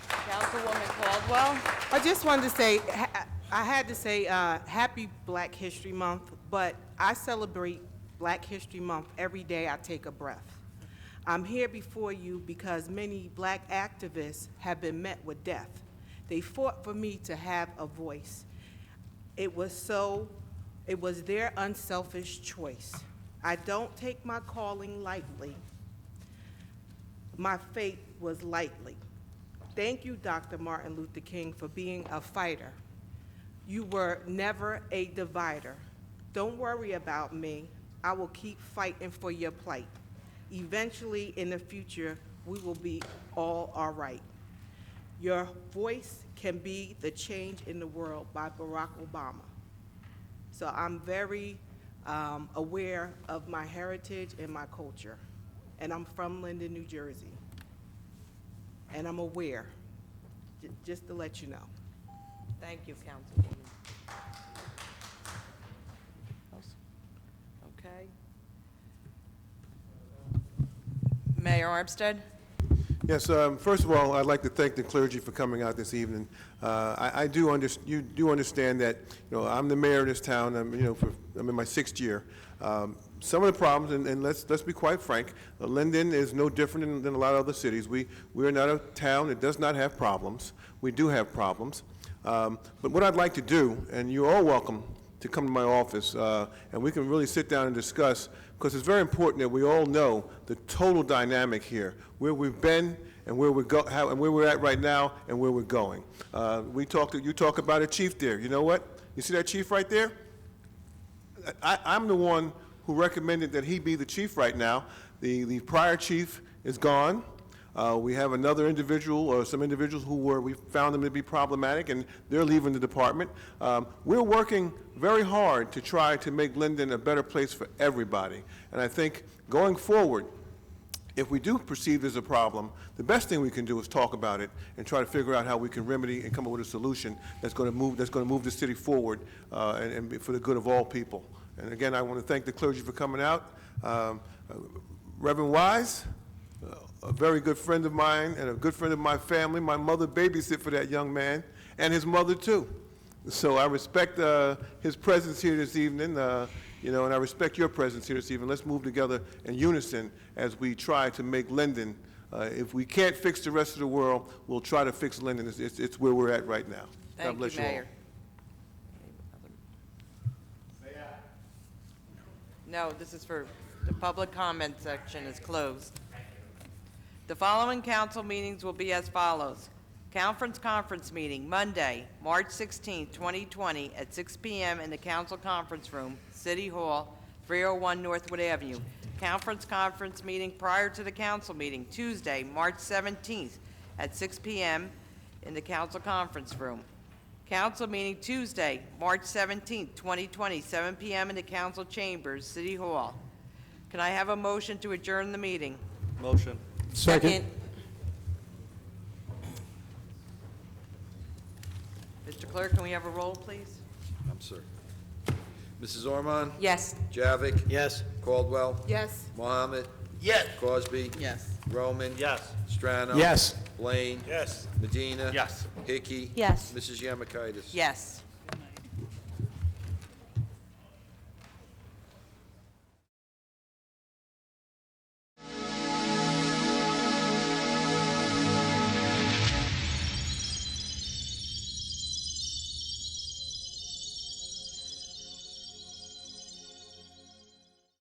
Councilwoman Caldwell? I just wanted to say, I had to say happy Black History Month, but I celebrate Black History Month every day I take a breath. I'm here before you because many Black activists have been met with death. They fought for me to have a voice. It was their unselfish choice. I don't take my calling lightly. My fate was lightly. Thank you, Dr. Martin Luther King, for being a fighter. You were never a divider. Don't worry about me. I will keep fighting for your plight. Eventually, in the future, we will be all right. Your voice can be the change in the world by Barack Obama. So I'm very aware of my heritage and my culture. And I'm from Linden, New Jersey. And I'm aware, just to let you know. Thank you, Councilwoman. Okay. Mayor Armstead? Yes, first of all, I'd like to thank the clergy for coming out this evening. You do understand that, I'm the mayor of this town. I'm in my 6th year. Some of the problems, and let's be quite frank, Linden is no different than a lot of other cities. We are not a town that does not have problems. We do have problems. But what I'd like to do, and you're all welcome to come to my office, and we can really sit down and discuss, because it's very important that we all know the total dynamic here, where we've been and where we're at right now and where we're going. You talk about a chief there. You know what? You see that chief right there? I'm the one who recommended that he be the chief right now. The prior chief is gone. We have another individual, or some individuals we found them to be problematic, and they're leaving the department. We're working very hard to try to make Linden a better place for everybody. And I think going forward, if we do perceive there's a problem, the best thing we can do is talk about it and try to figure out how we can remedy and come up with a solution that's going to move the city forward and for the good of all people. And again, I want to thank the clergy for coming out. Reverend Wise? a very good friend of mine and a good friend of my family. My mother babysit for that young man, and his mother too. So I respect his presence here this evening, you know, and I respect your presence here this evening. Let's move together in unison as we try to make Linden. If we can't fix the rest of the world, we'll try to fix Linden. It's where we're at right now. God bless you all. Mayor. No, this is for, the public comment section is closed. The following council meetings will be as follows. Conference meeting, Monday, March 16, 2020, at 6 p.m. in the council conference room, City Hall, 301 Northwood Avenue. Conference meeting prior to the council meeting, Tuesday, March 17th, at 6 p.m. in the council conference room. Council meeting Tuesday, March 17th, 2020, 7 p.m. in the council chambers, City Hall. Can I have a motion to adjourn the meeting? Motion. Second. Mr. Clerk, can we have a roll, please? I'm sorry. Mrs. Ormond? Yes. Javik? Yes. Caldwell? Yes. Mohammed? Yes. Crosby? Yes. Roman? Yes. Strano? Yes. Blaine? Yes. Medina? Yes. Hickey? Yes. Mrs. Yamakaitis? Yes.